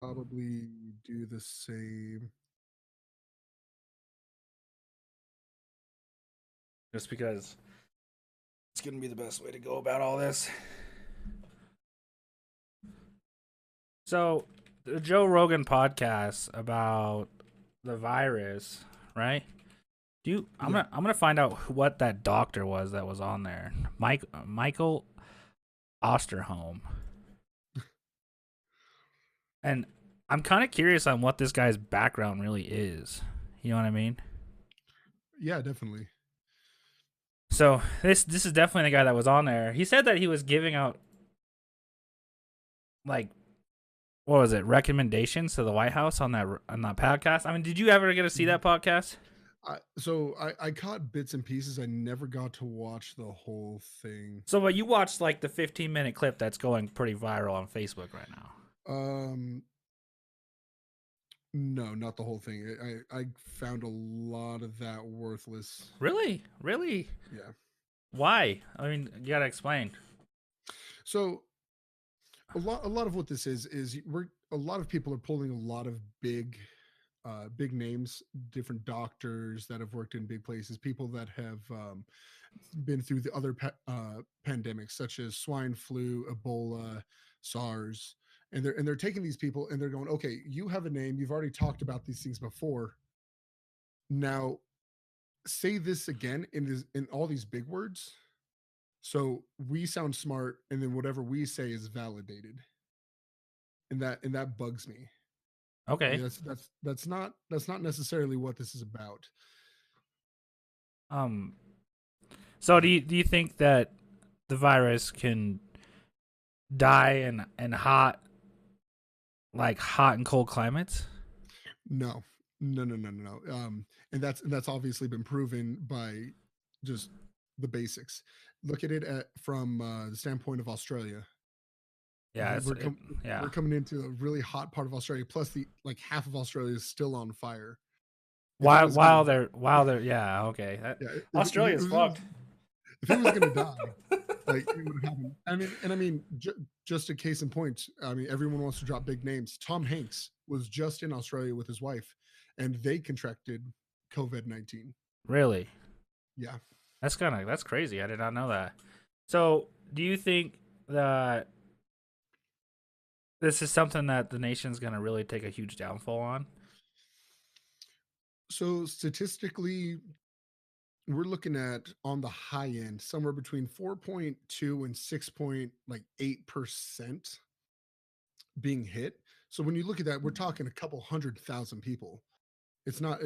Probably do the same. just because it's going to be the best way to go about all this. So, the Joe Rogan podcast about the virus, right? Do you? Yeah. I'm gonna find out what that doctor was that was on there. Michael Osterholm, and I'm kind of curious on what this guy's background really is. You know what I mean? Yeah, definitely. So this is definitely the guy that was on there. He said that he was giving out like what was it recommendations to the White House on that podcast. I mean, did you ever get to see Mhm. that podcast? I caught bits and pieces. I never got to watch the whole thing. So, but you watched like the 15-minute clip that's going pretty viral on Facebook right now. Um, no, not the whole thing. I found a lot of that worthless. Really, really. Yeah. Why? I mean, you gotta explain. So a lot of what this is we're a lot of people are pulling a lot of big names, different doctors that have worked in big places, people that have been through the other pandemics such as swine flu, Ebola, SARS, and they're taking these people and they're going, okay, you have a name, you've already talked about these things before. Now say this again in all these big words, so we sound smart, and then whatever we say is validated, and that bugs me. Like Okay. that's not necessarily what this is about. Um. So do you think that the virus can die in hot and cold climates? No, no. And that's obviously been proven by just the basics. Look at it from the standpoint of Australia. Yeah. Yeah. We're coming into a really hot part of Australia. Plus, the like half of Australia is still on fire. If it While was gonna, while they're yeah, okay. yeah, Australia's fucked. if it was gonna die, like it would have happened. I mean, just a case in point. I mean, everyone wants to drop big names. Tom Hanks was just in Australia with his wife, and they contracted COVID-19. Really? Yeah. That's crazy. I did not know that. So, do you think that this is something that the nation's gonna really take a huge downfall on? So statistically, we're looking at on the high end somewhere between 4.2 and 6.8% being hit. So when you look at that, we're talking a couple 100,000 people. It's not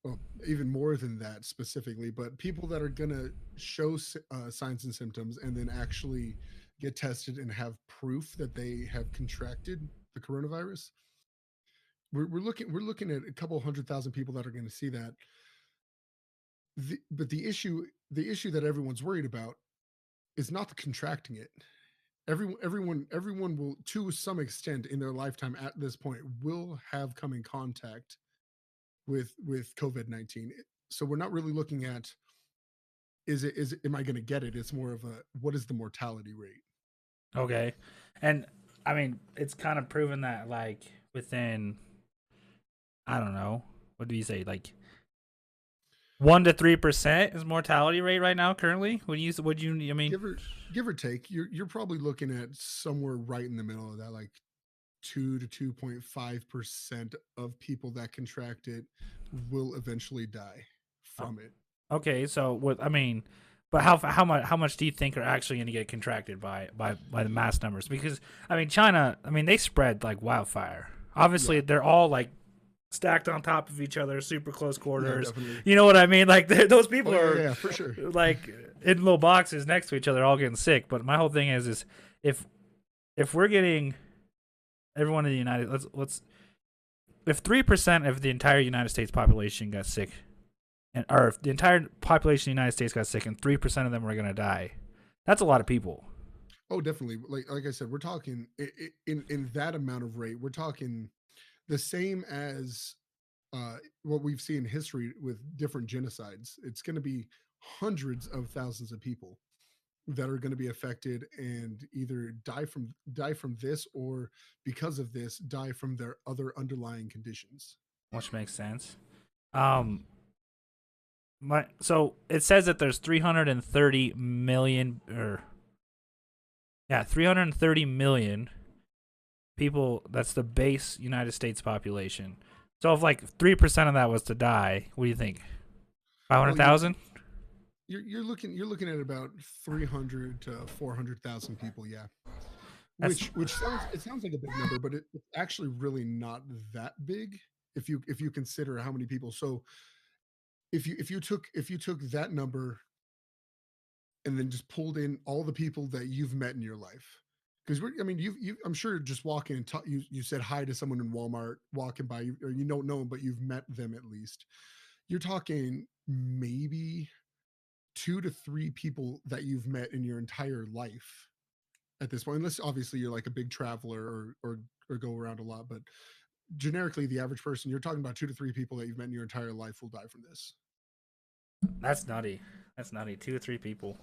well, even more than that specifically, but people that are gonna show signs and symptoms and then actually get tested and have proof that they have contracted the coronavirus. We're looking at a couple 100,000 people that are going to see that. But the issue that everyone's worried about is not the contracting it. Everyone will, to some extent in their lifetime at this point, will have come in contact with COVID-19. So we're not really looking at, am I going to get it? It's more of a, what is the mortality rate? Okay. And I mean, it's kind of proven that like within I don't know, what do you say like 1 to 3% is mortality rate right now currently? Would you I mean Give or give or take, you're probably looking at somewhere right in the middle of that, like 2 to 2.5% of people that contract it will eventually die oh, from it. okay, so what I mean but how much do you think are actually going to get contracted by the mass numbers? Because I mean China, I mean they spread like wildfire. Yeah, Obviously they're all like stacked on top of each other, super close yeah, quarters. definitely. You know what I mean? Like those Oh people yeah, yeah, are yeah, for sure. like in little boxes next to each other, all getting sick. But my whole thing is if if we're getting everyone in the United let's if 3% of the entire United States population got sick, and or if the entire population of the United States got sick, and 3% of them were gonna die, that's a lot of people. Oh, definitely. Like I said, we're talking in that amount of rate. We're talking the same as what we've seen in history with different genocides. It's going to be hundreds of thousands of people. that are going to be affected and either die from this, or because of this die from their other underlying conditions. which makes sense. Um, so it says that there's 330 million, or yeah, 330 million people. That's the base United States population. So if like 3% of that was to die, what do you think? Well, you're 500,000? you're looking at about 300 to 400,000 people, yeah. That's Which sounds like a big number, but it's actually really not that big if you consider how many people. So if you took that number and then just pulled in all the people that you've met in your life, because I mean, I'm sure just walking and you said hi to someone in Walmart walking by, or you don't know them, but you've met them at least. You're talking maybe two to three people that you've met in your entire life at this point, unless obviously you're like a big traveler, or go around a lot. But generically, the average person, you're talking about two to three people that you've met in your entire life will die from this. that's nutty. That's nutty. 2 to 3 people.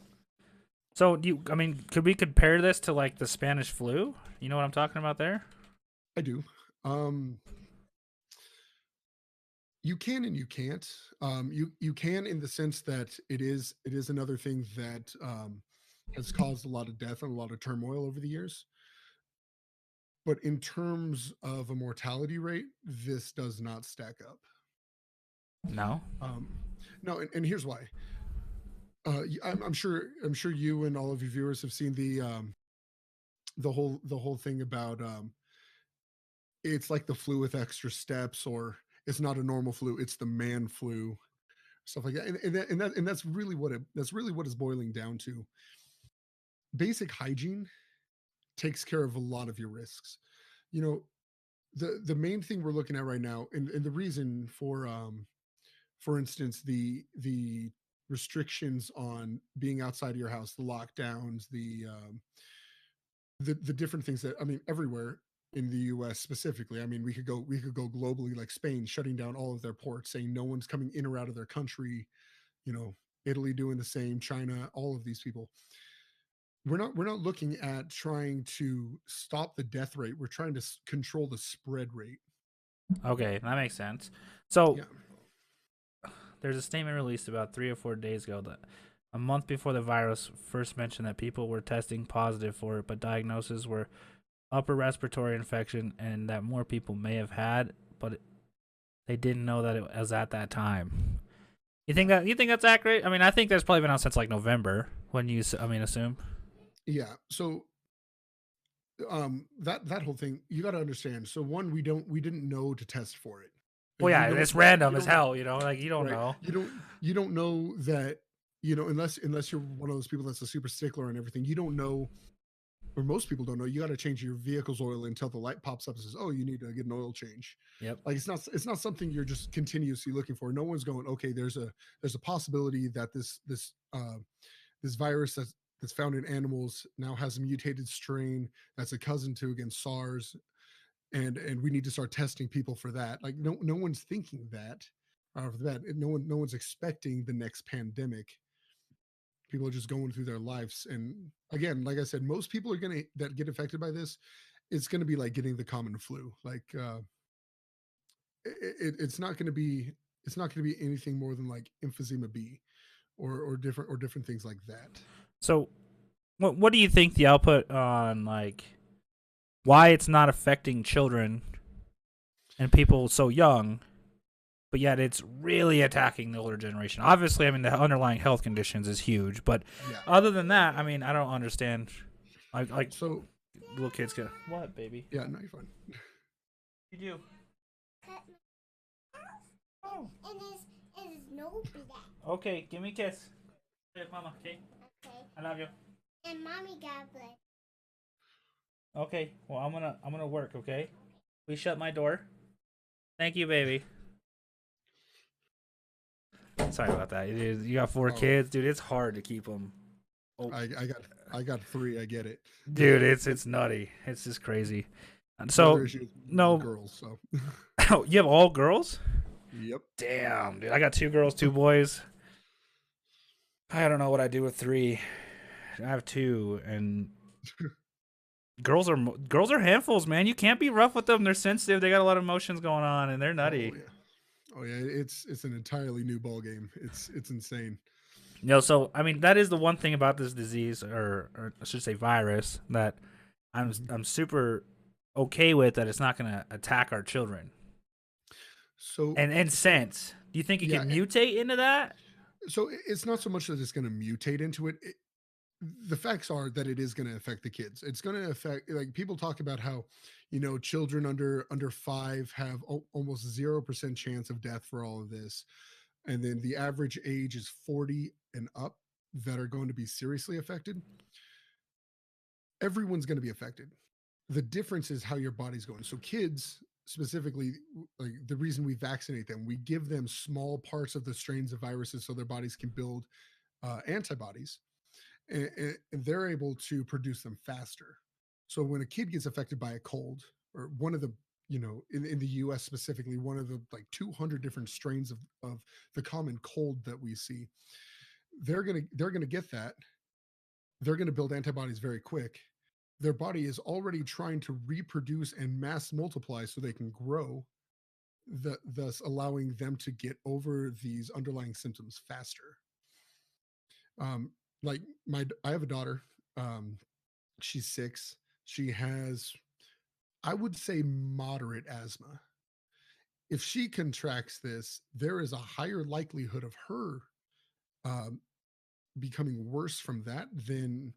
So do you? I mean, could we compare this to like the Spanish flu? You know what I'm talking about there? I do. Um, you can and you can't. You can, in the sense that it is another thing that has caused a lot of death and a lot of turmoil over the years. But in terms of a mortality rate, this does not stack up. No. Um, no, and here's why. I'm sure you and all of your viewers have seen the whole thing about it's like the flu with extra steps, or it's not a normal flu, it's the man flu, stuff like that. And that's really what it's boiling down to. Basic hygiene takes care of a lot of your risks. You know, the main thing we're looking at right now, and the reason for instance, the restrictions on being outside of your house, the lockdowns, the different things that, I mean, everywhere in the US specifically. I mean, we could go globally, like Spain shutting down all of their ports, saying no one's coming in or out of their country, you know, Italy doing the same, China, all of these people. We're not looking at trying to stop the death rate. We're trying to control the spread rate. Okay, that makes sense. So Yeah. there's a statement released about 3 or 4 days ago that a month before the virus first mentioned that people were testing positive for it, but diagnoses were upper respiratory infection and that more people may have had, but they didn't know that it was at that time. You think that's accurate? I mean, I think that's probably been out since like November when I mean, assume. Yeah. So that whole thing, you got to understand. So one, we didn't know to test for it. Well, You yeah, don't it's random you as don't know, hell, like you don't right? know. You don't know that, unless you're one of those people that's a super stickler and everything. You don't know, or most people don't know, you got to change your vehicle's oil until the light pops up and says, "Oh, you need to get an oil change." Yep. Like it's not something you're just continuously looking for. No one's going, "Okay, there's a possibility that this virus that's found in animals now has a mutated strain that's a cousin to, against SARS, and we need to start testing people for that." Like, no one's thinking that out of that. No one's expecting the next pandemic. People are just going through their lives, and again, like I said, most people are gonna that get affected by this. It's gonna be like getting the common flu. Like, it's not gonna be anything more than like emphysema B, or different things like that. So, what do you think the output on like why it's not affecting children and people so young, but yet it's really attacking the older generation? Obviously, I mean the underlying health conditions is huge, but Yeah. other than that, I mean I don't understand. Like So little kids get what, baby? yeah, no, you're fine. You do. Oh. It is no black. Okay, give me a kiss. Hey, mama. Okay, Okay. I love you. And mommy got black. Okay, well I'm gonna work. Okay, please shut my door. Thank you, baby. Sorry about that. You got 4 kids, dude. It's hard to keep them. Oh, I got three. I get it. dude, it's nutty. It's just crazy. And The other so issue is no, girls. So you have all girls? yep. Damn, dude. I got 2 girls, 2 boys. I don't know what I do with 3. I have two, and girls are handfuls, man. You can't be rough with them. They're sensitive. They got a lot of emotions going on, and they're nutty. Oh yeah, oh yeah. It's an entirely new ball game. It's insane. So I mean, that is the one thing about this disease, or I should say virus, that Mhm. I'm super okay with that it's not going to attack our children. So And so sense, do you think it yeah, can mutate into that? it's not so much that it's going to mutate into it. The facts are that it is going to affect the kids. It's going to affect, like, people talk about how, children under 5 have almost 0% chance of death for all of this, and then the average age is 40 and up that are going to be seriously affected. Everyone's going to be affected. The difference is how your body's going. So kids specifically, like, the reason we vaccinate them, we give them small parts of the strains of viruses so their bodies can build antibodies, and they're able to produce them faster. So when a kid gets affected by a cold, or one of the, in the US specifically, one of the like 200 different strains of the common cold that we see, they're gonna get that. They're gonna build antibodies very quick. Their body is already trying to reproduce and mass multiply so they can grow, thus allowing them to get over these underlying symptoms faster. Um, like, I have a daughter. Um, she's 6. She has, I would say, moderate asthma. If she contracts this, there is a higher likelihood of her um, becoming worse from that than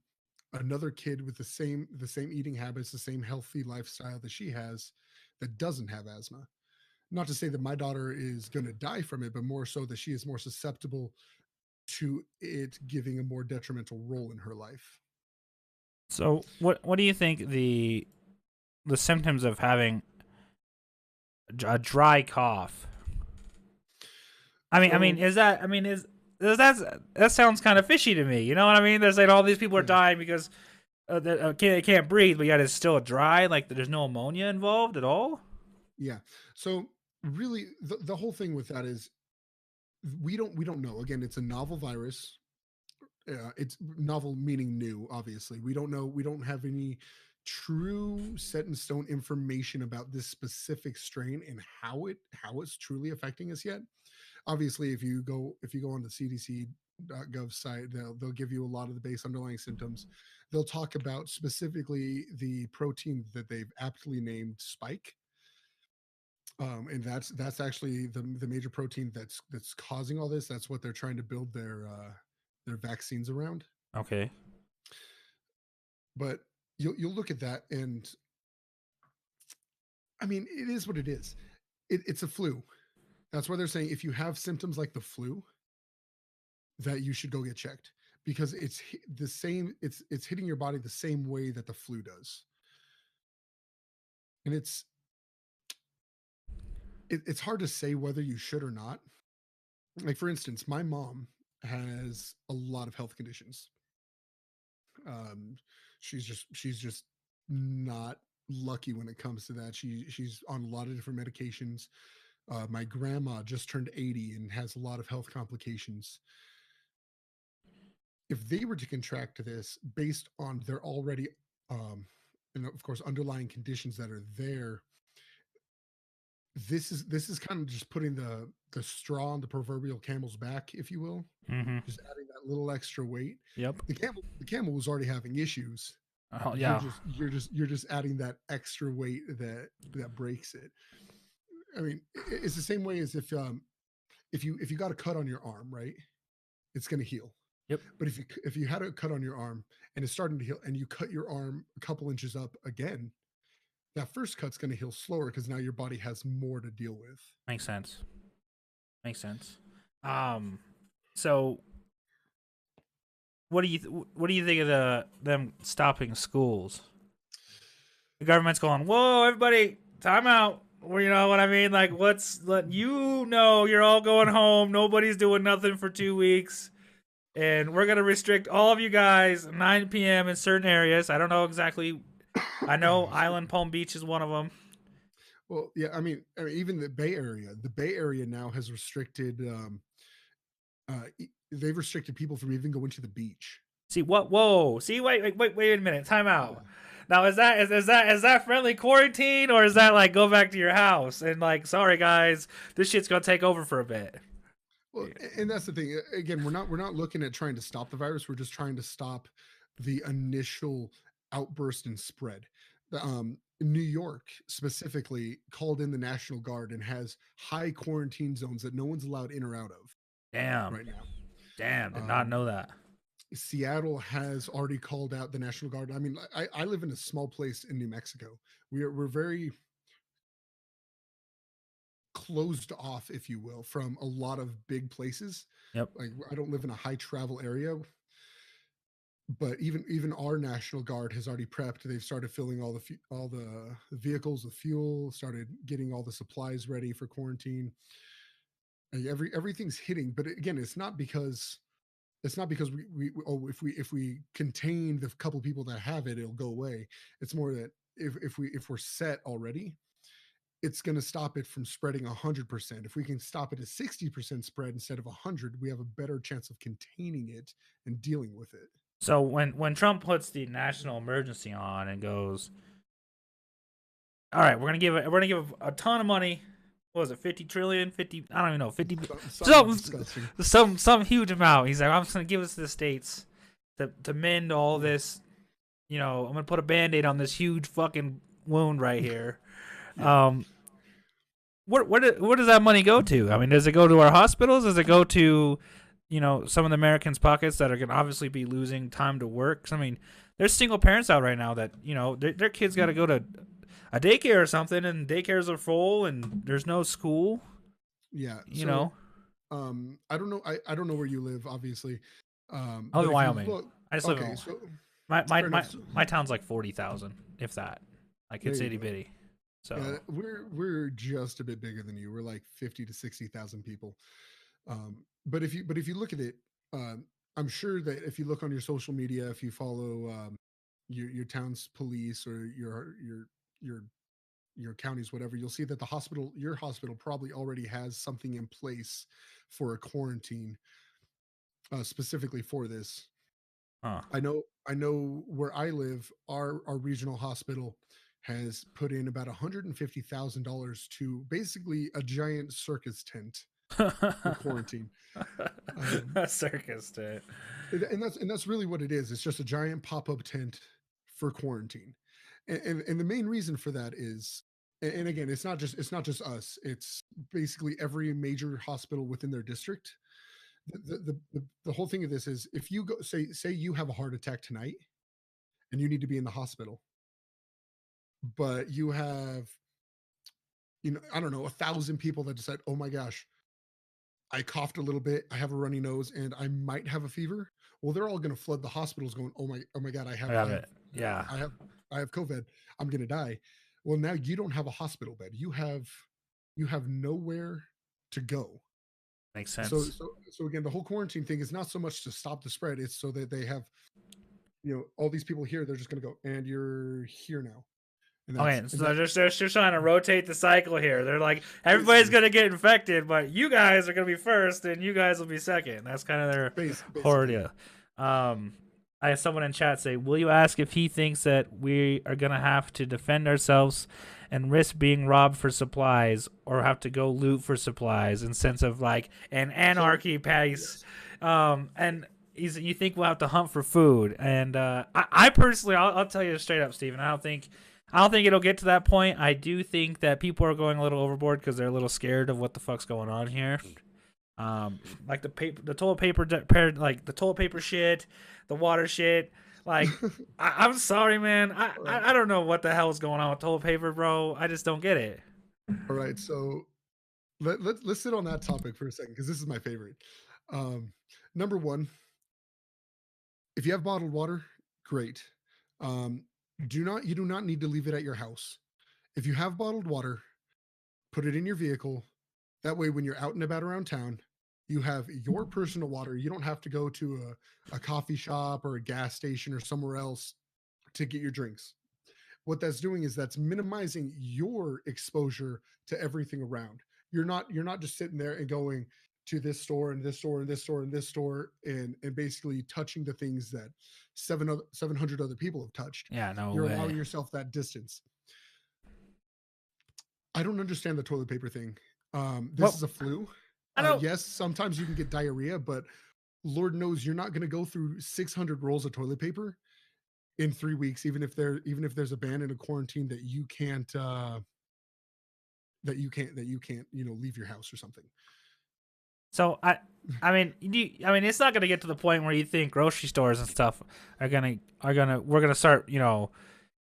another kid with the same eating habits, the same healthy lifestyle that she has, that doesn't have asthma. Not to say that my daughter is going to die from it, but more so that she is more susceptible to it giving a more detrimental role in her life. So what do you think the symptoms of having a dry cough? I mean, So is that? I mean, is that sounds kind of fishy to me. You know what I mean? They're saying all these people are yeah, dying because they can't breathe, but yet it's still dry. Like there's no ammonia involved at all. yeah. So really, the whole thing with that is we don't know. Again, it's a novel virus. It's novel meaning new. Obviously, we don't know. We don't have any true set in stone information about this specific strain and how it's truly affecting us yet. Obviously, if you go on the CDC.gov site, they'll give you a lot of the base underlying symptoms. They'll talk about specifically the protein that they've aptly named spike, and that's actually the major protein that's causing all this. That's what they're trying to build their vaccines around. Okay. But you'll look at that, and I mean, it is what it is. It's a flu. That's why they're saying if you have symptoms like the flu, that you should go get checked, because the same. It's hitting your body the same way that the flu does, and it's hard to say whether you should or not. Like, for instance, my mom has a lot of health conditions. Um, she's just not lucky when it comes to that. She's on a lot of different medications. My grandma just turned 80 and has a lot of health complications. If they were to contract this based on their already, um, and of course, underlying conditions that are there, this is kind of just putting the straw on the proverbial camel's back, if you will, Mm-hmm. just adding that little extra weight. Yep. The camel was already having issues. Oh you're yeah. just you're just you're just adding that extra weight that breaks it. I mean, it's the same way as if you got a cut on your arm, right? It's going to heal. Yep. But if you had a cut on your arm and it's starting to heal, and you cut your arm a couple inches up again, that first cut's going to heal slower because now your body has more to deal with. Makes sense. Makes sense. Um. So what do you think of them stopping schools? The government's going, whoa, everybody, time out. Well, you know what I mean? Like, let's let you know you're all going home. Nobody's doing nothing for 2 weeks. And we're going to restrict all of you guys 9 p.m. in certain areas. I don't know exactly. I know Island Palm Beach is one of them. Well, yeah, I mean, even the Bay Area now has restricted. They've restricted people from even going to the beach. See what? Whoa! See, wait a minute. Time out. Now is that friendly quarantine, or is that like go back to your house and like sorry guys, this shit's gonna take over for a bit? Well, and that's the thing. Again, we're not looking at trying to stop the virus. We're just trying to stop the initial outburst and spread. New York specifically called in the National Guard and has high quarantine zones that no one's allowed in or out of Damn, right now. damn, did not know that. Seattle has already called out the National Guard. I mean, I live in a small place in New Mexico. We're very closed off, if you will, from a lot of big places. Yep. Like I don't live in a high travel area, but even our National Guard has already prepped. They've started filling all the vehicles with fuel, started getting all the supplies ready for quarantine. And everything's hitting, but again, it's not because if we contain the couple people that have it, it'll go away. It's more that if we're set already, it's going to stop it from spreading 100%. If we can stop it at 60% spread instead of 100, we have a better chance of containing it and dealing with it. So when Trump puts the national emergency on and goes, all right, we're gonna give a ton of money. What was it, 50 trillion? 50? I don't even know. 50. Some huge amount. He's like, I'm just gonna give this to the states to mend all this. You know, I'm gonna put a band-aid on this huge fucking wound right here. Where does that money go to? I mean, does it go to our hospitals? Does it go to, some of the Americans' pockets that are going to obviously be losing time to work? 'Cause, I mean, there's single parents out right now that, their kids got to go to a daycare or something, and daycares are full, and there's no school. Yeah. I don't know. I don't know where you live, obviously. I live in Wyoming. I just live okay, in so my town's like 40,000, if that. Like it's There you itty go. bitty. So we're just a bit bigger than you. We're like 50 to 60,000 people. But if you look at it, I'm sure that if you look on your social media, if you follow your town's police or your your counties, whatever, you'll see that your hospital probably already has something in place for a quarantine specifically for this. huh. I know where I live, our regional hospital has put in about $150,000 to basically a giant circus tent for quarantine. Um, A circus tent. and that's really what it is. It's just a giant pop-up tent for quarantine. And the main reason for that is, and again, it's not just us. It's basically every major hospital within their district. The whole thing of this is if you go say you have a heart attack tonight and you need to be in the hospital, but you have, I don't know, 1,000 people that decide, oh my gosh, I coughed a little bit, I have a runny nose, and I might have a fever. Well, they're all going to flood the hospitals, going, oh my God, I I have, have I have, it. Yeah. I have COVID. I'm going to die. Well, now you don't have a hospital bed. You have nowhere to go. Makes So, sense. so, so again, the whole quarantine thing is not so much to stop the spread; it's so that they have, all these people here. They're just going to go, and you're here now, and Okay, that's so and they're just trying to rotate the cycle here. They're like, everybody's basically, gonna get infected, but you guys are gonna be first, and you guys will be second. That's kind of their horror basically. deal. Um, I had someone in chat say, "Will you ask if he thinks that we are gonna have to defend ourselves and risk being robbed for supplies, or have to go loot for supplies in sense of like an So anarchy pace?" yes, And you think we'll have to hunt for food? And I personally, I'll tell you straight up, Steven, I don't think it'll get to that point. I do think that people are going a little overboard because they're a little scared of what the fuck's going on here. Like the toilet paper, like the toilet paper shit, the water shit. Like, I'm sorry, man. I, all right, I I don't know what the hell is going on with toilet paper, bro. I just don't get it. all right. So let's sit on that topic for a second because this is my favorite. Um, Number one, if you have bottled water, great. Um, you do not need to leave it at your house. If you have bottled water, put it in your vehicle. That way, when you're out and about around town, you have your personal water. You don't have to go to a coffee shop or a gas station or somewhere else to get your drinks. What that's doing is that's minimizing your exposure to everything around. You're not just sitting there and going, to this store and this store and this store and this store, and basically touching the things that 700 other people have touched. Yeah, no You're way. allowing yourself that distance. I don't understand the toilet paper thing. This Well, is a flu. I don't. Yes, sometimes you can get diarrhea, but Lord knows you're not going to go through 600 rolls of toilet paper in 3 weeks, even if there's a ban and a quarantine that you can't leave your house or something. So I mean, it's not gonna get to the point where you think grocery stores and stuff we're gonna start,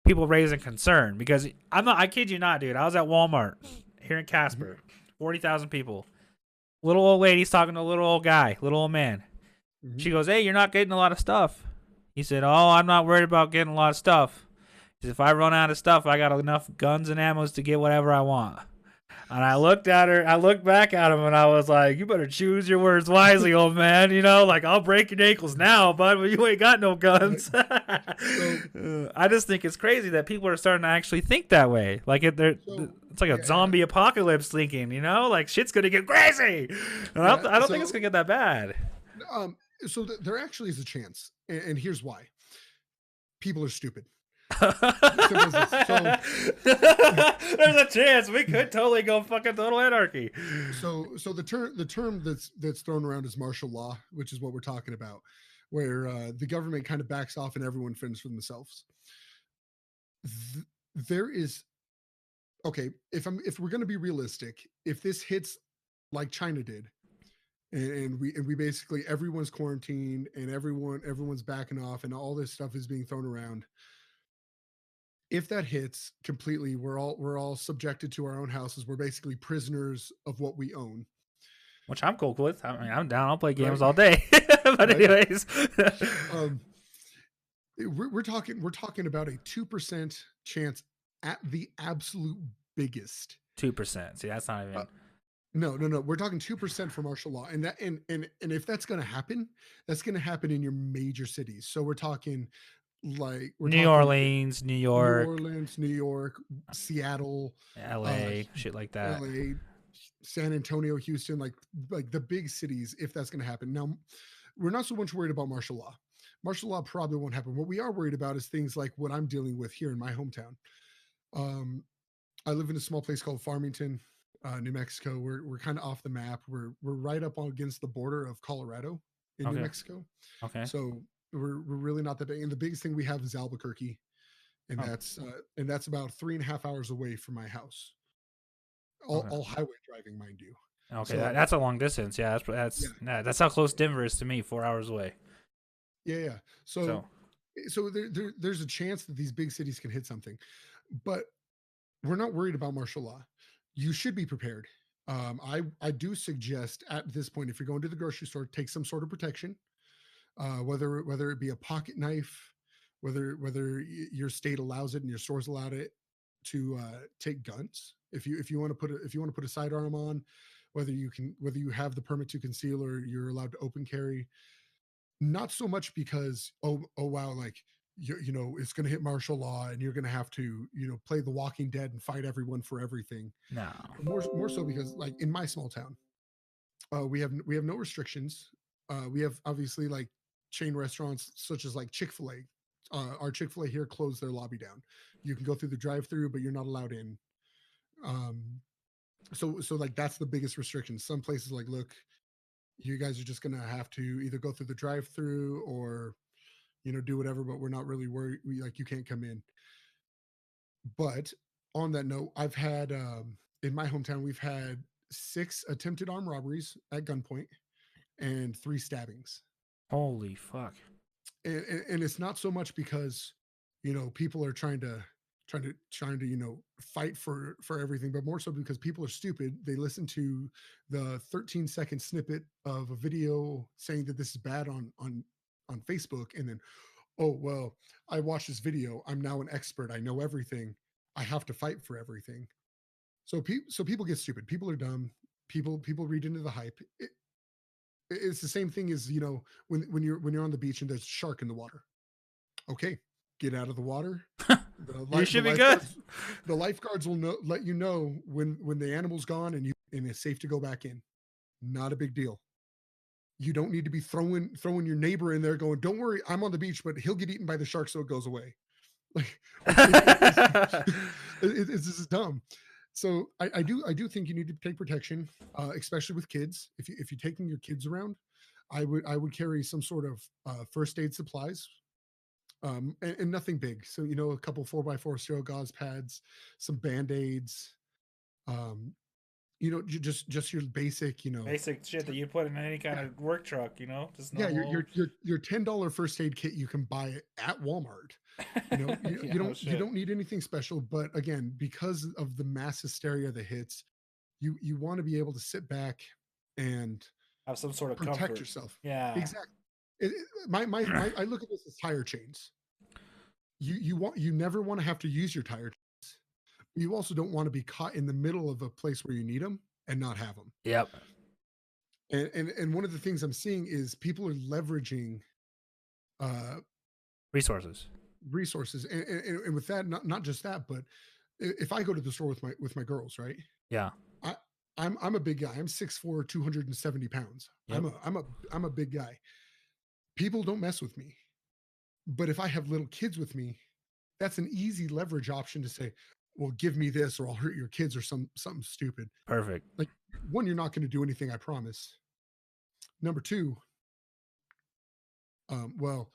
people raising concern, because I kid you not, dude. I was at Walmart here in Casper, 40,000 people. Little old lady's talking to a little old guy, little old man. Mhm. She goes, "Hey, you're not getting a lot of stuff." He said, "Oh, I'm not worried about getting a lot of stuff. He said, if I run out of stuff, I got enough guns and ammos to get whatever I want." And I looked at her, I looked back at him, and I was like, "You better choose your words wisely, old man. Like, I'll break your ankles now, bud, but you ain't got no guns." I just think it's crazy that people are starting to actually think that way. Like, it's like a zombie apocalypse thinking, like, shit's going to get crazy. And I don't think it's going to get that bad. So there actually is a chance, and here's why. People are stupid. There's a chance we could totally go fucking total anarchy. So the term that's thrown around is martial law, which is what we're talking about, where the government kind of backs off and everyone fends for themselves. There is, okay, if we're going to be realistic, if this hits like China did, and we basically, everyone's quarantined and everyone's backing off and all this stuff is being thrown around. If that hits completely, we're all subjected to our own houses. We're basically prisoners of what we own, which I'm cool with. I mean, I'm down. I'll play games all day. But anyways, we're talking about a 2% chance at the absolute biggest. 2%. See, that's not even. No. We're talking 2% for martial law, and if that's going to happen, that's going to happen in your major cities. So we're talking. New Orleans, New York, Seattle, LA, shit like that. LA, San Antonio, Houston, like the big cities, if that's going to happen. Now, we're not so much worried about martial law. Martial law probably won't happen. What we are worried about is things like what I'm dealing with here in my hometown. I live in a small place called Farmington, New Mexico. We're kind of off the map. We're right up against the border of Colorado in New Mexico. Okay. So we're really not that big, and the biggest thing we have is Albuquerque, and that's about 3.5 hours away from my house. All highway driving, mind you. Okay, so, that's a long distance. Yeah, that's how close Denver is to me. 4 hours away. Yeah. So there's a chance that these big cities can hit something, but we're not worried about martial law. You should be prepared. I do suggest at this point, if you're going to the grocery store, take some sort of protection. Whether it be a pocket knife, whether your state allows it and your stores allowed it to take guns. If you want to put a sidearm on, whether you have the permit to conceal or you're allowed to open carry. Not so much because oh wow, like it's going to hit martial law and you're going to have to play The Walking Dead and fight everyone for everything. No, more so because, like, in my small town, we have no restrictions. We have obviously like chain restaurants such as like Chick-fil-A. Our Chick-fil-A here closed their lobby down. You can go through the drive-through, but you're not allowed in. So like that's the biggest restriction. Some places like, look, you guys are just gonna have to either go through the drive-through or do whatever, but we're not really worried. You can't come in. But on that note, I've had in my hometown, we've had 6 attempted armed robberies at gunpoint and 3 stabbings. Holy fuck. And it's not so much because people are trying to fight for everything, but more so because people are stupid. They listen to the 13-second snippet of a video saying that this is bad on Facebook, and then, oh well, I watched this video, I'm now an expert, I know everything, I have to fight for everything. So people get stupid, people are dumb, people read into the hype. It's the same thing as when you're on the beach and there's a shark in the water. Okay, get out of the water. You should be good. The lifeguards will let you know when the animal's gone and it's safe to go back in. not a big deal. You don't need to be throwing your neighbor in there going, don't worry, I'm on the beach, but he'll get eaten by the shark so it goes away. It's just dumb. So I do think you need to take protection, especially with kids. If you're taking your kids around, I would carry some sort of first aid supplies, and nothing big. So a couple 4x4 sterile gauze pads, some band-aids, um, just your basic, Basic shit that you put in any kind of work truck, just yeah, your normal. your $10 first aid kit you can buy at Walmart. You Yeah, you no don't you shit. don't need anything special, but again, because of the mass hysteria that hits, you want to be able to sit back and Have some sort of protect comfort. yourself. Yeah. Exactly. My I look at this as tire chains. You never want to have to use your tire chains. You also don't want to be caught in the middle of a place where you need them and not have them. Yep. And one of the things I'm seeing is people are leveraging uh Resources. resources, and with that, not just that, but if I go to the store with my girls, right, Yeah. I I'm a big guy. I'm 6'4", 270 pounds. Yep. I'm a big guy. People don't mess with me, but if I have little kids with me, that's an easy leverage option to say, well, give me this or I'll hurt your kids or something stupid. Perfect. Like, one, you're not going to do anything, I promise. Number two, well,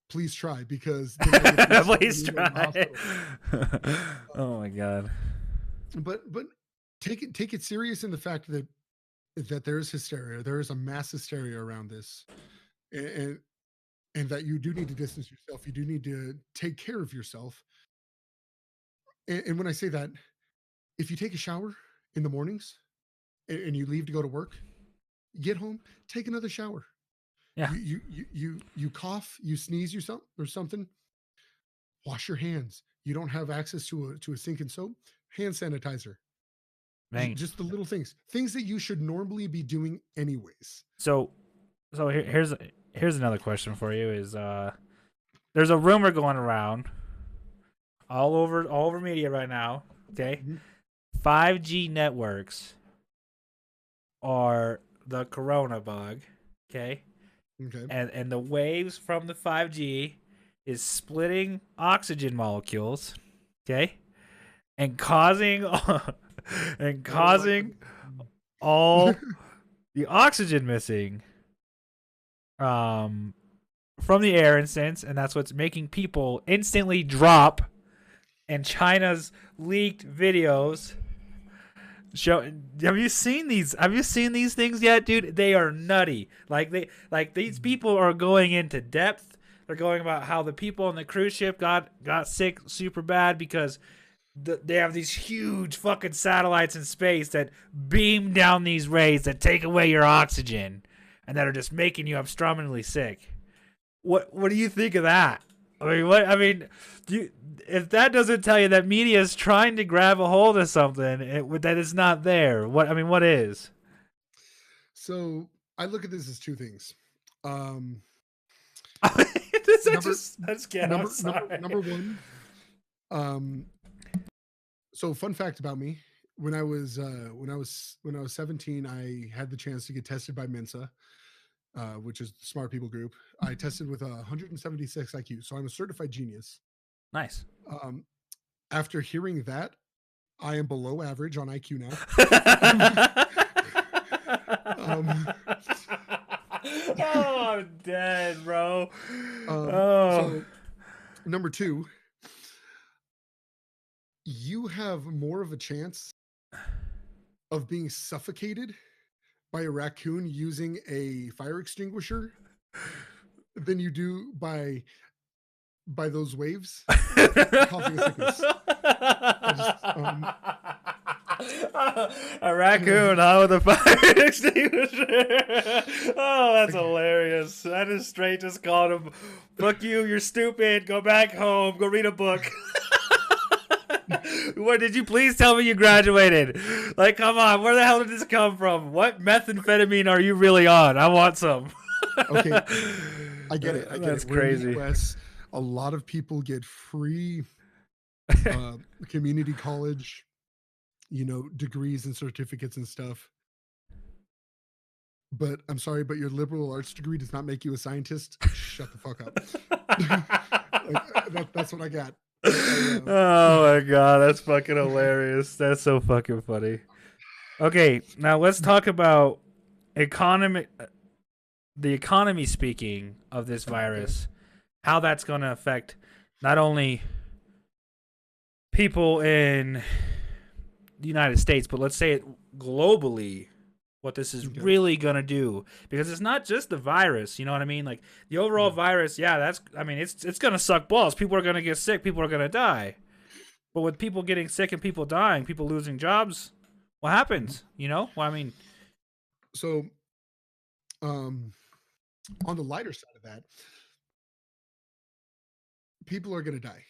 please try, because then I get this Please when you go to the try. hospital. Oh my god. But take it serious in the fact that there is hysteria, there is a mass hysteria around this, and and that you do need to distance yourself, you do need to take care of yourself. And when I say that, if you take a shower in the mornings and you leave to go to work, get home, take another shower. Yeah. You cough, you sneeze, or something, wash your hands. You don't have access to a sink and soap, hand sanitizer. Man. Just the little things that you should normally be doing anyways. So here's another question for you is there's a rumor going around all over media right now, okay? Mhm. 5G networks are the corona bug, okay? Okay. And the waves from the 5G is splitting oxygen molecules, okay? And causing all the oxygen missing from the air instance, and that's what's making people instantly drop. And China's leaked videos show. Have you seen these things yet, dude? They are nutty. These people are going into depth. They're going about how the people on the cruise ship got sick super bad because they have these huge fucking satellites in space that beam down these rays that take away your oxygen and that are just making you abstrumingly sick. What do you think of that? If that doesn't tell you that media is trying to grab a hold of something that is not there, what is? So I look at this as two things. I Number just can't. I'm sorry. number one. So fun fact about me: when I was 17, I had the chance to get tested by Mensa, which is the smart people group. I tested with 176 IQ, so I'm a certified genius. Nice. After hearing that, I am below average on IQ now. Oh, I'm dead, bro. So number two, you have more of a chance of being suffocated by a raccoon using a fire extinguisher than you do by those waves causing a sickness. A raccoon, with a fire extinguisher. Oh, that's hilarious. I just straight just called him, fuck you, you're stupid, go back home, go read a book. What, did you please tell me you graduated? Like, come on, where the hell did this come from? What methamphetamine are you really on? I want some. Okay, I get it. That's We're in crazy. the US, a lot of people get free community college, degrees and certificates and stuff. but I'm sorry, but your liberal arts degree does not make you a scientist. Shut the fuck up. That's what I got. Oh my god, that's fucking hilarious. That's so fucking funny. Okay, now let's talk about economy. The economy, speaking of this virus, how that's going to affect not only people in the United States, but let's say it globally, what this is really going to do. Because it's not just the virus, you know what I mean? Like, the overall virus, it's going to suck balls. People are going to get sick. People are going to die. But with people getting sick and people dying, people losing jobs, what happens? You know? Well, I mean... So, on the lighter side of that, people are going to die.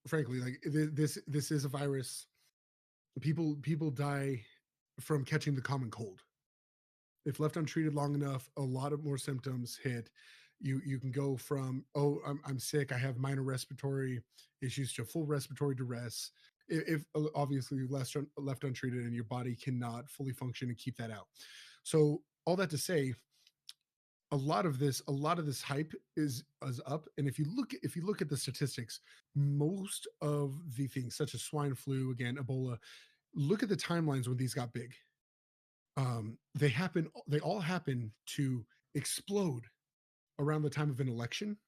Frankly, like this is a virus. People die from catching the common cold. If left untreated long enough, a lot of more symptoms hit. You can go from, oh, I'm sick, I have minor respiratory issues, to full respiratory duress. If obviously left untreated, and your body cannot fully function and keep that out. So all that to say, a lot of this hype is up. And if you look at the statistics, most of the things such as swine flu, again, Ebola, look at the timelines when these got big. They all happen to explode around the time of an election.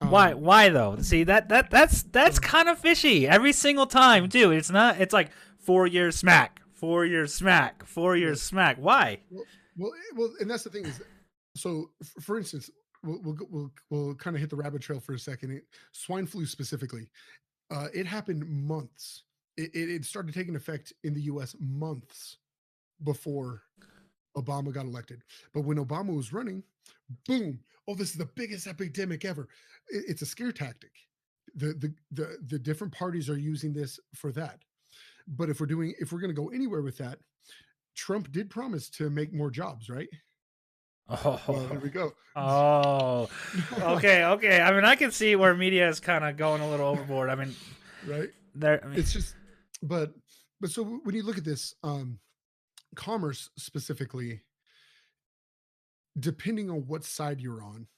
Why though? See, that's kind of fishy every single time too. It's not. It's like 4 years smack, 4 years smack, 4 years smack. Why? Well, and that's the thing is, so for instance, we'll kind of hit the rabbit trail for a second. Swine flu specifically, it happened months. It started taking effect in the U.S. months before Obama got elected. But when Obama was running, boom! Oh, this is the biggest epidemic ever. It's a scare tactic. The different parties are using this for that. But if we're going to go anywhere with that, Trump did promise to make more jobs, right? Oh, well, there we go. Oh, okay. I mean, I can see where media is kind of going a little overboard. I mean, right? There, it's just, but so when you look at this, commerce specifically, depending on what side you're on,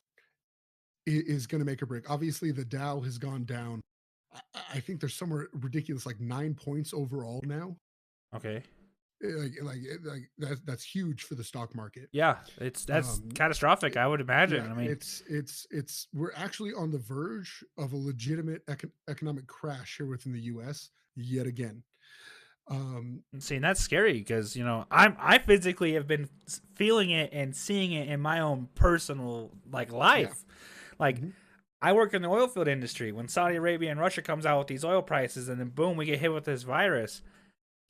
is going to make or break. Obviously, the Dow has gone down. I think there's somewhere ridiculous, like 9 points overall now. Okay. Like that's huge for the stock market. Yeah, that's catastrophic, I would imagine. Yeah, I mean, it's we're actually on the verge of a legitimate economic crash here within the U.S. yet again. See, and that's scary because I physically have been feeling it and seeing it in my own personal life. Yeah. Like, I work in the oil field industry. When Saudi Arabia and Russia comes out with these oil prices, and then boom, we get hit with this virus.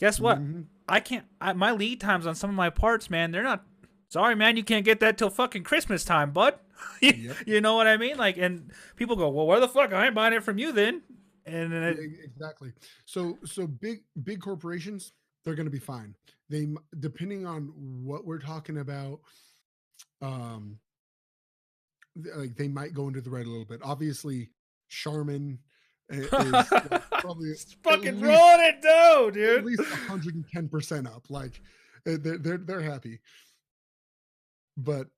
Guess what? I can't. My lead times on some of my parts, man, they're not. Sorry, man, you can't get that till fucking Christmas time, bud. You know what I mean? Like, and people go, well, where the fuck? I ain't buying it from you then. And then exactly. So big corporations, they're going to be fine. They, depending on what we're talking about, like they might go into the red a little bit. Obviously, Charmin is probably fucking rolling it down, dude. At least 110% up. Like they're happy. But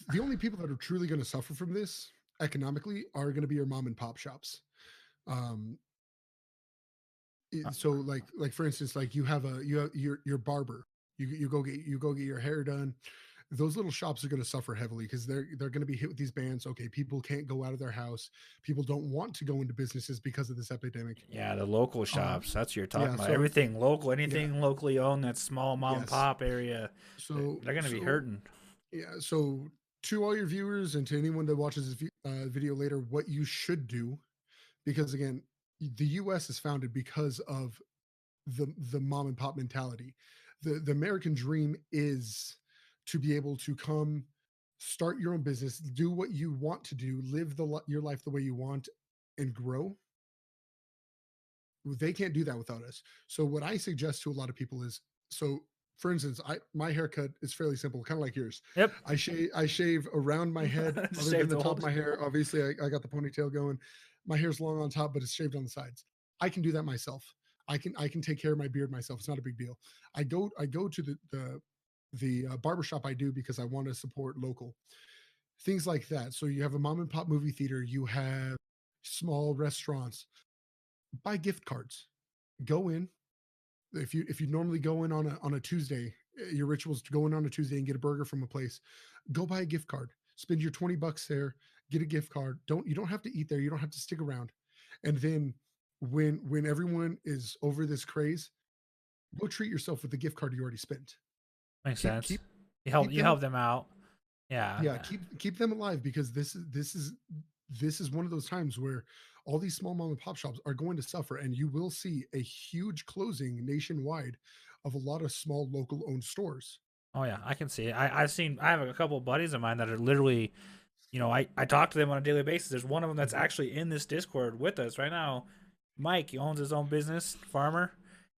the only people that are truly going to suffer from this economically are going to be your mom and pop shops. So like for instance, like you have your barber. You go get your hair done. Those little shops are going to suffer heavily because they're going to be hit with these bans. Okay, people can't go out of their house. People don't want to go into businesses because of this epidemic. Yeah, the local shops. That's what you're talking about. So, everything local, anything locally owned, that small mom and pop area. So they're going to be hurting. Yeah. So to all your viewers and to anyone that watches this video later, what you should do, because again, the U.S. is founded because of the mom and pop mentality. The American dream is to be able to come start your own business, do what you want to do, live your life the way you want, and grow. They can't do that without us. So what I suggest to a lot of people is, so for instance, my haircut is fairly simple, kind of like yours. Yep. I shave around my head, other than the top of my hair. Obviously, I got the ponytail going. My hair's long on top, but it's shaved on the sides. I can do that myself. I can take care of my beard myself. It's not a big deal. I go to the barbershop I do because I want to support local things like that. So you have a mom and pop movie theater, you have small restaurants. Buy gift cards. Go in. If you normally go in on a Tuesday, your ritual is to go in on a Tuesday and get a burger from a place. Go buy a gift card. Spend your $20 there. Get a gift card. You don't have to eat there. You don't have to stick around. And then when everyone is over this craze, go treat yourself with the gift card you already spent. Makes Keep sense. keep You keep help them them out. Yeah. yeah, keep them alive because this is one of those times where all these small mom and pop shops are going to suffer, and you will see a huge closing nationwide of a lot of small local owned stores. Oh yeah, I can see it. I have a couple of buddies of mine that are literally, I talk to them on a daily basis. There's one of them that's actually in this Discord with us right now. Mike, he owns his own business, farmer,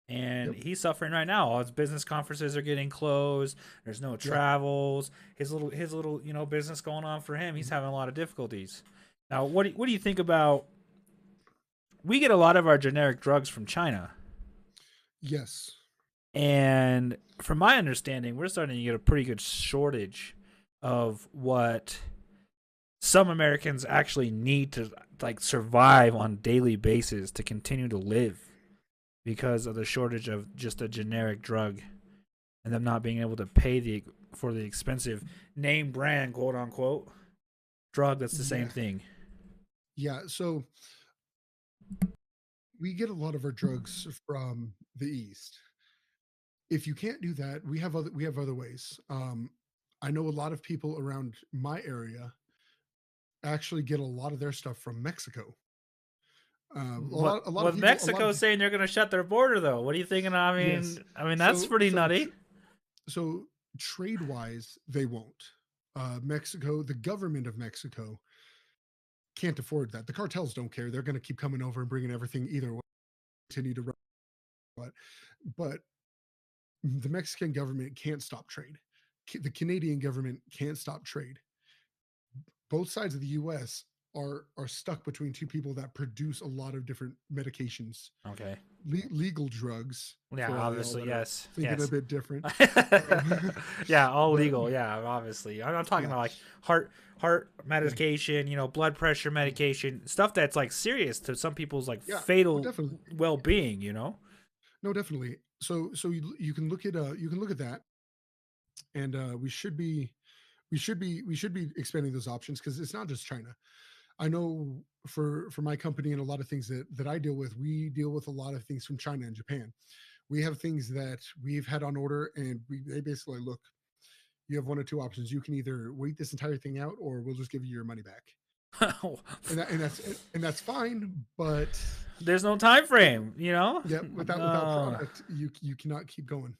and Yep. he's suffering right now. All his business conferences are getting closed. There's no Yeah. travels. His little business going on for him. He's having a lot of difficulties. Now, what do you think about? We get a lot of our generic drugs from China. Yes. And from my understanding, we're starting to get a pretty good shortage of what some Americans actually need to like survive on a daily basis to continue to live because of the shortage of just a generic drug and them not being able to pay for the expensive name brand quote unquote drug that's the same Yeah. thing. Yeah. So we get a lot of our drugs from the East. If you can't do that, we have other ways. I know a lot of people around my area actually get a lot of their stuff from Mexico. A What lot a lot of with people a lot Mexico of saying they're going to shut their border though? What are you thinking? yes. I mean that's So pretty so nutty. so trade wise, they won't. Mexico, the government of Mexico can't afford that. The cartels don't care. They're going to keep coming over and bringing everything either way. Continue to run, but the Mexican government can't stop trade. The Canadian government can't stop trade. Both sides of the U.S. are stuck between two people that produce a lot of different medications, Okay. legal drugs Yeah, for all y'all obviously, that are yes. thinking a Yes. bit different. Um, Yeah, all but legal. Yeah, obviously. I'm not talking yeah, about like heart yeah, medication, blood pressure medication, stuff that's like serious to some people's like yeah. Oh, fatal definitely. well-being. No, definitely. So you can look at that, and we should be expanding those options because it's not just China. I know for my company and a lot of things that I deal with, we deal with a lot of things from China and Japan. We have things that we've had on order, and they basically look. You have one or two options. You can either wait this entire thing out, or we'll just give you your money back, and that's fine. But There's no time yeah, frame. yeah, without No. product, you cannot keep going.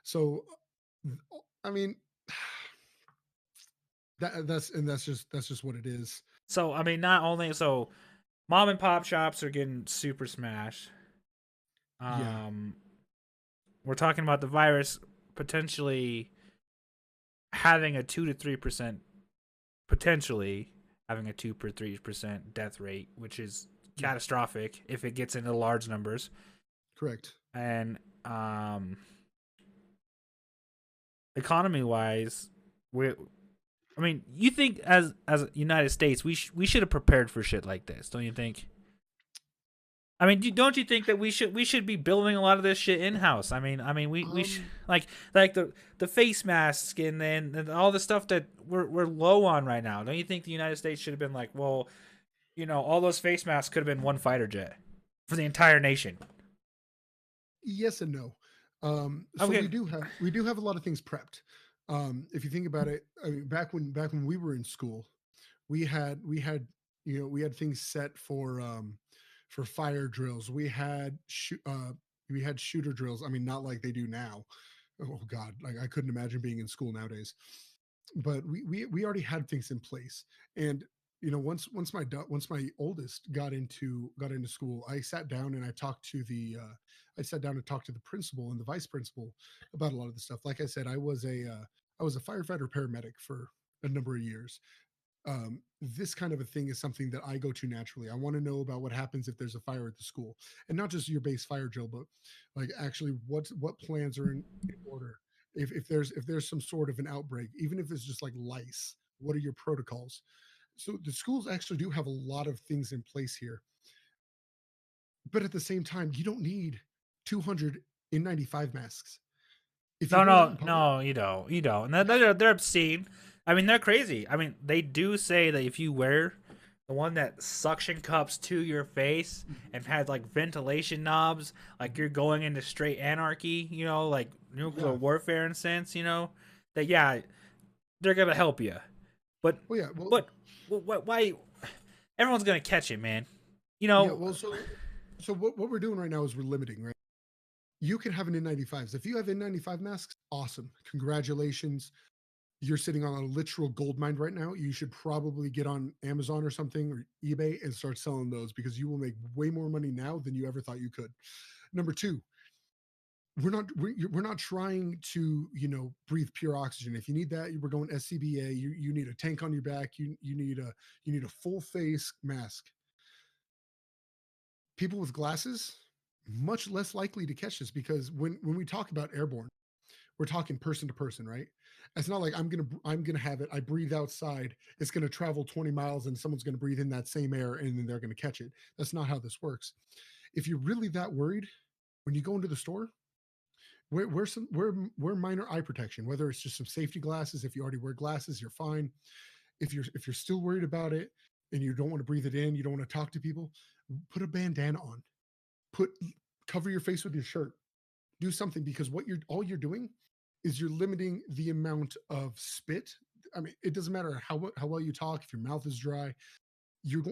So, I mean, that's just what it is. So, I mean, not only so mom and pop shops are getting super smashed. Yeah, Um we're talking about the virus potentially having a 2 to 3% potentially having a 2 per 3% death rate, which is yeah, catastrophic if it gets into large numbers. correct. And economy wise, we I mean, you think as United States, we should have prepared for shit like this, don't you think? I mean, don't you think that we should be building a lot of this shit in house? I mean, Um, like the face mask and all the stuff that we're low on right now. Don't you think the United States should have been like, well, all those face masks could have been one fighter jet for the entire nation? yes and no. So Okay. we do have a lot of things prepped. If you think about it, I mean, back when we were in school, we had things set for fire drills. We had shooter drills. I mean, not like they do now. Oh God, like I couldn't imagine being in school nowadays. But we already had things in place. And once my oldest got into school, I sat down and talked to the principal and the vice principal about a lot of the stuff. Like I said, I was a firefighter paramedic for a number of years. this kind of a thing is something that I go to naturally. I want to know about what happens if there's a fire at the school, and not just your base fire drill, but like actually what plans are in order. If there's some sort of an outbreak, even if it's just like lice, what are your protocols? So the schools actually do have a lot of things in place here, but at the same time, you don't need 200 N95 masks if you're No, going out no, in public. no, you don't. You don't. And they're obscene. I mean, they're crazy. I mean, they do say that if you wear the one that suction cups to your face and has like ventilation knobs, like you're going into straight anarchy, like nuclear Yeah. warfare in a sense, that yeah, they're gonna help you. But Well, yeah. Well, but what? Why? Everyone's gonna catch it, man. You yeah. know, Well, so what we're doing right now is we're limiting, right? You can have an N95s. If you have N95 masks, awesome. Congratulations. You're sitting on a literal gold mine right now. You should probably get on Amazon or something or eBay and start selling those because you will make way more money now than you ever thought you could. Number two, we're not trying to breathe pure oxygen. If you need that, we're going SCBA. You need a tank on your back. You need a full face mask. People with glasses much less likely to catch this because when we talk about airborne, we're talking person to person, right? It's not like I'm gonna have it. I breathe outside. It's gonna travel 20 miles, and someone's gonna breathe in that same air, and then they're gonna catch it. That's not how this works. If you're really that worried, when you go into the store, wear minor eye protection. Whether it's just some safety glasses. If you already wear glasses, you're fine. If you're still worried about it and you don't want to breathe it in, you don't want to talk to people, put a bandana on. Put Cover your face with your shirt. Do something because what you're doing is you're limiting the amount of spit. I mean, it doesn't matter how well you talk. If your mouth is dry,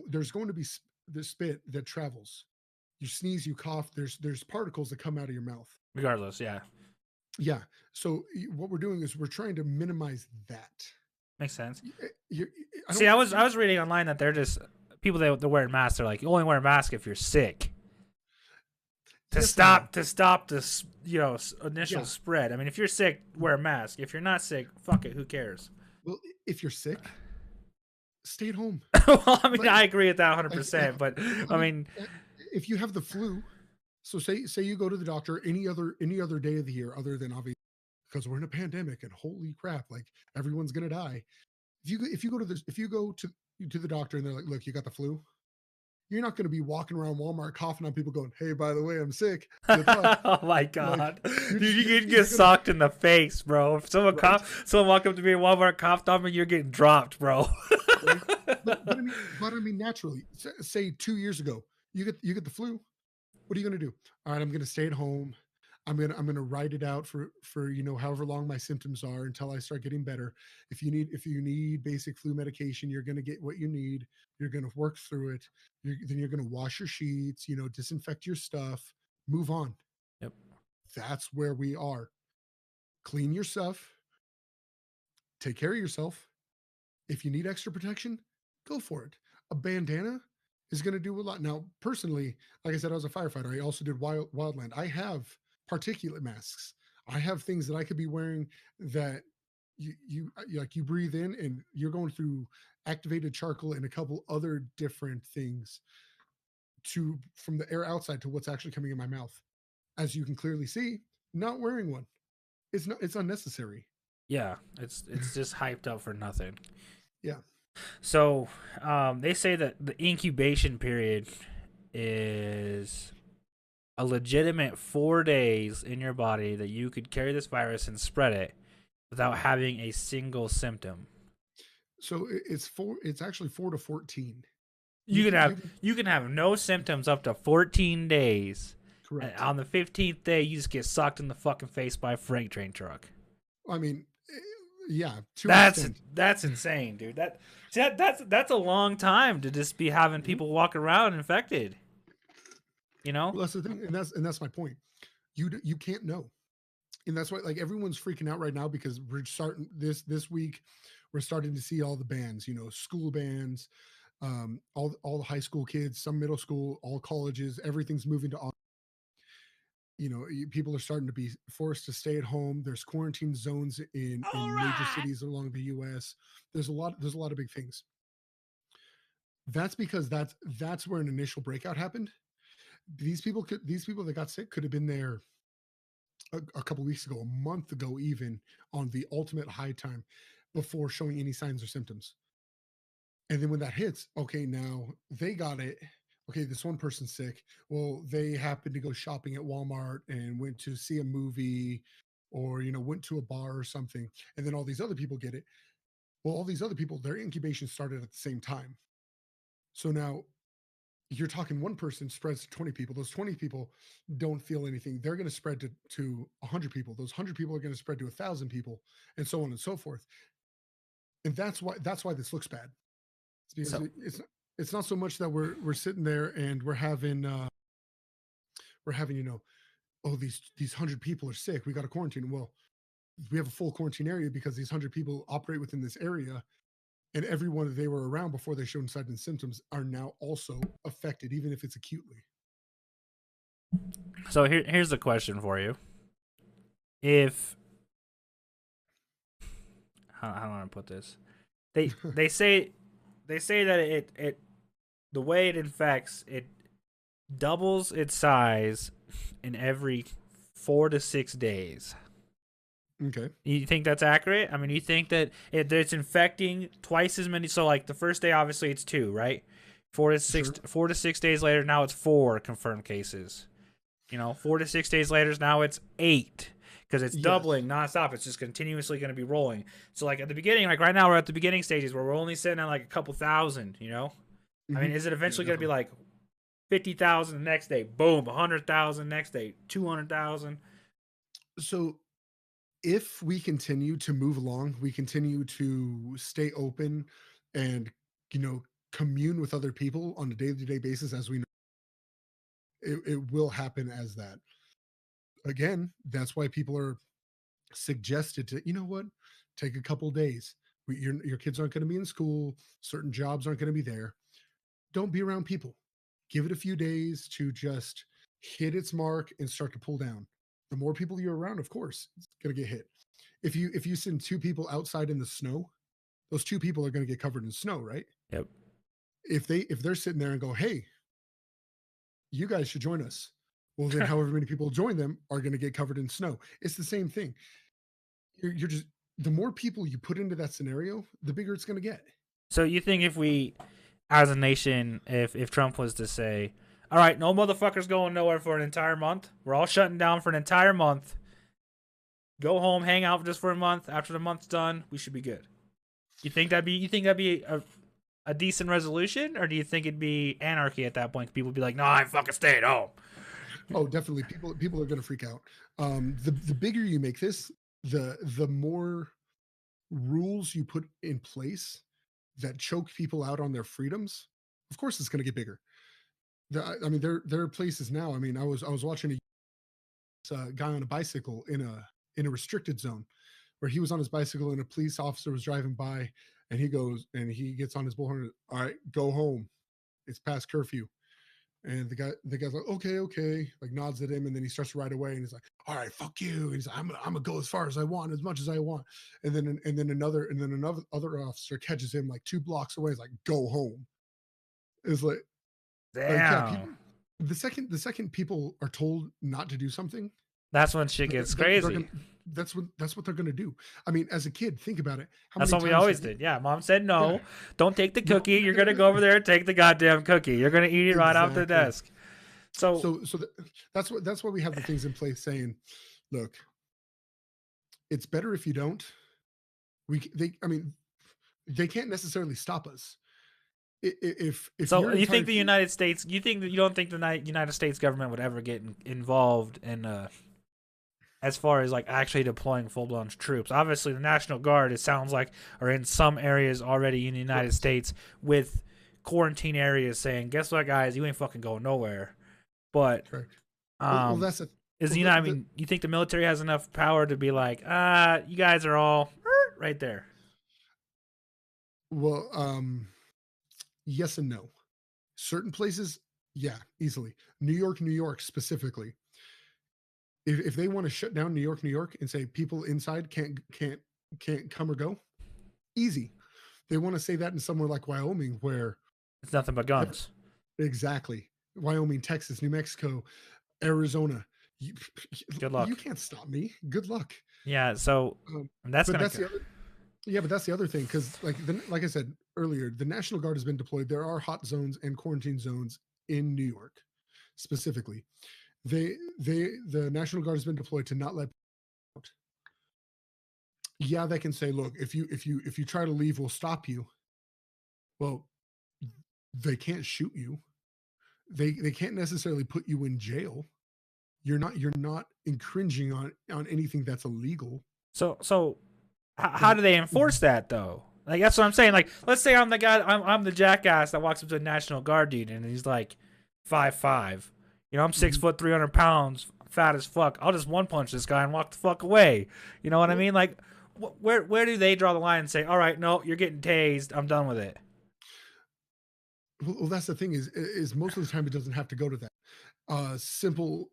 there's going to be the spit that travels. You sneeze, you cough. There's particles that come out of your mouth. regardless, yeah, Yeah. So what we're doing is we're trying to minimize that. makes sense. You, I See, don't. I was reading online that they're just people that they're wearing masks. They're like, you only wear a mask if you're sick Yes and no. to stop this initial Yeah. spread. I mean, if you're sick, wear a mask. If you're not sick, fuck it. Who cares? Well, if you're sick, stay at home. Well, I mean, Like, I agree with that 100. like, percent But I I mean, mean, if you have the flu, so say you go to the doctor any other day of the year other than obviously because we're in a pandemic and holy crap, like everyone's gonna die. If you go to the doctor and they're like, look, you got the flu, you're not gonna be walking around Walmart coughing on people going, hey, by the way, I'm sick. Good luck. oh my Like god, you're dude, just you you're, can you're get gonna socked in the face, bro. If right, someone walked up to me in Walmart, coughed on me, you're getting dropped, bro. right. But I mean naturally, say 2 years ago, you get the flu. What are you going to do? All right, I'm going to stay at home. I'm going to ride it out for however long my symptoms are until I start getting better. If you need basic flu medication, you're going to get what you need. You're going to work through it. Then you're going to wash your sheets, disinfect your stuff, move on. Yep. That's where we are. Clean your stuff, take care of yourself. If you need extra protection, go for it. A bandana is going to do a lot. Now, personally, like I said, I was a firefighter. I also did wildland. I have particulate masks. I have things that I could be wearing that you breathe in and you're going through activated charcoal and a couple other different things to from the air outside to what's actually coming in my mouth. As you can clearly see, not wearing one. It's unnecessary. Yeah, it's just hyped up for nothing. Yeah. So, they say that the incubation period is a legitimate 4 days in your body that you could carry this virus and spread it without having a single symptom. So it's actually 4 to 14. You can You have can you can have no symptoms up to 14 days. And correct. on the 15th day, you just get sucked in the fucking face by a freight train truck. I mean, yeah, to an That's extent. that's insane, dude. That's a long time to just be having people walk around infected. You know? Well, that's the thing, and that's my point. You can't know, and that's why like everyone's freaking out right now because we're starting this week. We're starting to see all the bands, school bands, all the high school kids, some middle school, all colleges. Everything's moving to people are starting to be forced to stay at home. There's quarantine zones in All major right. cities along the US. There's a lot of big things. That's because that's where an initial breakout happened. These people that got sick could have been there a couple weeks ago, a month ago, even on the ultimate high time before showing any signs or symptoms. And then when that hits, okay, now they got it. Okay, this one person's sick. Well, they happened to go shopping at Walmart and went to see a movie or, went to a bar or something. And then all these other people get it. Well, all these other people, their incubation started at the same time. So now you're talking one person spreads to 20 people. Those 20 people don't feel anything. They're going to spread to 100 people. Those 100 people are going to spread to 1,000 people, and so on and so forth. And that's why this looks bad. It's because So it's not so much that we're sitting there and we're having oh, these 100 people are sick. We got to quarantine. Well, we have a full quarantine area because these 100 people operate within this area, and everyone that they were around before they showed signs and symptoms are now also affected, even if it's acutely. here's the question for you. If how do I put this? They say that it the way it infects, it doubles its size in every 4 to 6 days. Okay. You think that's accurate? I mean, you think that it's infecting twice as many? So, like the first day, obviously it's 2, right? 4 to 6 days later, now it's 4 confirmed cases. 4 to 6 days later, now it's 8 because it's doubling nonstop. It's just continuously going to be rolling. So, like at the beginning, like right now, we're at the beginning stages where we're only sitting at like a couple thousand. I mean, is it eventually going to be like 50,000 the next day? Boom, 100,000 next day, 200,000. So if we continue to move along, we continue to stay open and, commune with other people on a day-to-day basis, as we know, it will happen as that. Again, that's why people are suggested to, take a couple days. Your kids aren't going to be in school. Certain jobs aren't going to be there. Don't be around people. Give it a few days to just hit its mark and start to pull down. The more people you're around, of course, it's going to get hit. If you send 2 people outside in the snow, those 2 people are going to get covered in snow, right? Yep. If they're sitting there and go, hey, you guys should join us. Well, then however many people join them are going to get covered in snow. It's the same thing. You're just, the more people you put into that scenario, the bigger it's going to get. So you think if we, as a nation, if Trump was to say, all right, no motherfuckers going nowhere for an entire month. We're all shutting down for an entire month. Go home, hang out just for a month. After the month's done, we should be good. You think that'd be a decent resolution, or do you think it'd be anarchy at that point? People would be like, no, I fucking stay at home. Oh, definitely. People are going to freak out. The bigger you make this, the more rules you put in place that choke people out on their freedoms. Of course, it's going to get bigger. I mean, there are places now. I mean, I was watching a guy on a bicycle in a restricted zone, where he was on his bicycle and a police officer was driving by, and he gets on his bullhorn. All right, go home. It's past curfew. And the guy's like, okay, like nods at him, and then he starts to ride away, and he's like, all right, fuck you. And he's like, I'm gonna go as far as I want, as much as I want. And then another other officer catches him like 2 blocks away. He's like, go home. It's like, Damn. people, the second people are told not to do something, that's when shit gets crazy. That's what they're gonna do. I mean, as a kid, think about it. That's what we always did. Yeah, mom said no. Yeah. Don't take the cookie. You're gonna go over there and take the goddamn cookie. You're gonna eat it right off the desk. So that's why we have the things in place saying, look, it's better if you don't. They can't necessarily stop us. If so, you think the United States? You don't think the United States government would ever get involved in as far as like actually deploying full-blown troops? Obviously, the National Guard, it sounds like, are in some areas already in the United States with quarantine areas saying, "Guess what, guys? You ain't fucking going nowhere." But well, that's you think the military has enough power to be like, you guys are all right there? Well, yes and no. Certain places, yeah, easily. New York specifically. If they want to shut down New York, and say people inside can't come or go, easy. They want to say that in somewhere like Wyoming, where It's nothing but guns. Exactly. Wyoming, Texas, New Mexico, Arizona. You, Good you luck. can't stop me. Good luck. Yeah. So Um, that's but gonna. that's the other. Yeah, but that's the other thing because, like I said earlier, the National Guard has been deployed. There are hot zones and quarantine zones in New York, specifically. The National Guard has been deployed to not let out. Yeah, they can say, look, if you try to leave, we'll stop you. Well, they can't shoot you. They can't necessarily put you in jail. You're not infringing on anything that's illegal. So how And do they enforce that though? Like that's what I'm saying. Like let's say I'm the guy, I'm the jackass that walks up to the National Guard dude and he's like 5'5". You know, I'm 6 foot 300 pounds, fat as fuck. I'll just one punch this guy and walk the fuck away. You know what I mean? Like where do they draw the line and say, all right, no, you're getting tased. I'm done with it. well, that's the thing is most of the time it doesn't have to go to that. Simple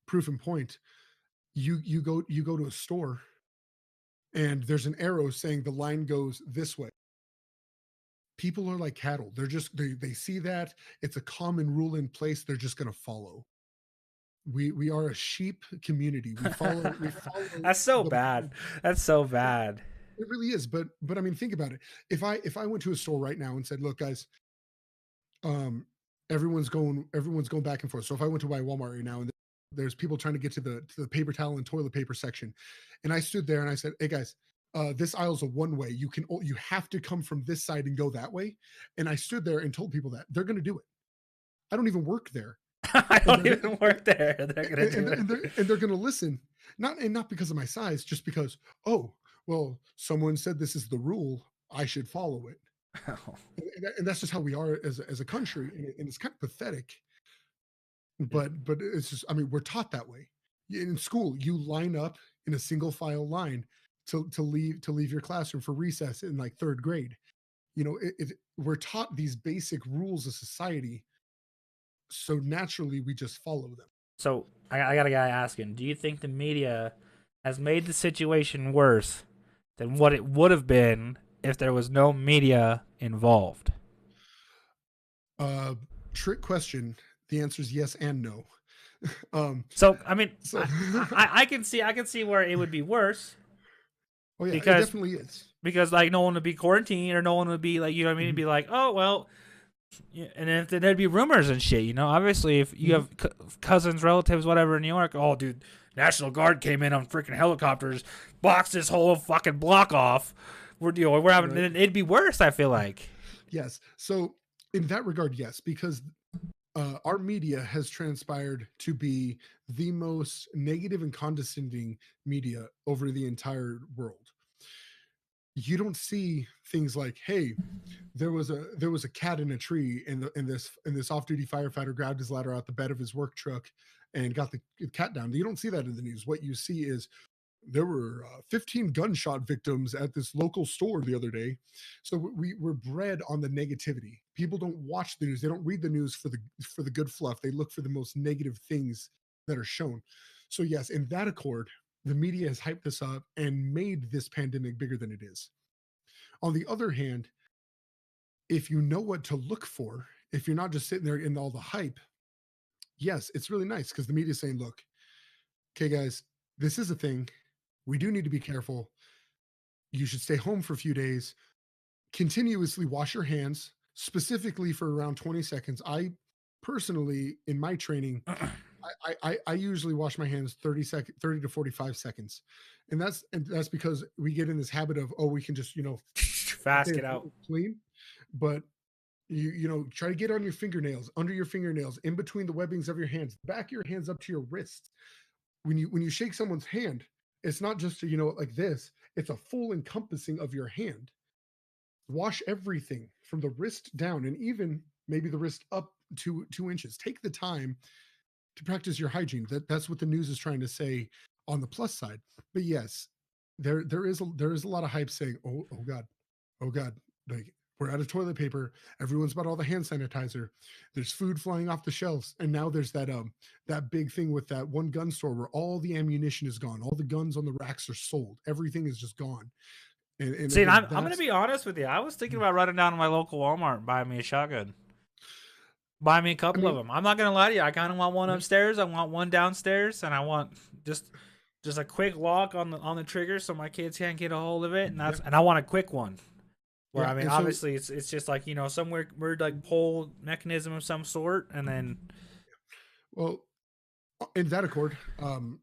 proof and point. You go to a store and there's an arrow saying the line goes this way. People are like cattle. They see that it's a common rule in place. They're just going to follow. We are a sheep community. We follow That's so the bad. That's so bad. it really is. But I mean, think about it. If I went to a store right now and said, look, guys, um, everyone's going back and forth. So if I went to buy Walmart right now and there's people trying to get to the paper towel and toilet paper section, and I stood there and I said, hey guys, this aisle's a one way. You have to come from this side and go that way. And I stood there and told people that they're going to do it. I don't even work there, I and don't even work there. They're gonna do it. they're going to listen. Not because of my size, just because, oh, well, someone said this is the rule, I should follow it. And that's just how we are as a country, and it's kind of pathetic. But it's just, I mean, we're taught that way. In school, you line up in a single file line to leave your classroom for recess in like third grade. We're taught these basic rules of society, so naturally we just follow them. So I got a guy asking, do you think the media has made the situation worse than what it would have been if there was no media involved? Uh, Trick question. The answer is yes and no. um, So I mean, so I can see where it would be worse oh yeah, it because definitely is. like no one would be quarantined or no one would be like, you know what I mean? It'd be like, oh well, yeah, and then there'd be rumors and shit. You know, obviously if you have cousins, relatives, whatever in New York, oh dude, National Guard came in on freaking helicopters, boxed this whole fucking block off. We're having Right. it'd be worse. I feel like. Yes. So in that regard, yes, because our media has transpired to be the most negative and condescending media over the entire world. You don't see things like, "Hey, there was a cat in a tree, and this off-duty firefighter grabbed his ladder out the bed of his work truck and got the cat down." You don't see that in the news. What you see is there were 15 gunshot victims at this local store the other day. So we're bred on the negativity. People don't watch the news. They don't read the news for the good fluff. They look for the most negative things that are shown. So yes, in that accord, the media has hyped this up and made this pandemic bigger than it is. On the other hand, if you know what to look for, if you're not just sitting there in all the hype, yes, it's really nice because the media is saying, look, okay, guys, this is a thing. We do need to be careful. You should stay home for a few days. Continuously wash your hands, specifically for around 20 seconds. I personally, in my training, I usually wash my hands 30 to 45 seconds. And that's because we get in this habit of, oh, we can just, Fast, say get it's out. clean. But try to get on your fingernails, under your fingernails, in between the webbings of your hands, back of your hands up to your wrists. When you shake someone's hand, it's not just like this, it's a full encompassing of your hand. Wash everything from the wrist down, and even maybe the wrist up 2 inches. Take the time to practice your hygiene. That's what the news is trying to say on the plus side. But yes, there is a lot of hype saying, oh god, oh god, like we're out of toilet paper. Everyone's bought all the hand sanitizer. There's food flying off the shelves, and now there's that big thing with that one gun store where all the ammunition is gone. All the guns on the racks are sold. Everything is just gone. And See, and again, I'm gonna that's be honest with you. I was thinking about running down to my local Walmart and buying me a shotgun. Buy me a I couple of mean, them. I'm not gonna lie to you. I kind of want one yeah, upstairs. I want one downstairs, and I want just just a quick lock on the trigger so my kids can't get a hold of it. And yeah, I want a quick one. Where yeah. I mean, And so, obviously, it's just like some weird like pull mechanism of some sort, and then well, in that accord,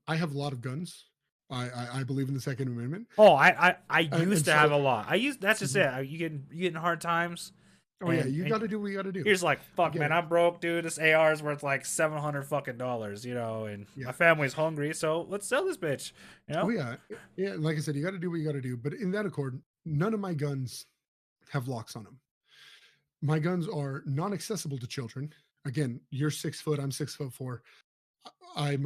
I have a lot of guns. I believe in the Second Amendment, oh, I used and to have so a lot. I used that's just mhm. it. You getting hard times, Oh yeah, and you got to do what you got to do. here's like, I fuck, get man, it. I'm broke, dude. This AR is worth like $700 fucking dollars, and Yeah. my family's hungry, so let's sell this bitch, Oh yeah, yeah. Like I said, you got to do what you got to do. But in that accord, none of my guns have locks on them. My guns are non-accessible to children. Again, you're 6 foot. I'm 6'4". I'm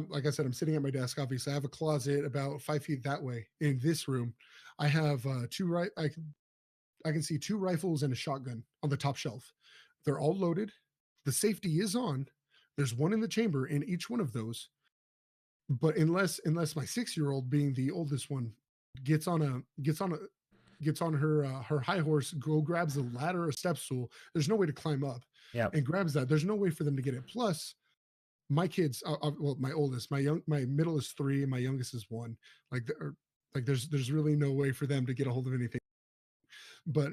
like I said, I'm sitting at my desk. Obviously, I have a closet about 5 feet that way. In this room, I have two right. I can see two rifles and a shotgun on the top shelf. They're all loaded. The safety is on. There's one in the chamber in each one of those. But unless my 6-year-old, being the oldest one, gets on a gets on her high horse, go grabs a ladder or step stool, there's no way to climb up yeah. and grabs that. There's no way for them to get it. Plus, my kids, well, my oldest, my middle is 3, and my youngest is 1. Like there's really no way for them to get a hold of anything. But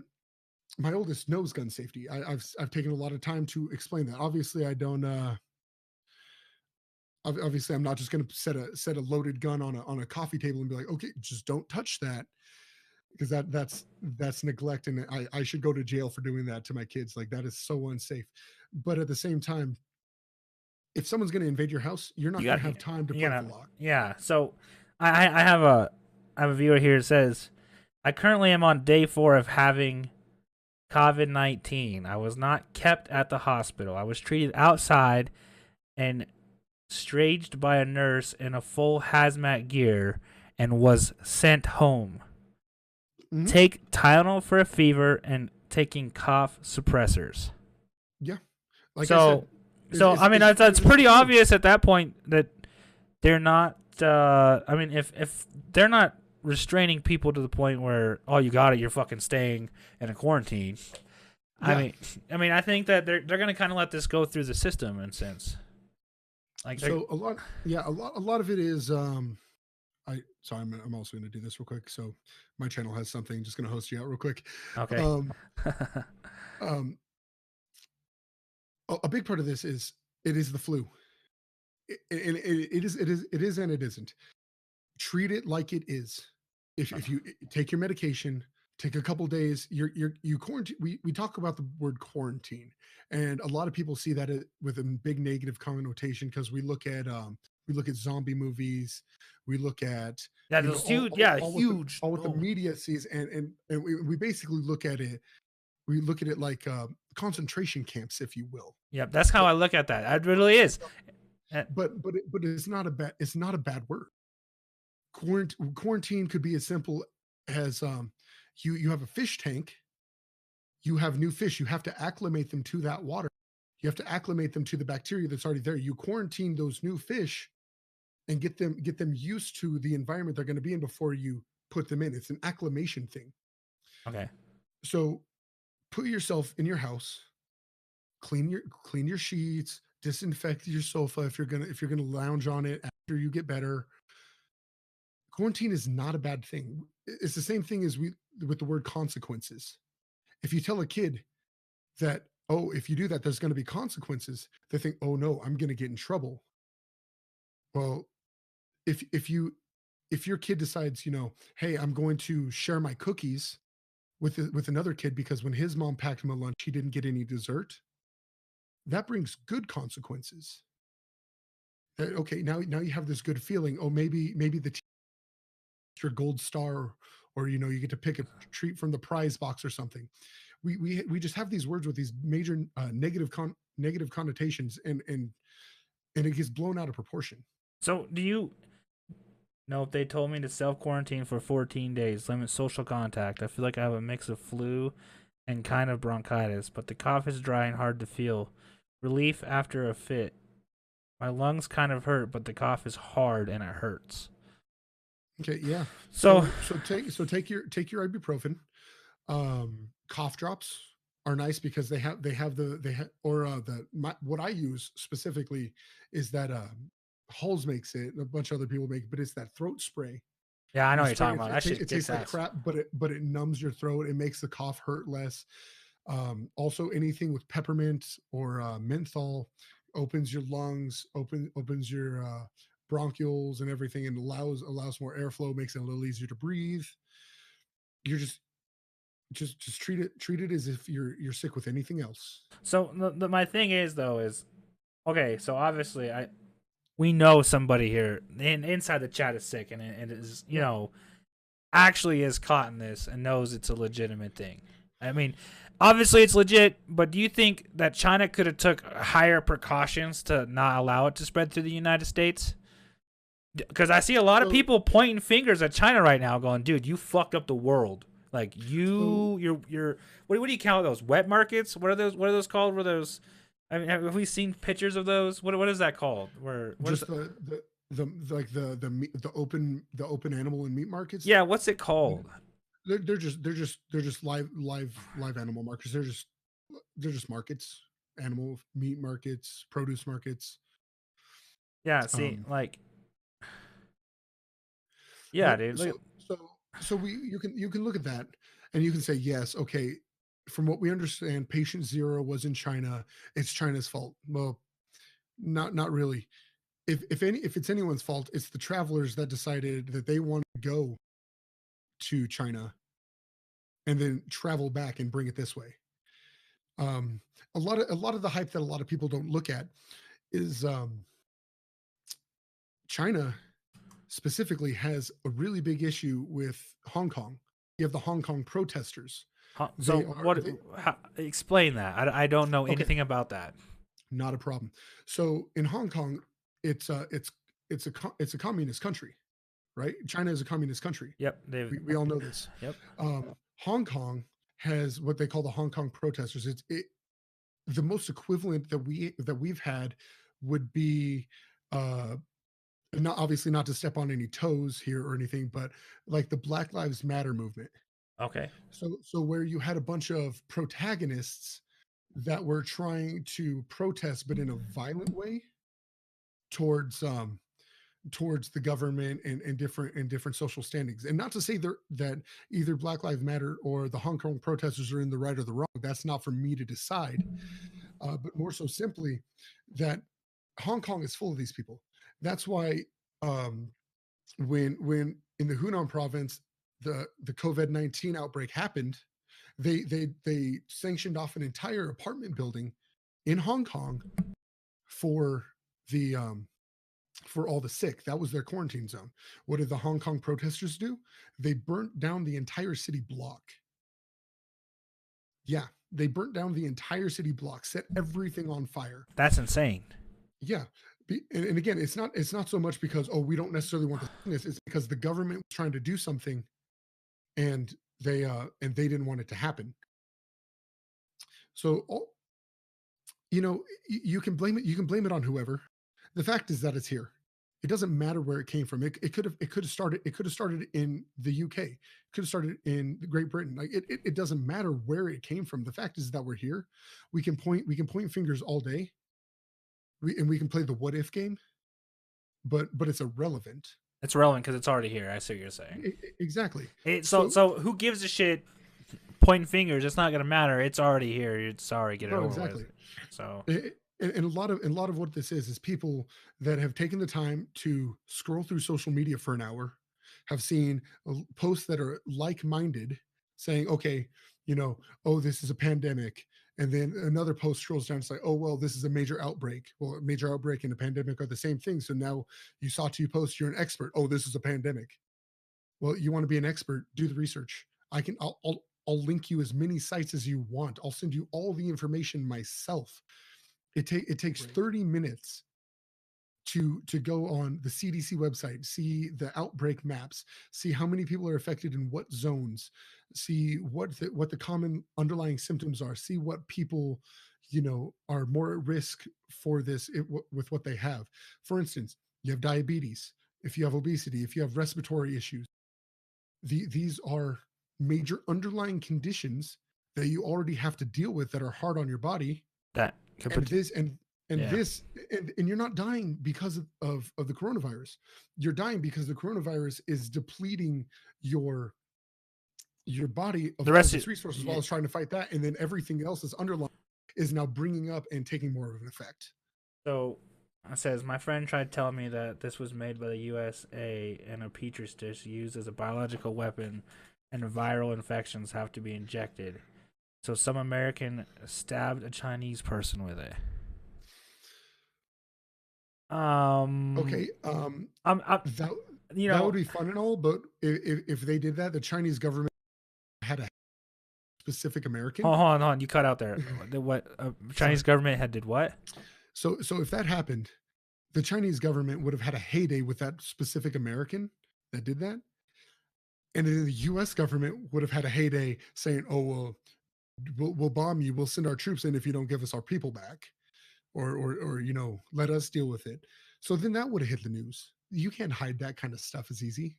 my oldest knows gun safety. I've taken a lot of time to explain that. Obviously, I don't. Obviously, I'm not just going to set a loaded gun on a coffee table and be like, okay, just don't touch that, because that's neglect, and I should go to jail for doing that to my kids. Like, that is so unsafe. But at the same time, if someone's going to invade your house, you're not You going got to have time to you put up gotta a lock. yeah. So I have a viewer here that says I currently am on day 4 of having COVID-19. I was not kept at the hospital. I was treated outside and staged by a nurse in a full hazmat gear and was sent home. Mhm. Take Tylenol for a fever and taking cough suppressors. Yeah, like I So, said, I mean, that's pretty obvious at that point that they're not. I mean, if they're not restraining people to the point where you got it, you're fucking staying in a quarantine. Yeah. I think that they're gonna kind of let this go through the system in a sense. Like So a lot of it is I'm also going to do this real quick. So my channel has something, just going to host you out real quick. okay. Um um a big part of this is it is the flu. It is and it isn't. Treat it like it is. If you take your medication, take a couple days, you quarantine. We talk about the word quarantine, and a lot of people see that with a big negative connotation, because we look at zombie movies, we look at That was huge. Yeah, huge. all what the media sees, and we basically look at it. We look at it like concentration camps, if you will. Yeah, that's how I look at that. It really is. But it's not a bad word. Quarantine could be as simple as you have a fish tank, you have new fish, you have to acclimate them to that water, you have to acclimate them to the bacteria that's already there. You quarantine those new fish and get them used to the environment they're going to be in before you put them in. It's an acclimation thing. Okay. So put yourself in your house, clean your sheets, disinfect your sofa if you're gonna lounge on it after you get better. Quarantine is not a bad thing. It's the same thing as with the word consequences. If you tell a kid that, oh, if you do that, there's going to be consequences, they think, oh no, I'm going to get in trouble. Well, if your kid decides, hey, I'm going to share my cookies with another kid because when his mom packed him a lunch, he didn't get any dessert, that brings good consequences. Okay, now you have this good feeling. Oh, maybe the your gold star, or you get to pick a treat from the prize box or something. We just have these words with these major negative connotations, and it gets blown out of proportion. So, do you know if they told me to self quarantine for 14 days, limit social contact? I feel like I have a mix of flu and kind of bronchitis, but the cough is dry and hard to feel. Relief after a fit. My lungs kind of hurt, but the cough is hard and it hurts. Okay, yeah. So Take your ibuprofen. Cough drops are nice because what I use specifically is that Halls makes it, and a bunch of other people make it, but it's that throat spray. yeah, I know You what you're spray talking it. about. It, That ta- shit it kicks tastes like ass. crap, but it numbs your throat. It makes the cough hurt less. Also, anything with peppermint or menthol opens your lungs, opens your bronchioles and everything, and allows more airflow, makes it a little easier to breathe. You're just treat it as if you're sick with anything else. So my thing is though is okay. So obviously we know somebody here inside the chat is sick and is Yeah. actually is caught in this and knows it's a legitimate thing. I mean, obviously it's legit, but do you think that China could have took higher precautions to not allow it to spread through the United States? Because I see a lot of So people pointing fingers at China right now, going, "Dude, you fucked up the world. Like so you're what do you call those wet markets? What are those? What are those called? Were those? I mean, have we seen pictures of those? What is that called? Where what is just it? the open animal and meat markets. Yeah, what's it called? They're just live animal markets. They're just markets, animal meat markets, produce markets. Yeah, see, Um, like, yeah, but dude. so Look, so so we you can look at that and you can say yes, okay. From what we understand, patient zero was in China. It's China's fault. Well, not really. If it's anyone's fault, it's the travelers that decided that they want to go to China and then travel back and bring it this way. Um, a lot of the hype that a lot of people don't look at is China specifically has a really big issue with Hong Kong. You have the Hong Kong protesters. so They are what? they, Explain that. I don't know okay, anything about that. not a problem. So in Hong Kong, it's a communist country, right? China is a communist country. Yep, they've. We all know this. Yep. Hong Kong has what they call the Hong Kong protesters. The most equivalent that we've had would be uh not obviously not to step on any toes here or anything, but like the Black Lives Matter movement. Okay. So where you had a bunch of protagonists that were trying to protest, but in a violent way towards towards the government and different social standings. And not to say that either Black Lives Matter or the Hong Kong protesters are in the right or the wrong. That's not for me to decide. But more so simply that Hong Kong is full of these people. That's why um, when in the Hunan province the COVID-19 outbreak happened, they sanctioned off an entire apartment building in Hong Kong for the for all the sick. That was their quarantine zone. What did the Hong Kong protesters do? They burnt down the entire city block. Yeah, they burnt down the entire city block, set everything on fire. That's insane. Yeah. And again, it's not so much because we don't necessarily want the sickness. It's because the government was trying to do something and they didn't want it to happen. So you can blame it on whoever. The fact is that it's here. It doesn't matter where it came from. It could have started in the UK. It could have started in Great Britain. Like it doesn't matter where it came from. The fact is that we're here. We can point fingers all day. We can play the what if game, but it's irrelevant. It's relevant because it's already here. I see what you're saying. Exactly. So So who gives a shit? Pointing fingers, it's not gonna matter. It's already here. It's already get it no, over exactly. with. So And a lot of what this is people that have taken the time to scroll through social media for an hour, have seen posts that are like-minded, saying, okay, oh, this is a pandemic, and then another post scrolls down and say, oh, well, this is a major outbreak. Well, a major outbreak and a pandemic are the same thing. So now you saw two posts, you're an expert. Oh, this is a pandemic. Well, you want to be an expert, do the research. I'll link you as many sites as you want. I'll send you all the information myself. It takes Great. 30 minutes to go on the CDC website, see the outbreak maps, see how many people are affected in what zones, see what the common underlying symptoms are, see what people are more at risk for this with what they have. For instance, you have diabetes. if you have obesity, if you have respiratory issues, these are major underlying conditions that you already have to deal with that are hard on your body. That And this and Yeah. this and you're not dying because of the coronavirus. You're dying because the coronavirus is depleting your body of the all rest its of resources yeah. while it's trying to fight that, and then everything else is underlying is now bringing up and taking more of an effect. So it says my friend tried telling me that this was made by the USA and a petri dish used as a biological weapon, and viral infections have to be injected. So some American stabbed a Chinese person with it. Okay, I'm that you that would know, be fun and all, but if they did that, the Chinese government had a specific American. hold on, you cut out there. What Sorry. Chinese government had did what? So if that happened, the Chinese government would have had a heyday with that specific American that did that. And then the US government would have had a heyday saying, oh, well, we'll bomb you. We'll send our troops in if you don't give us our people back, or let us deal with it. So then that would have hit the news. You can't hide that kind of stuff as easy.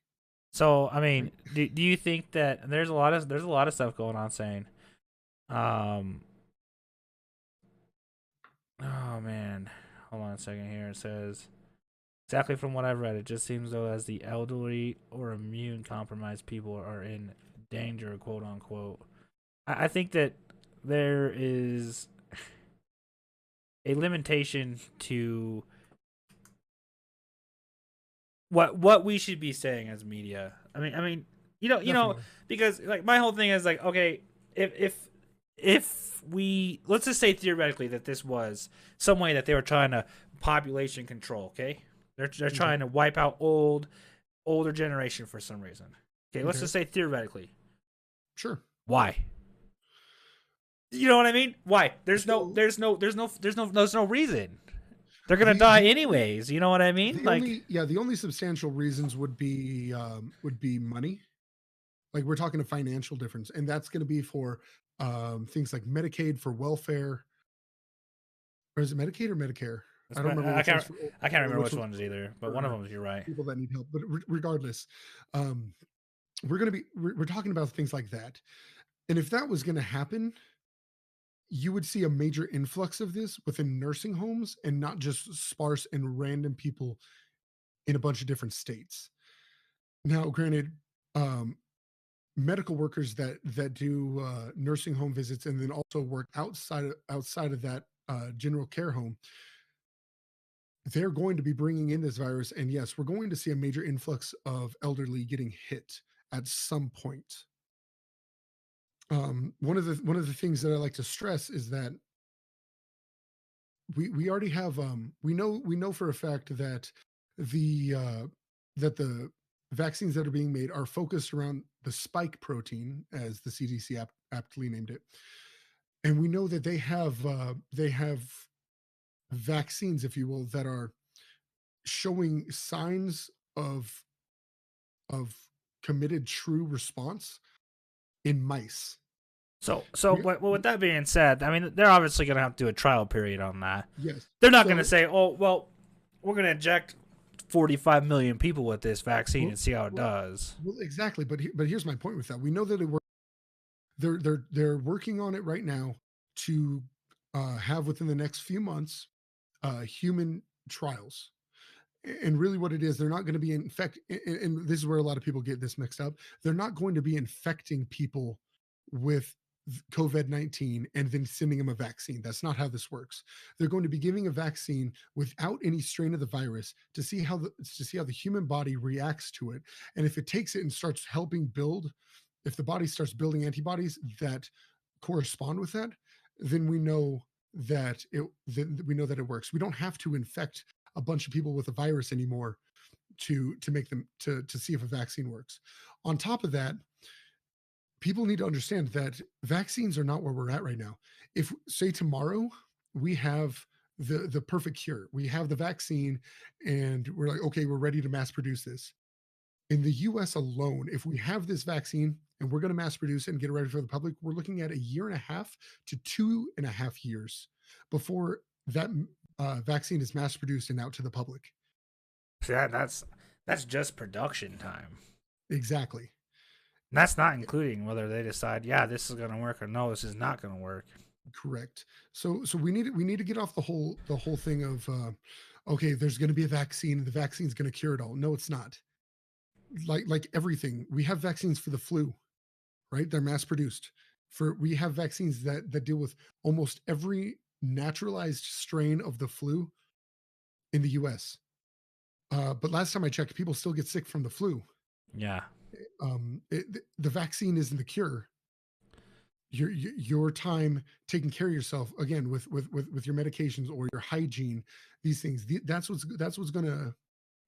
So I mean, Right? do you think that there's a lot of stuff going on saying, um, oh man, hold on a second here. It says exactly from what I've read, it just seems though as the elderly or immune compromised people are in danger, quote unquote. I think that there is a limitation to what we should be saying as media. I mean, Definitely. because like my whole thing is like, okay, if we let's just say theoretically that this was some way that they were trying to population control, okay, they're Okay. trying to wipe out older generation for some reason. Okay, let's Okay. just say theoretically, Sure. why? You know what I mean? Why? There's no So reason. They're gonna the die the only anyways. You know what I mean? the Like, only yeah the only substantial reasons would be money. Like we're talking a financial difference, and that's going to be for things like Medicaid, for welfare, or is it Medicaid or Medicare? I don't remember I which one's can't for I can't or remember which which one's ones either, but one of for them you're right. people that need help. But regardless, um, we're talking about things like that. And if that was going to happen, you would see a major influx of this within nursing homes and not just sparse and random people in a bunch of different states. Now, granted, um, medical workers that do nursing home visits and then also work outside of that general care home, they're going to be bringing in this virus, and yes, we're going to see a major influx of elderly getting hit at some point. One of the things that I like to stress is that we already have we know for a fact that the vaccines that are being made are focused around the spike protein, as the CDC aptly named it, and we know that they have vaccines, if you will, that are showing signs of committed true response in mice. So We, with that being said, I mean they're obviously gonna have to do a trial period on that. yes. They're not gonna So say, oh well, we're gonna inject 45 million people with this vaccine well, and see how it well, does. well exactly. But here's my point with that. We know that it works. They're working on it right now to have within the next few months human trials. And really, what it is, they're not going to be and this is where a lot of people get this mixed up. They're not going to be infecting people with COVID-19 and then sending them a vaccine. That's not how this works. They're going to be giving a vaccine without any strain of the virus to see how the human body reacts to it, and if it takes it and starts helping build, if the body starts building antibodies that correspond with that, then we know that it works. We don't have to infect a bunch of people with a virus anymore to make them to see if a vaccine works. On top of that, people need to understand that vaccines are not where we're at right now. If say tomorrow we have the perfect cure, we have the vaccine, and we're like, okay, we're ready to mass produce this. In the US alone, if we have this vaccine and we're going to mass produce it and get it ready for the public, we're looking at a year and a half to 2.5 years before that vaccine is mass produced and out to the public. Yeah, that's That's just production time. Exactly. And that's not including whether they decide, yeah, this is going to work or no, this is not going to work. Correct. So we need to get off the whole thing of okay, there's going to be a vaccine and the vaccine's going to cure it all. No, it's not. Like everything, we have vaccines for the flu, right? They're mass produced. For we have vaccines that deal with almost every naturalized strain of the flu in the US. But last time I checked, people still get sick from the flu. Yeah. The vaccine isn't the cure. Your time taking care of yourself again with your medications or your hygiene, these things. That's what's gonna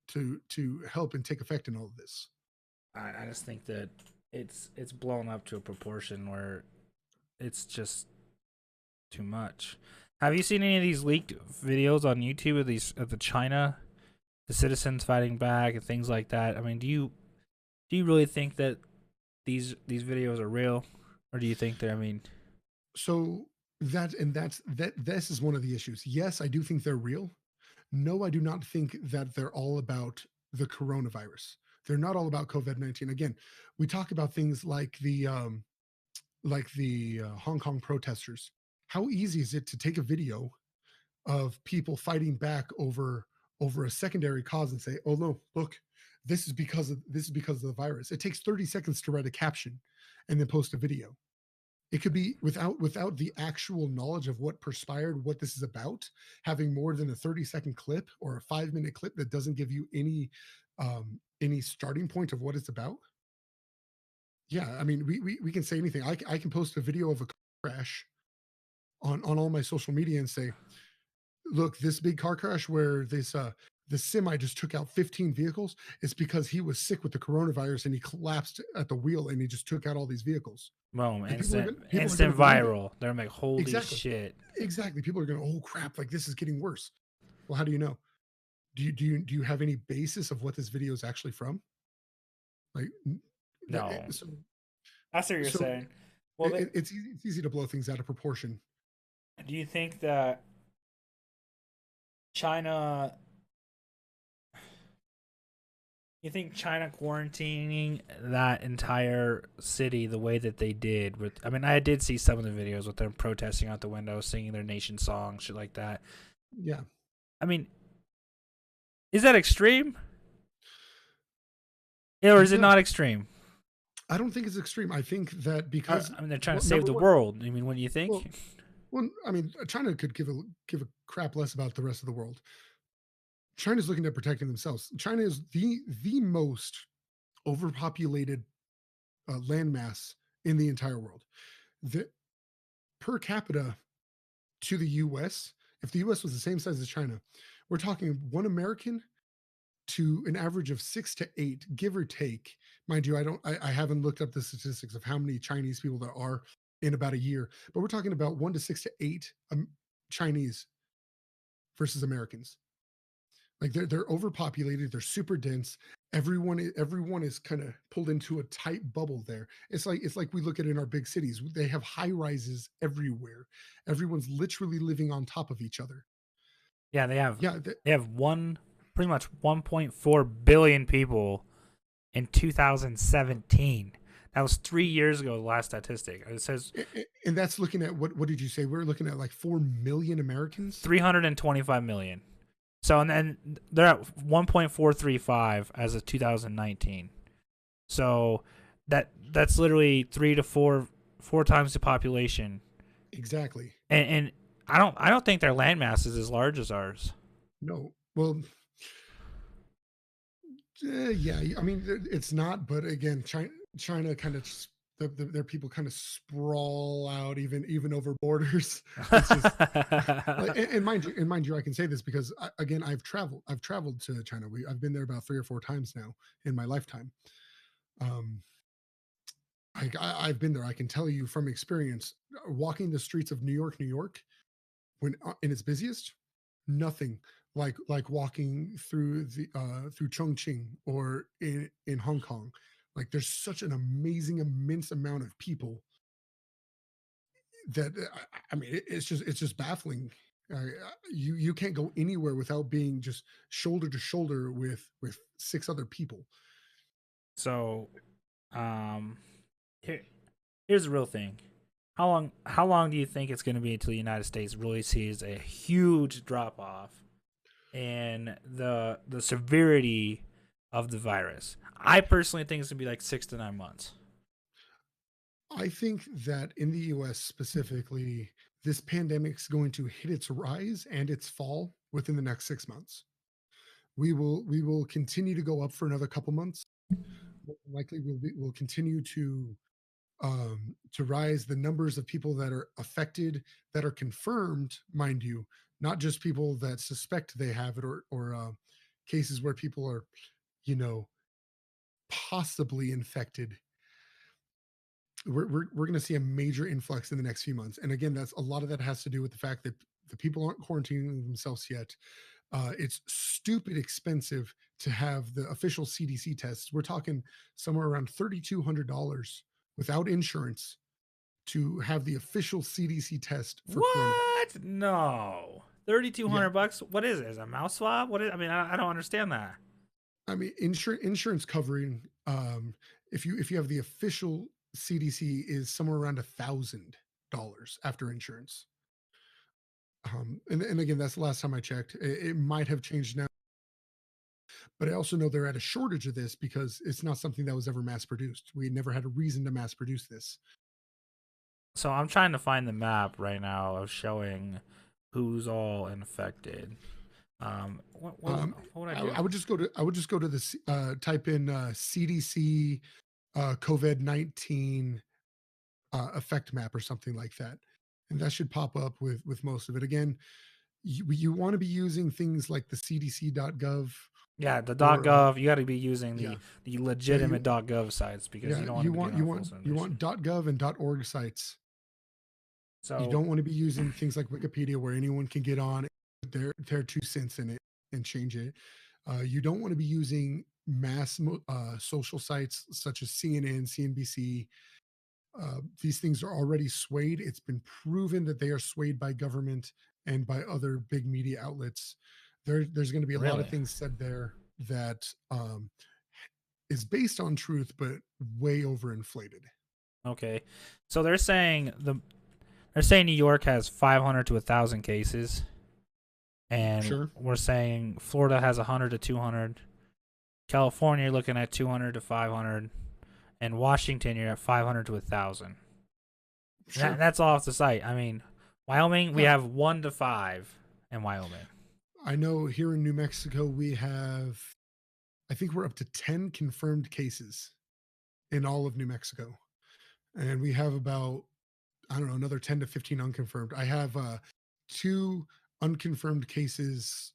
to help and take effect in all of this. I just think that it's blown up to a proportion where it's just too much. Have you seen any of these leaked videos on YouTube of the China, the citizens fighting back and things like that? I mean, do you really think that these videos are real, or do you think they're? I mean, So this is one of the issues. Yes, I do think they're real. No, I do not think that they're all about the coronavirus. They're not all about COVID-19. Again, we talk about things like the Hong Kong protesters. How easy is it to take a video of people fighting back over a secondary cause and say, "Oh no, look, this is because of the virus." It takes 30 seconds to write a caption and then post a video. It could be without the actual knowledge of what perspired, what this is about, having more than a 30-second clip or a 5-minute clip that doesn't give you any starting point of what it's about. Yeah, I mean, we can say anything. I can post a video of a car crash on all my social media and say, look, this big car crash where the semi just took out 15 vehicles, it's because he was sick with the coronavirus and he collapsed at the wheel and he just took out all these vehicles. boom, And instant viral. They're like, holy Exactly. shit. Exactly. People are going, oh crap, like this is getting worse. Well, how do you know? Do you have any basis of what this video is actually from? Like, No, so that's what you're so saying. Well, it's easy to blow things out of proportion. do you think that China? You think China quarantining that entire city the way that they did with? I mean, I did see some of the videos with them protesting out the window, singing their nation song, shit like that. Yeah, I mean, is that extreme, or is it no, not extreme? I don't think it's extreme. I think that because I mean, they're trying well, to save number the one, world. I mean, what do you think? well, well, I mean, China could give a crap less about the rest of the world. China's looking at protecting themselves. China is the most overpopulated landmass in the entire world. The per capita to the U.S., if the U.S. was the same size as China, we're talking one American to an average of 6 to 8, give or take. Mind you, I haven't looked up the statistics of how many Chinese people there are in about a year, but we're talking about 1 to 6 to 8 Chinese versus Americans. Like they're overpopulated, they're super dense. Everyone is kind of pulled into a tight bubble there. It's like we look at it in our big cities. They have high rises everywhere. Everyone's literally living on top of each other. Yeah, they have Yeah, pretty much 1.4 billion people in 2017. That was 3 years ago. The last statistic. It says and that's looking at what did you say? We're looking at like 4 million Americans. 325 million. So and then they're at 1.435 as of 2019. So that's literally 3 to 4 times the population. Exactly. And I don't think their landmass is as large as ours. No. Well, yeah. I mean, it's not. But again, China kind of their people kind of sprawl out even over borders. It's just and mind you, I can say this because again, I've traveled to China. I've been there about 3 or 4 times now in my lifetime. Um, I've been there. I can tell you from experience, walking the streets of New York, when in its busiest, nothing like walking through Chongqing or in Hong Kong. Like there's such an amazing, immense amount of people that I mean, it's just baffling. You can't go anywhere without being just shoulder to shoulder with six other people. So, um, here, here's the real thing. How long do you think it's going to be until the United States really sees a huge drop off in the severity of the virus? I personally think it's going to be like 6 to 9 months. I think that in the US specifically, this pandemic's going to hit its rise and its fall within the next 6 months. We will continue to go up for another couple months. More than likely, we'll continue to rise. The numbers of people that are affected, that are confirmed, mind you, not just people that suspect they have it, or cases where people are, you know, possibly infected. We're going to see a major influx in the next few months. And again, that's a lot of that has to do with the fact that the people aren't quarantining themselves yet. It's stupid expensive to have the official CDC tests. We're talking somewhere around $3,200 without insurance to have the official CDC test for coronavirus. What? No. 3200 Yeah, bucks. What is it? Is it a mouse swab? What is I mean, I don't understand that. I mean, insurance covering, if you have the official CDC, is somewhere around $1,000 after insurance. And again, that's the last time I checked. It might have changed now, but I also know they're at a shortage of this because it's not something that was ever mass produced. We never had a reason to mass produce this. So I'm trying to find the map right now of showing who's all infected. What would I do? I would just go to the type in CDC COVID-19 effect map or something like that, and that should pop up with most of it. Again, you want to be using things like the CDC.gov Yeah, the or .gov. You got to be using yeah, the yeah, you legitimate .gov sites because yeah, you don't want to be giving out false you information. want .gov and .org sites. You So don't want to be using things like Wikipedia where anyone can get on their 2 cents in it and change it. You don't want to be using mass social sites such as CNN, CNBC. These things are already swayed. It's been proven that they are swayed by government and by other big media outlets. There's going to be a lot of really, things said there that is based on truth, but way overinflated. okay. So they're saying New York has 500 to 1,000 cases, and Sure. we're saying Florida has 100 to 200. California, you're looking at 200 to 500, and Washington, you're at 500 to 1,000. Sure. That's all off the site. I mean, Wyoming, we Yeah. have 1 to 5 in Wyoming. I know here in New Mexico, I think we're up to 10 confirmed cases in all of New Mexico. And we have about, I don't know, another 10 to 15 unconfirmed. I have two unconfirmed cases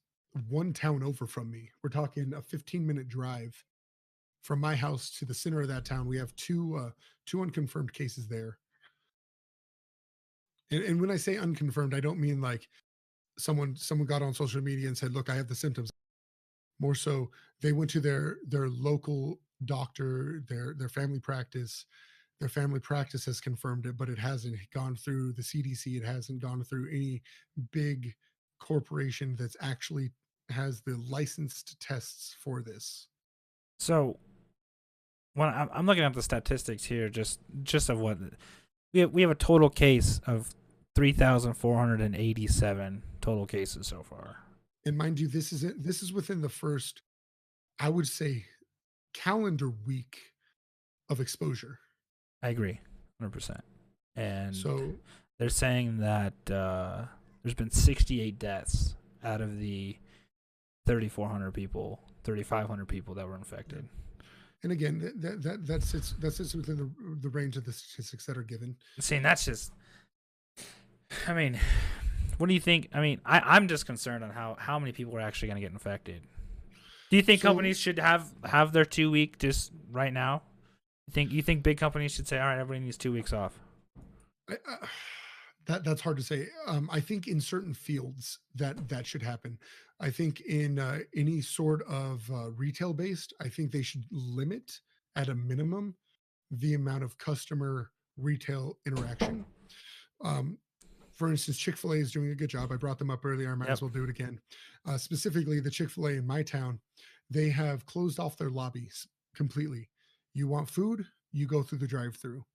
one town over from me. We're talking a 15-minute drive from my house to the center of that town. We have two unconfirmed cases there. And when I say unconfirmed, I don't mean like someone got on social media and said, "Look, I have the symptoms." More so, they went to their local doctor, their family practice. Their family practice has confirmed it, but it hasn't gone through the CDC. It hasn't gone through any big corporation that's actually has the licensed tests for this. So when I'm looking at the statistics here, just of what we have a total case of 3,487 total cases so far. And mind you, this is within the first, I would say, calendar week of exposure. I agree, 100%. And So they're saying that there's been 68 deaths out of the 3,400 people, 3,500 people that were infected. and again, that sits within the range of the statistics that are given. Seeing that's just, I mean, what do you think? I mean, I'm just concerned on how many people are actually going to get infected. Do you think So- companies should have their 2 week just right now? You think big companies should say, all right, everybody needs 2 weeks off? That's hard to say. I think in certain fields that should happen. I think in any sort of retail based, I think they should limit at a minimum the amount of customer retail interaction. Um, For instance, Chick-fil-A is doing a good job. I brought them up earlier. I might as well do it again. Specifically, the Chick-fil-A in my town, they have closed off their lobbies completely. You want food, you go through the drive-through.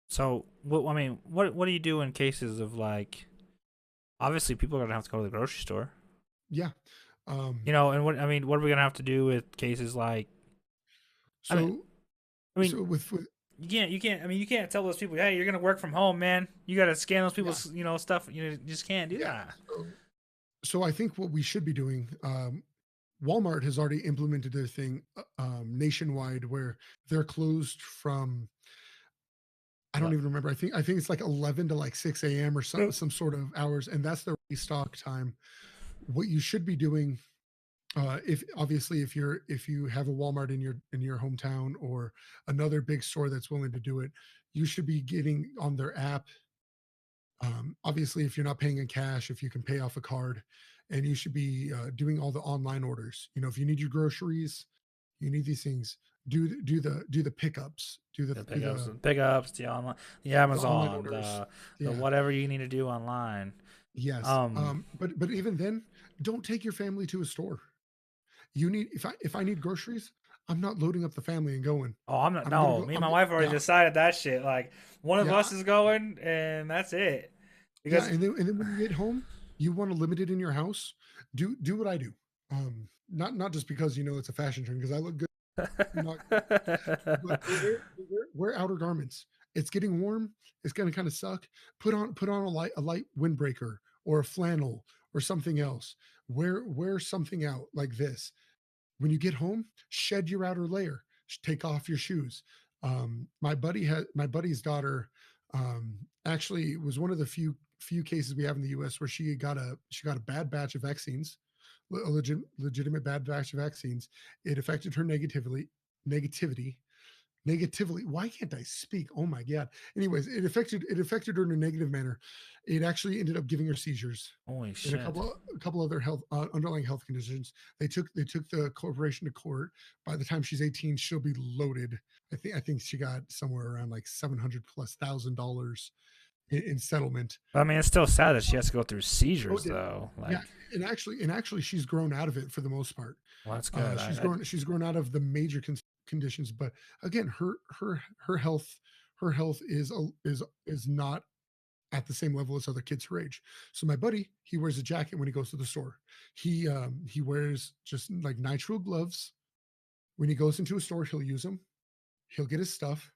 So, what do you do in cases of like? Obviously, people are gonna have to go to the grocery store. Yeah. And what are we gonna have to do with cases like? So, I mean, with you can't. I mean, you can't tell those people, hey, you're gonna work from home, man. You gotta scan those people's, stuff. You just can't do that. So I think what we should be doing, Walmart has already implemented their thing nationwide where they're closed from. I don't even remember. I think it's like 11 to like 6 a.m. or some sort of hours, and that's the restock time. What you should be doing, if you have a Walmart in your hometown or another big store that's willing to do it, you should be getting on their app. Obviously, if you're not paying in cash, if you can pay off a card, and you should be doing all the online orders. If you need your groceries, you need these things. Do the pickups. Do the pickups, the online, the Amazon, the whatever you need to do online. Yes. But even then, don't take your family to a store. You need if I need groceries, I'm not loading up the family and going. Oh, I'm not. No, me and my wife already decided that shit. Like one of us is going, and that's it. Because and then when you get home, you want to limit it in your house. Do what I do. Not just because it's a fashion trend because I look good. But wear outer garments. It's getting warm. It's gonna kind of suck. Put on a light windbreaker or a flannel or something else. Wear something out like this. When you get home, shed your outer layer. Take off your shoes. My buddy's daughter actually was one of the few cases we have in the U.S. where she got a bad batch of vaccines, a legitimate bad batch of vaccines. It affected her negatively. Why can't I speak? Oh my god. Anyways, it affected her in a negative manner. It actually ended up giving her seizures. Holy shit. And a couple other underlying health conditions. They took the corporation to court. By the time she's 18, she'll be loaded. I think she got somewhere around like $700,000+ in settlement. I mean, it's still sad that she has to go through seizures though. Like, yeah, and actually she's grown out of it for the most part. Well, that's good. She's grown out of the major conditions, but again, her health is not at the same level as other kids her age. So my buddy, he wears a jacket when he goes to the store. He wears just like nitrile gloves. When he goes into a store, he'll use them. He'll get his stuff.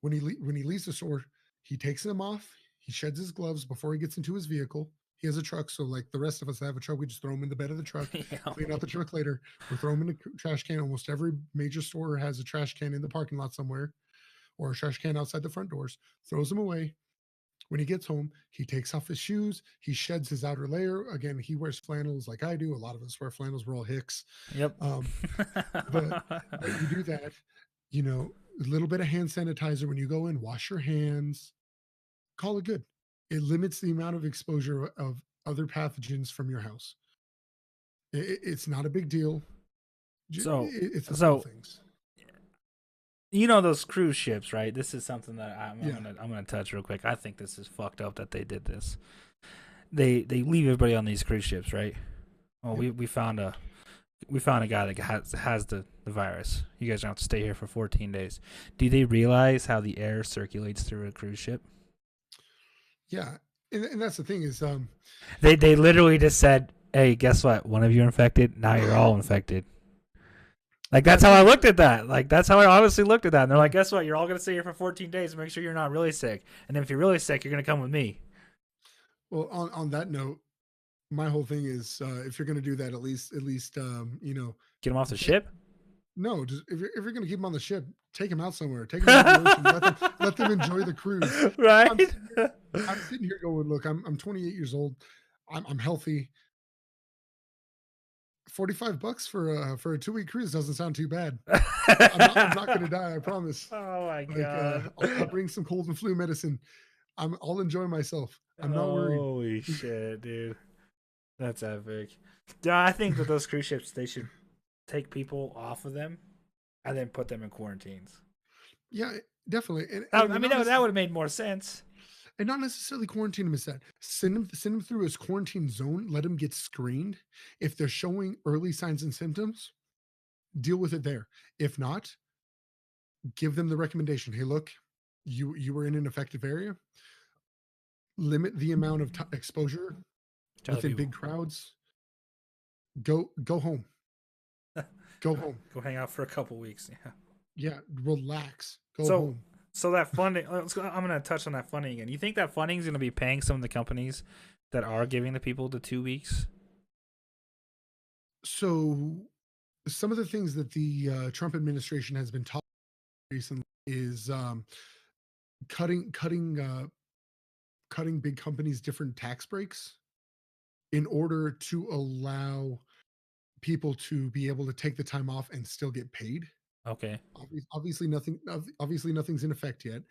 When he leaves the store, he takes them off. He sheds his gloves before he gets into his vehicle. He has a truck, so like the rest of us that have a truck, we just throw them in the bed of the truck, clean out the truck later. We throw them in the trash can. Almost every major store has a trash can in the parking lot somewhere, or a trash can outside the front doors. Throws them away. When he gets home, he takes off his shoes. He sheds his outer layer. Again, he wears flannels like I do. A lot of us wear flannels. We're all hicks. Yep. But you do that. A little bit of hand sanitizer when you go in. Wash your hands. Call it good. It limits the amount of exposure of other pathogens from your house. It's not a big deal. It's things. Those cruise ships, right? This is something that I'm gonna touch real quick. I think this is fucked up that they did this. They leave everybody on these cruise ships, right? Oh, we found a guy that has the virus. You guys don't have to stay here for 14 days. Do they realize how the air circulates through a cruise ship? Yeah, and that's the thing is, they literally just said, "Hey, guess what? One of you are infected. Now you're all infected." Like that's how I looked at that. Like that's how I honestly looked at that. And they're like, "Guess what? You're all gonna stay here for 14 days. Make sure you're not really sick. And then if you're really sick, you're gonna come with me." Well, on that note, my whole thing is, if you're gonna do that, at least get them off the ship. No, just if you're going to keep them on the ship, take them out somewhere. Take them out the ocean. Let them enjoy the cruise. Right. I'm sitting here going, look, I'm 28 years old. I'm healthy. $45 for a 2-week cruise doesn't sound too bad. I'm not going to die. I promise. Oh my god. I'll bring some cold and flu medicine. I'll enjoy myself. I'm not worried. Holy shit, dude. That's epic. Yeah, I think that those cruise ships, they should take people off of them and then put them in quarantines. Yeah, definitely. That would have made more sense. and not necessarily quarantine them instead. Send them through his quarantine zone. Let them get screened. If they're showing early signs and symptoms, deal with it there. If not, give them the recommendation. Hey, look, you were in an effective area. Limit the amount of exposure Tell within people. big crowds. Go home. Go home. Go hang out for a couple weeks. Yeah. Yeah, relax. Go So- home. So that funding, I'm going to touch on that funding again. You think that funding is going to be paying some of the companies that are giving the people the 2 weeks? So some of the things that the Trump administration has been talking recently is cutting big companies different tax breaks in order to allow people to be able to take the time off and still get paid. Okay. Obviously nothing's in effect yet.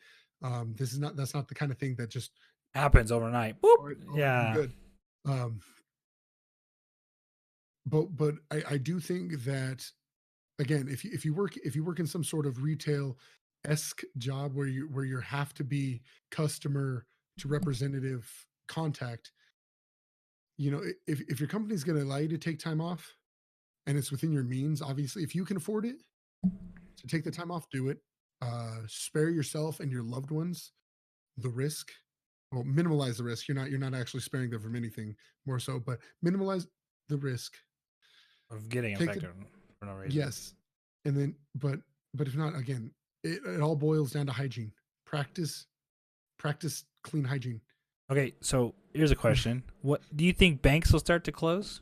That's not the kind of thing that just Happens overnight. Boop. all right, Yeah. good. But I do think that, again, if you work in some sort of retail esque job where you have to be customer to representative contact, if your company's going to allow you to take time off and it's within your means, obviously, if you can afford it to take the time off, do it. Spare yourself and your loved ones the risk. Well, minimalize the risk. You're not actually sparing them from anything more so, but minimize the risk. Of getting Take infected for no reason. Yes, and then but if not, again, it all boils down to hygiene. Practice clean hygiene. Okay, so here's a question. What do you think banks will start to close?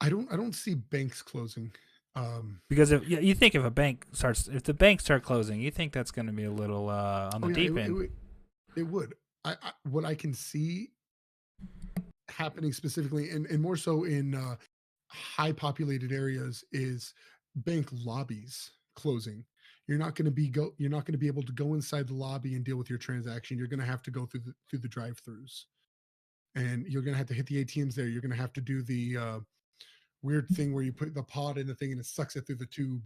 I don't see banks closing. Because you think if the banks start closing, you think that's going to be a little on the deep end. It would. What I can see happening specifically, and more so in high populated areas, is bank lobbies closing. You're not going to be able to go inside the lobby and deal with your transaction. You're going to have to go through the drive-throughs, and you're going to have to hit the ATMs there. You're going to have to do the weird thing where you put the pod in the thing and it sucks it through the tube.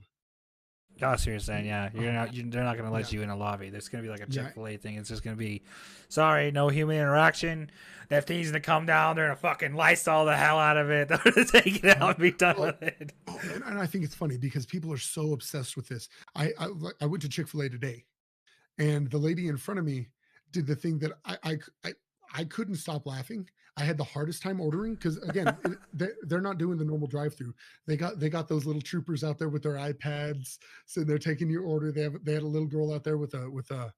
Oh, so you're saying, yeah, they're not going to let Yeah. you in a lobby. There's going to be like a Yeah. Chick-fil-A thing. It's just going to be, sorry, no human interaction. If things need to come down, they're going to fucking Lysol the hell out of it. They're going to take it out and be done with it. Oh, and I think it's funny because people are so obsessed with this. I went to Chick-fil-A today, and the lady in front of me did the thing that I couldn't stop laughing. I had the hardest time ordering because, again, they're not doing the normal drive-through. They got those little troopers out there with their iPads, so they're taking your order. They had a little girl out there with a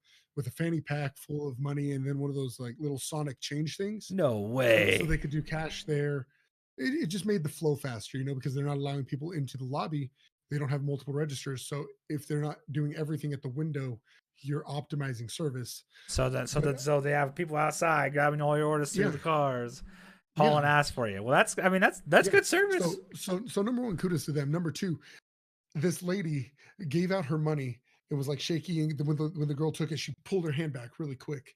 fanny pack full of money, and then one of those like little Sonic change things. No So way. they could do cash there. It just made the flow faster, because they're not allowing people into the lobby. They don't have multiple registers. So if they're not doing everything at the window, you're optimizing service. So they have people outside grabbing all your orders through Yeah. the cars, hauling Yeah. ass for you. Well, that's Yeah. good service. So number one, kudos to them. Number two, this lady gave out her money. It was like shaky, and when the girl took it, she pulled her hand back really quick.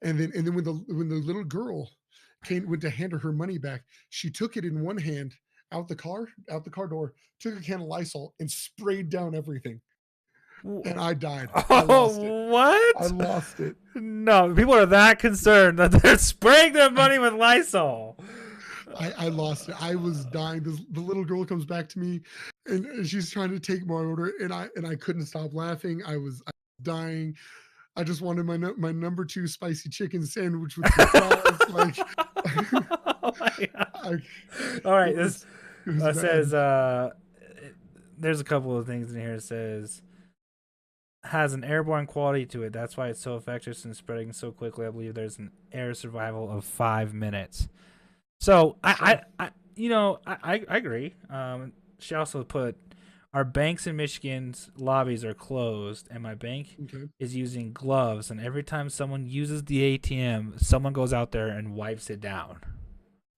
And then when the little girl went to hand her money back, she took it in one hand out the car door, took a can of Lysol and sprayed down everything. And I died. I lost it. What? I lost it. No, people are that concerned that they're spraying their money with Lysol. I lost it. I was dying. The little girl comes back to me, and she's trying to take my order, and I couldn't stop laughing. I was dying. I just wanted my number 2 spicy chicken sandwich with the fries. Like, Oh my God. All right, this says there's a couple of things in here. It says has an airborne quality to it. That's why it's so effective and spreading so quickly. I believe there's an air survival of 5 minutes. So I agree. She also put our banks in Michigan's lobbies are closed, and my bank is using gloves. And every time someone uses the ATM, someone goes out there and wipes it down.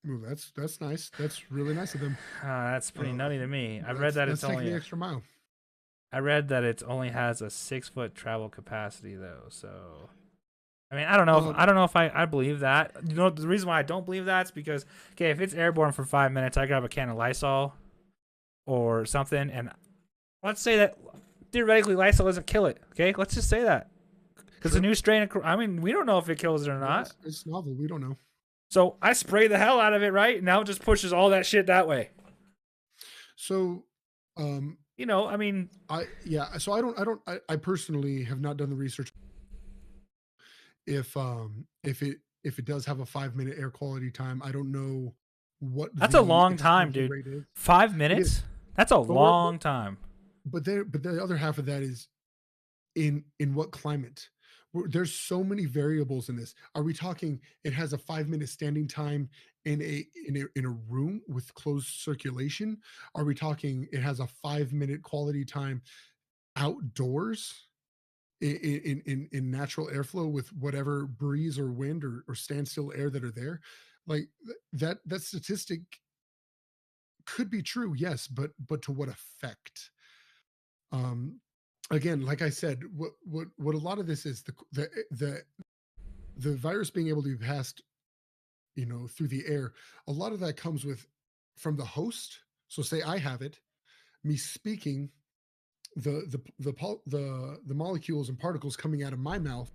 Ooh, that's nice. That's really nice of them. That's pretty nutty to me. I read that it's taking only the extra mile. I read that it only has a 6-foot travel capacity though. So, I mean, I don't know if I believe that. You know, the reason why I don't believe that is because, okay, if it's airborne for 5 minutes, I grab a can of Lysol or something, and let's say that theoretically Lysol doesn't kill it. Okay, let's just say that Because the new strain of, I mean, we don't know if it kills it or Well, not. it's novel. We don't know. So I spray the hell out of it, right? Now it just pushes all that shit that way. So, You know, I mean, So I personally have not done the research. If it does have a 5-minute air quality time, I don't know what that's a long time, exposure dude. rate is. 5 It minutes? is. That's a But long time. but the other half of that is in what climate. There's so many variables in this. Are we talking it has a 5-minute standing time in a room with closed circulation? Are we talking it has a 5-minute quality time outdoors in natural airflow with whatever breeze or wind or standstill air that are there? Like that statistic could be true, yes, but to what effect? um Again, like I said, what a lot of this is the virus being able to be passed, through the air. A lot of that comes with from the host. So say I have it, me speaking, the molecules and particles coming out of my mouth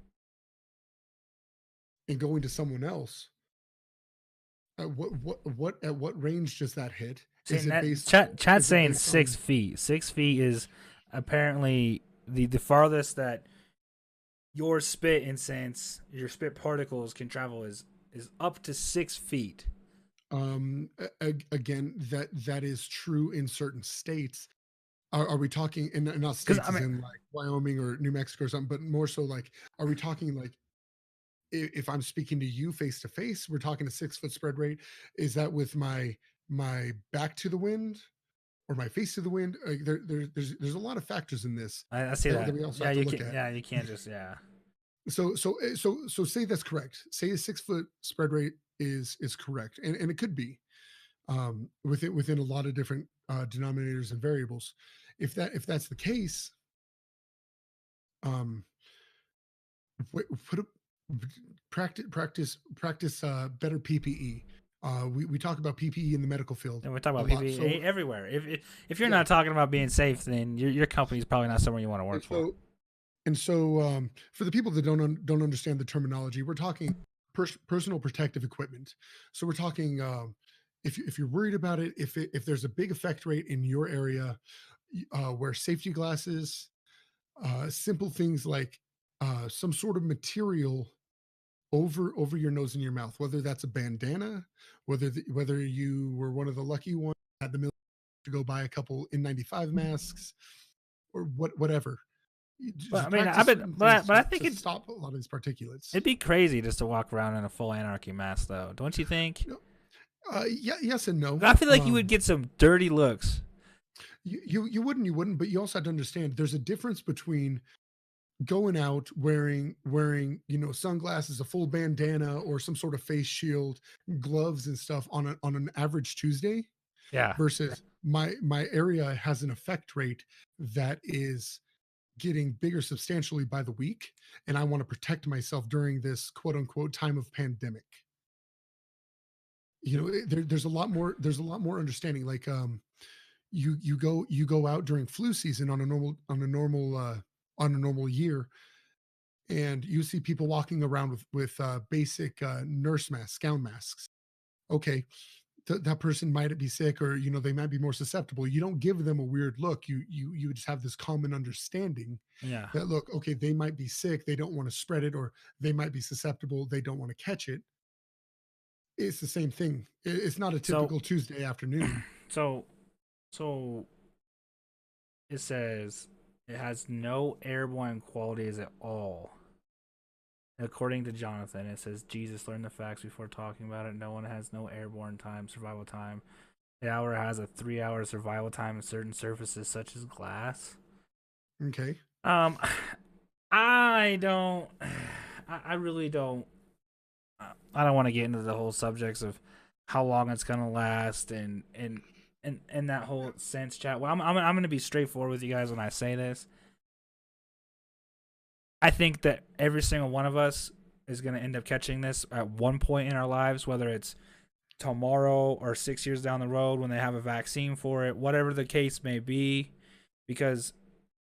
and going to someone else. At what range does that hit? Is it based? Chat's Is it saying based 6 on? feet. 6 feet is apparently the farthest that your spit incense, your spit particles can travel is up to 6 feet. Again, that is true in certain states. Are we talking, and not Because states I as mean, in like Wyoming or New Mexico or something, but more so like, are we talking like if I'm speaking to you face to face, we're talking a 6 foot spread rate? Is that with my back to the wind or my face to the wind? There's a lot of factors in this I see that that. we also Yeah, have to you look can. at. Yeah, you can't just. Yeah. So say that's correct. Say a 6 foot spread rate is correct, and it could be within a lot of different denominators and variables. If that's the case, um, put a, practice better PPE. We talk about PPE in the medical field And we're talking a about lot. So PPE everywhere. If you're yeah, not talking about being safe, then your company's probably not somewhere you want to and work for. so for the people that don't understand the terminology, we're talking personal protective equipment. So we're talking if you're worried about it, if there's a big effect rate in your area, wear safety glasses. Simple things like some sort of material over your nose and your mouth, whether that's a bandana, whether you were one of the lucky ones had the military to go buy a couple N95 masks or whatever. You But I just mean, I've practice been, certain things but I think to stop a lot of these particulates. it'd be crazy just to walk around in a full anarchy mask, though. Don't you think? Yeah, yes and no. I feel like you would get some dirty looks. You wouldn't, but you also have to understand there's a difference between going out wearing sunglasses, a full bandana, or some sort of face shield, gloves and stuff on an average Tuesday Yeah. versus my area has an effect rate that is getting bigger substantially by the week, and I want to protect myself during this quote unquote time of pandemic. There's a lot more understanding. Like you go out during flu season on a normal year, and you see people walking around with basic nurse masks, gown masks. Okay, that person might be sick, or they might be more susceptible. You don't give them a weird look. You just have this common understanding Yeah. that, look, okay, they might be sick, they don't want to spread it, or they might be susceptible, they don't want to catch it. It's the same thing. It's not a So typical Tuesday afternoon. so so it says it has no airborne qualities at all. According to Jonathan, it says Jesus learned the facts before talking about it. No one has no airborne time, survival time. The hour has a 3-hour survival time in certain surfaces such as glass. Okay. I don't. I really don't. I don't want to get into the whole subjects of how long it's gonna last and that whole sense chat. Well, I'm gonna be straightforward with you guys when I say this. I think that every single one of us is gonna end up catching this at one point in our lives, whether it's tomorrow or 6 years down the road when they have a vaccine for it, whatever the case may be, because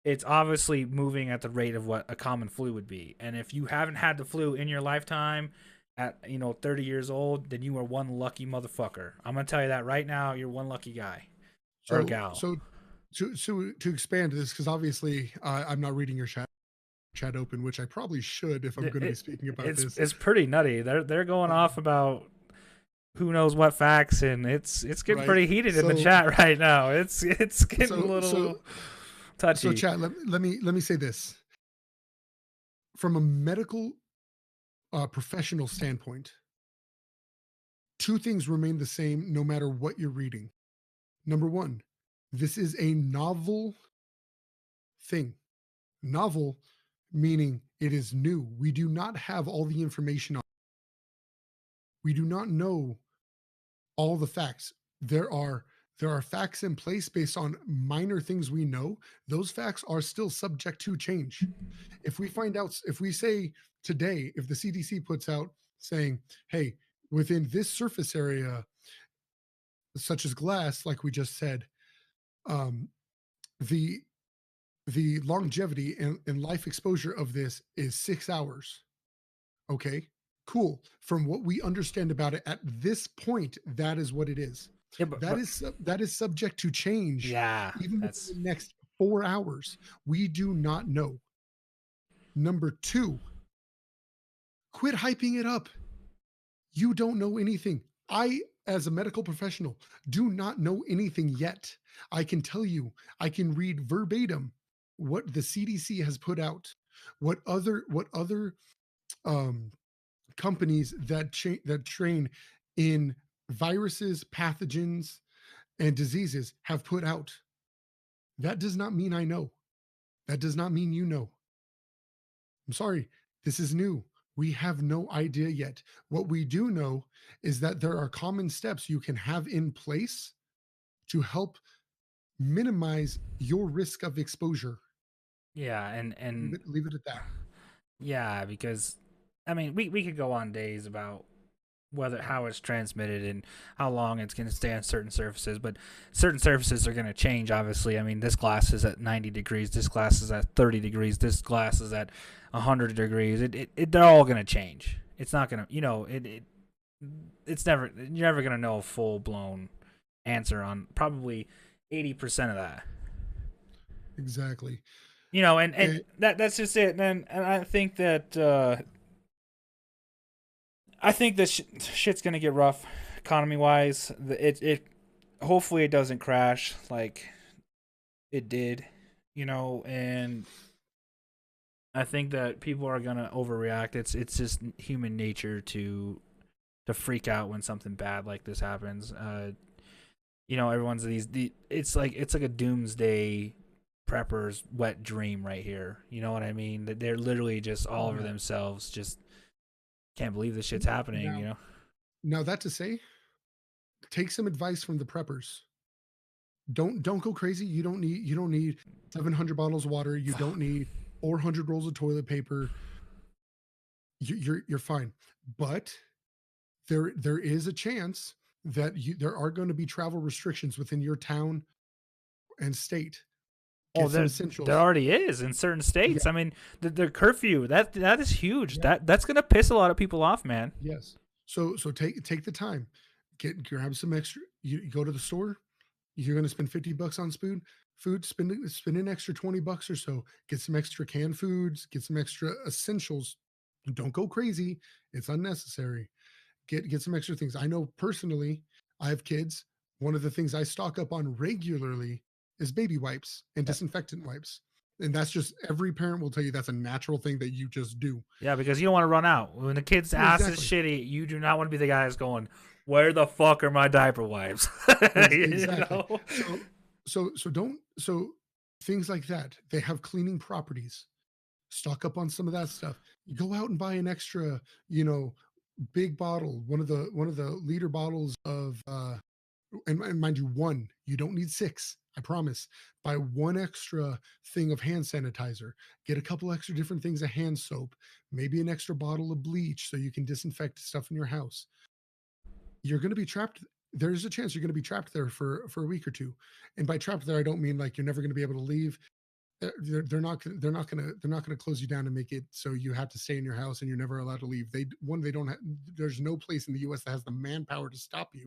it's obviously moving at the rate of what a common flu would be. And if you haven't had the flu in your lifetime at 30 years old, then you are one lucky motherfucker. I'm gonna tell you that right now. You're one lucky guy or So gal. so to expand this, because obviously I'm not reading your chat open, which I probably should if I'm going to be speaking about this. It's pretty nutty. They're going off about who knows what facts, and it's getting Right. pretty heated in the So- chat right now. It's getting a little touchy. So, chat. Let me say this from a medical professional standpoint. Two things remain the same no matter what you're reading. Number one, this is a novel thing. Novel meaning it is new. We do not have all the information on. We do not know all the facts. There are facts in place based on minor things we know. Those facts are still subject to change. If we say today, if the CDC puts out saying, hey, within this surface area, such as glass, like we just said, the longevity and life exposure of this is 6 hours. Okay, cool. From what we understand about it at this point, that is what it is. Yeah, That is subject to change. yeah, Even that's within the next 4 hours. We do not know. Number two, quit hyping it up. You don't know anything. I, as a medical professional, do not know anything yet. I can tell you, I can read verbatim what the CDC has put out, what other companies that train in viruses, pathogens, and diseases have put out. That does not mean I know. That does not mean you know. I'm sorry, this is new. We have no idea yet. What we do know is that there are common steps you can have in place to help minimize your risk of exposure. yeah, and Leave it at that. yeah, because I mean, we could go on days about how it's transmitted and how long it's going to stay on certain surfaces, but certain surfaces are going to change. Obviously, I mean, this glass is at 90 degrees, this glass is at 30 degrees, this glass is at 100 degrees. They're all going to change. It's not going to, it's never, you're never going to know a full blown answer on probably 80% of that. Exactly. And that's just it. And I think that shit's gonna get rough, economy wise. It hopefully it doesn't crash like it did, And I think that people are gonna overreact. It's just human nature to freak out when something bad like this happens. Everyone's it's like a doomsday prepper's wet dream right here. You know what I mean? That they're literally just all over themselves, just can't believe this shit's happening. Now that to say, take some advice from the preppers. Don't go crazy. You don't need 700 bottles of water. You don't need 400 rolls of toilet paper. You're fine. But there is a chance that there are going to be travel restrictions within your town and state. There already is in certain states. Yeah. I mean, the curfew that is huge. Yeah. That's gonna piss a lot of people off, man. Yes. So take the time, grab some extra. You go to the store. You're gonna spend $50 on food. Spend an extra $20 or so. Get some extra canned foods. Get some extra essentials. Don't go crazy. It's unnecessary. Get some extra things. I know personally, I have kids. One of the things I stock up on regularly is baby wipes and disinfectant wipes. And that's just, every parent will tell you that's a natural thing that you just do. Yeah, because you don't want to run out. When the kid's ass is shitty, you do not want to be the guy that's going, where the fuck are my diaper wipes? Exactly. So things like that, they have cleaning properties. Stock up on some of that stuff. You go out and buy an extra, big bottle, one of the liter bottles of and mind you, you don't need 6. I promise. Buy one extra thing of hand sanitizer. Get a couple extra different things of hand soap. Maybe an extra bottle of bleach so you can disinfect stuff in your house. You're going to be trapped. There's a chance you're going to be trapped there for a week or two. And by trapped there, I don't mean like you're never going to be able to leave. they're not gonna close you down and make it so you have to stay in your house and you're never allowed to leave. They don't have, there's no place in the U.S. that has the manpower to stop you.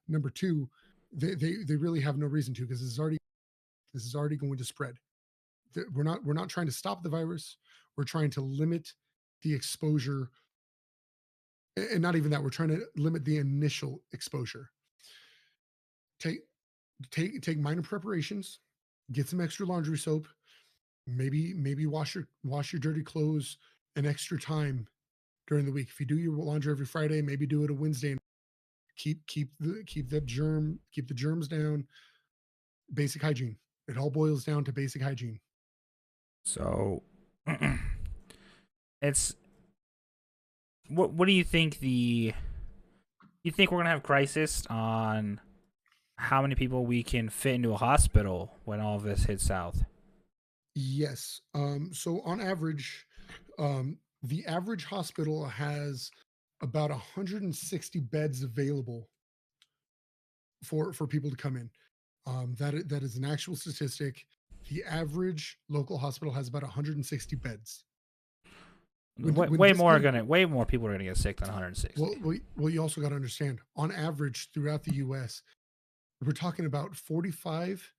Number two, they really have no reason to, because this is already going to spread. We're not trying to stop the virus. We're trying to limit the exposure, and not even that. We're trying to limit the initial exposure. Take take minor preparations. Get some extra laundry soap. Maybe wash your dirty clothes an extra time during the week. If you do your laundry every Friday, maybe do it a Wednesday. Keep the germs down. Basic hygiene. It all boils down to basic hygiene. So it's what do you think you think we're gonna have crisis on how many people we can fit into a hospital when all of this hits south? Yes. So on average, the average hospital has about 160 beds available for people to come in. That is an actual statistic. The average local hospital has about 160 beds. Way more people are gonna get sick than 160. Well, you also got to understand, on average throughout the U.S., we're talking about 45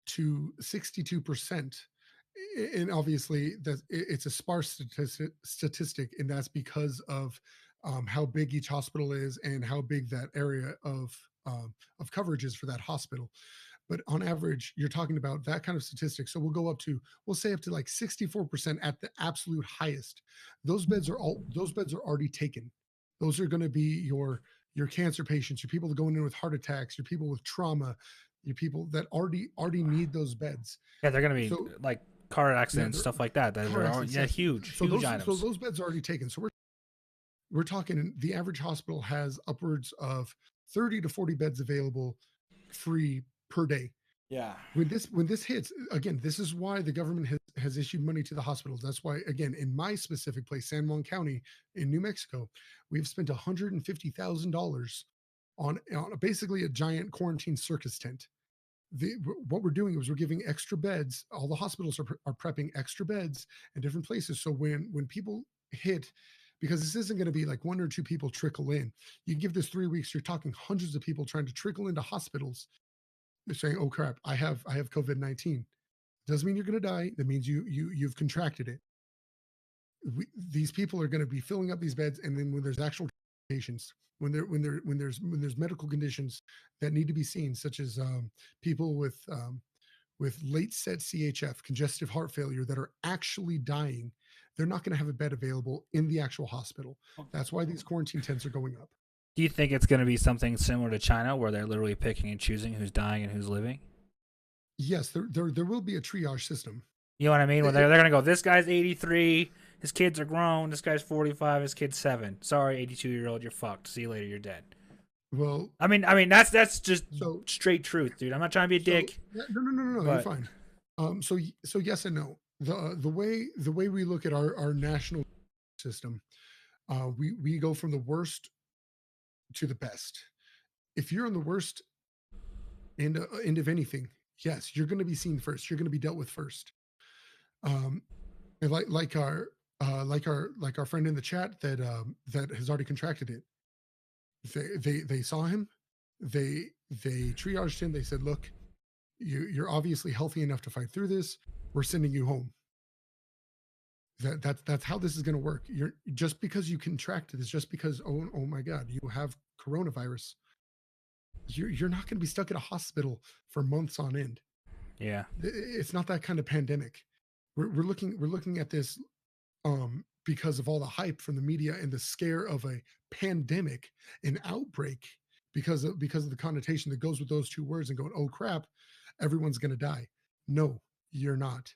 to 62%. And obviously it's a sparse statistic, and that's because of how big each hospital is and how big that area of coverage is for that hospital. But on average, you're talking about that kind of statistic. So we'll say up to like 64% at the absolute highest. Those beds are already taken. Those are going to be your cancer patients, your people going in with heart attacks, your people with trauma, your people that already need those beds. Yeah, they're gonna be So like car accidents, they're stuff like that. Huge items. So those beds are already taken. So we're talking, the average hospital has upwards of 30 to 40 beds available free per day. Yeah. When this hits, again, this is why the government has issued money to the hospitals. That's why, again, in my specific place, San Juan County in New Mexico, we've spent $150,000 on basically a giant quarantine circus tent. What we're doing is we're giving extra beds. All the hospitals are prepping extra beds in different places. So when people hit, because this isn't going to be like one or two people trickle in. You give this 3 weeks, you're talking hundreds of people trying to trickle into hospitals. They're saying, "Oh crap, I have COVID-19." Doesn't mean you're going to die. That means you've contracted it. These people are going to be filling up these beds, and then when there's actual patients, when there's medical conditions that need to be seen, such as people with late set CHF, congestive heart failure, that are actually dying, they're not going to have a bed available in the actual hospital. That's why these quarantine tents are going up. Do you think it's going to be something similar to China, where they're literally picking and choosing who's dying and who's living? Yes, there will be a triage system. You know what I mean? Where they're going to go, this guy's 83, his kids are grown, this guy's 45, his kid's 7. Sorry, 82-year-old, you're fucked. See you later, you're dead. Well, I mean that's just straight truth, dude. I'm not trying to be a dick. No, you're fine. So yes and no. The way we look at our national system, we go from the worst to the best. If you're on the worst end of anything, yes, you're going to be seen first. You're going to be dealt with first. And like our friend in the chat that has already contracted it. They saw him, they triaged him. They said, "Look, you're obviously healthy enough to fight through this. We're sending you home." That's how this is going to work. You're just because you contracted this, just because oh my God, you have coronavirus, you're not going to be stuck at a hospital for months on end. Yeah, it's not that kind of pandemic. We're looking at this because of all the hype from the media and the scare of a pandemic, an outbreak, because of the connotation that goes with those two words, and going, "Oh crap, everyone's going to die." No, you're not.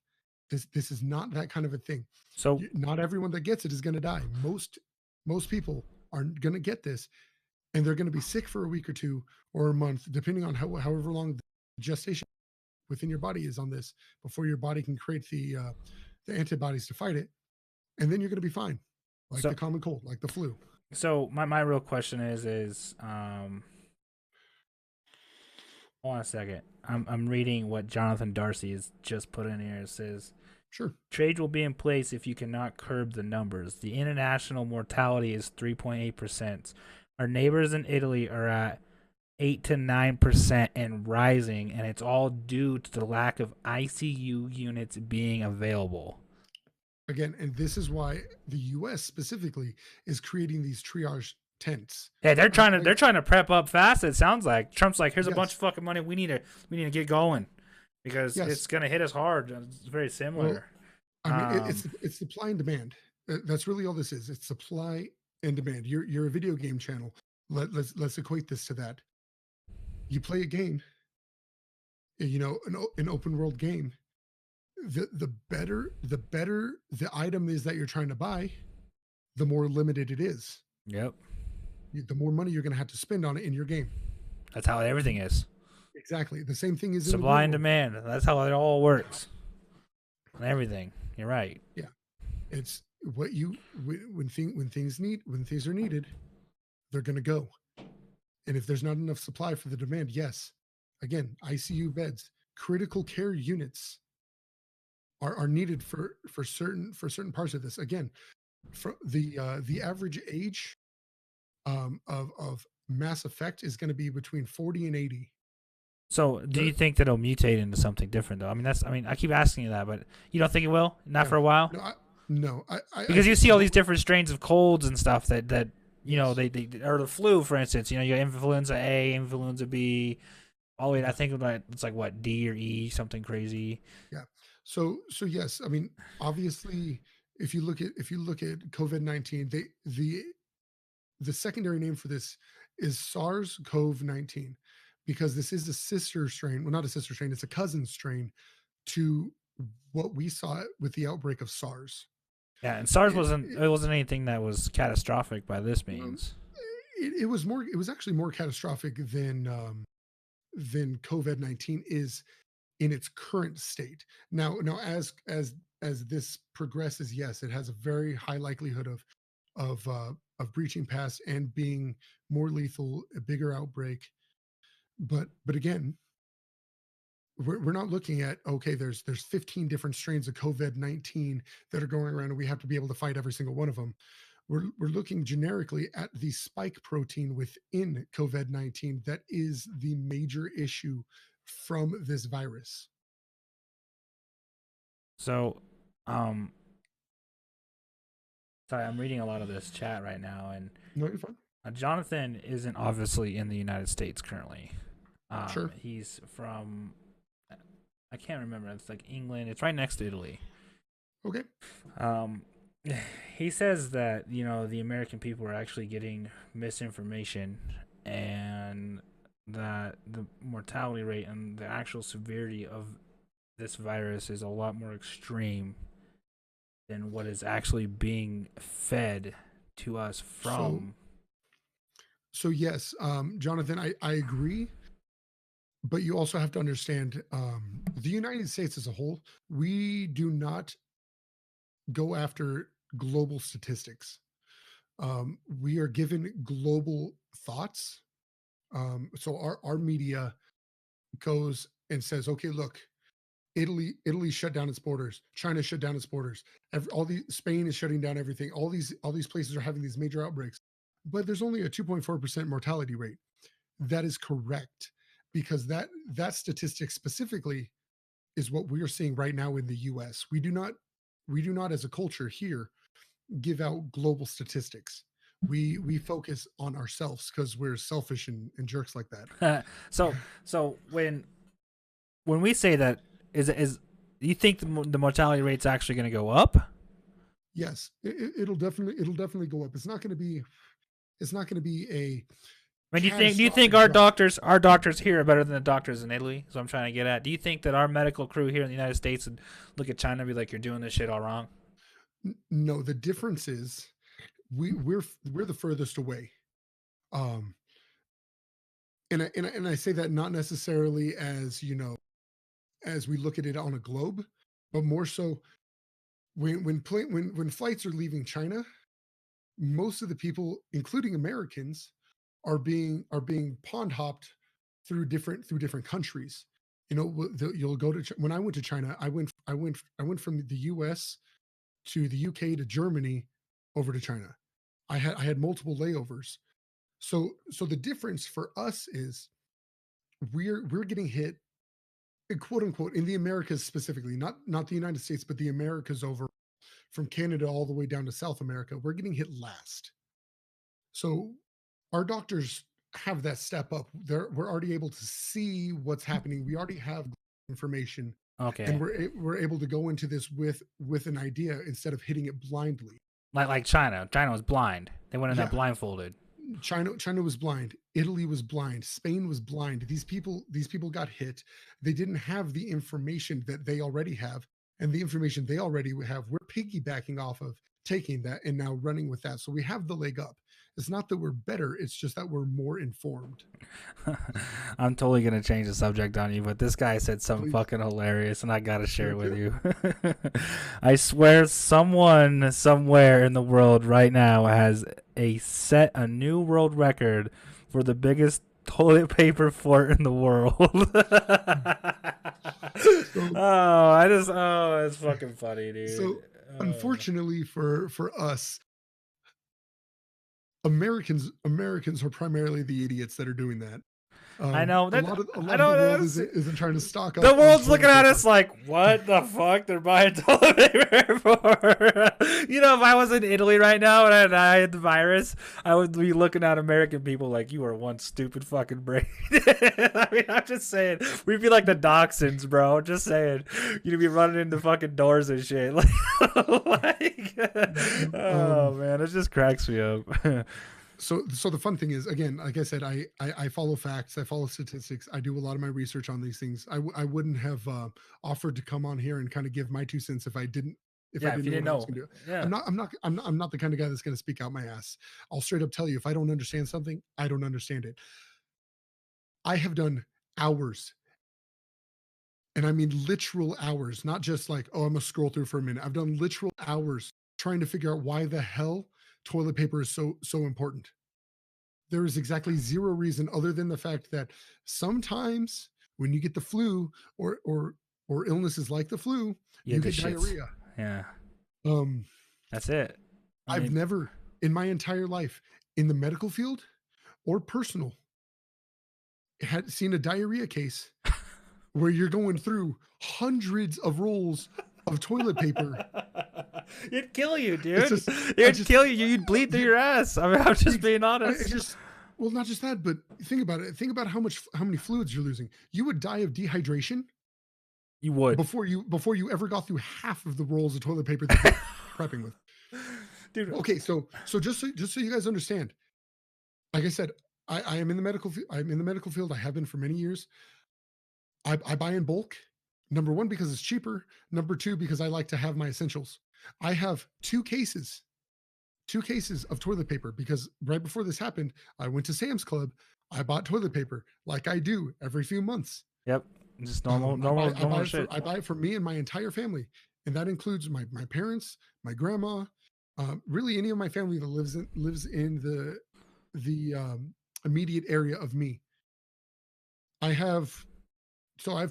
This is not that kind of a thing. So not everyone that gets it is going to die. Most people are going to get this, and they're going to be sick for a week or two or a month, depending on however long the gestation within your body is on this, before your body can create the antibodies to fight it, and then you're going to be fine, like the common cold, like the flu. So my real question is Hold on a second. I'm reading what Jonathan Darcy has just put in here. It says Sure. trade will be in place if you cannot curb the numbers. The international mortality is 3.8%. Our neighbors in Italy are at 8 to 9% and rising, and it's all due to the lack of ICU units being available. Again, and this is why the U.S. specifically is creating these triage tents. Yeah, they're trying to Like- they're trying to prep up fast. It sounds like Trump's like, here's a bunch Yes. of fucking money. We need to get going because Yes. it's gonna hit us hard. It's very similar. I mean, it's supply and demand. That's really all this is. It's supply and demand. You're a video game channel. Let's equate this to that. You play a game, an open world game. The better the item is that you're trying to buy, the more limited it is. Yep, The more money you're going to have to spend on it in your game. that's how everything is. Exactly. The same thing is in the Supply real and world. demand. That's how it all works. And everything. You're right. It's what you when things are needed, they're going to go. And if there's not enough supply for the demand, yes, again, ICU beds, critical care units are needed for certain parts of this. Again, for the average age of Mass Effect is going to be between 40 and 80. So, do you think that it'll mutate into something different, though? I mean, I keep asking you that, but you don't think it will? Not No. for a while? No, Because you see all these different strains of colds and stuff that you know they or the flu, for instance. You know, you got influenza A, influenza B, all the way. I think it's like what D or E, something crazy. So yes, I mean, obviously, if you look at COVID-19, the secondary name for this is SARS-CoV-19 because this is a sister strain. Well, not a sister strain; it's a cousin strain to what we saw with the outbreak of SARS. Yeah, and SARS It- wasn't it- it wasn't anything that was catastrophic by this means. It was actually more catastrophic than COVID-19 is in its current state. Now as this progresses, yes, it has a very high likelihood of breaching past and being more lethal, a bigger outbreak. But again, we're not looking at, okay, there's 15 different strains of COVID-19 that are going around and we have to be able to fight every single one of them. We're looking generically at the spike protein within COVID-19 that is the major issue from this virus. So, sorry, I'm reading a lot of this chat right now, and No, you're fine. Jonathan isn't obviously in the United States currently. Sure. He's from, I can't remember. It's like England. It's right next to Italy. Okay. He says that the American people are actually getting misinformation, and that the mortality rate and the actual severity of this virus is a lot more extreme than what is actually being fed to us from. So yes, Jonathan, I agree, but you also have to understand the United States as a whole. We do not go after global statistics. We are given global thoughts. So our media goes and says, okay, look, Italy shut down its borders. China shut down its borders. Spain is shutting down everything. All these places are having these major outbreaks, but there's only a 2.4% mortality rate. That is correct because that statistic specifically is what we're seeing right now in the U.S. We do not as a culture here give out global statistics. We focus on ourselves because we're selfish and jerks like that. so when we say that, is you think the mortality rate's actually going to go up? Yes, it'll definitely go up. It's not going to be a. I mean, do you think our doctors here are better than the doctors in Italy? So I'm trying to get at. Do you think that our medical crew here in the United States would look at China and be like, "You're doing this shit all wrong"? No, the difference is we're the furthest away. And I say that not necessarily as as we look at it on a globe, but more so when flights are leaving China, most of the people, including Americans, are being pond hopped through different countries. You'll go to when I went to China, I went from the U.S. to the UK to Germany over to China. I had multiple layovers. So the difference for us is we're getting hit, quote unquote, in the Americas specifically, not the United States, but the Americas over from Canada all the way down to South America. We're getting hit last. So our doctors have that step up. We're already able to see what's happening. We already have information, Okay. and we're able to go into this with an idea instead of hitting it blindly. Like China. China was blind. They went in there Yeah. blindfolded. China was blind. Italy was blind. Spain was blind. These people got hit. They didn't have the information that they already have, and the information they already have, we're piggybacking off of, taking that and now running with that. So we have the leg up. It's not that we're better, it's just that we're more informed. I'm totally gonna change the subject on you, but this guy said something Please. fucking hilarious, and I gotta share it with Okay. you. I swear, someone somewhere in the world right now has set a new world record for the biggest toilet paper fort in the world. It's fucking funny, dude. So unfortunately for us, Americans are primarily the idiots that are doing that. I know, a that- lot of I the know, world that's- isn't trying to stock up. the on world's toilet looking at paper. us like, what the fuck? They're buying toilet paper for? You know, if I was in Italy right now and I had the virus, I would be looking at American people like, you are one stupid fucking brain. I mean, I'm just saying, we'd be like the Dachshunds, bro. Just saying, you'd be running into fucking doors and shit. Oh man, it just cracks me up. So the fun thing is, again, like I said, I follow facts, I follow statistics, I do a lot of my research on these things. I wouldn't have offered to come on here and kind of give my 2 cents if I didn't If you didn't what I was know. gonna do. Yeah. I'm not the kind of guy that's going to speak out my ass. I'll straight up tell you, if I don't understand something, I don't understand it. I have done hours, and I mean literal hours, not just like, oh, I'm gonna scroll through for a minute. I've done literal hours trying to figure out why the hell toilet paper is so important. There is exactly zero reason other than the fact that sometimes when you get the flu or illnesses like the flu, you the get shits. diarrhea. Yeah, Um, that's it. I I've mean, never in my entire life, in the medical field or personal, had seen a diarrhea case where you're going through hundreds of rolls of toilet paper. It'd kill you, dude. just- It'd kill you. You'd bleed through your ass. I mean, I'm just being It's honest. just, well, not just that, but think about it. Think about how many fluids you're losing. You would die of dehydration You would, before you ever got through half of the rolls of toilet paper that you're prepping with. dude. Okay, so just so you guys understand, like I said, I am in the medical I'm in the medical field. I have been for many years. I buy in bulk. Number one, because it's cheaper. Number two, because I like to have my essentials. I have two cases of toilet paper because right before this happened, I went to Sam's Club. I bought toilet paper like I do every few months. Yep, just I normal buy shit. I buy it for me and my entire family, and that includes my parents, my grandma, really any of my family that lives in the immediate area of me. I have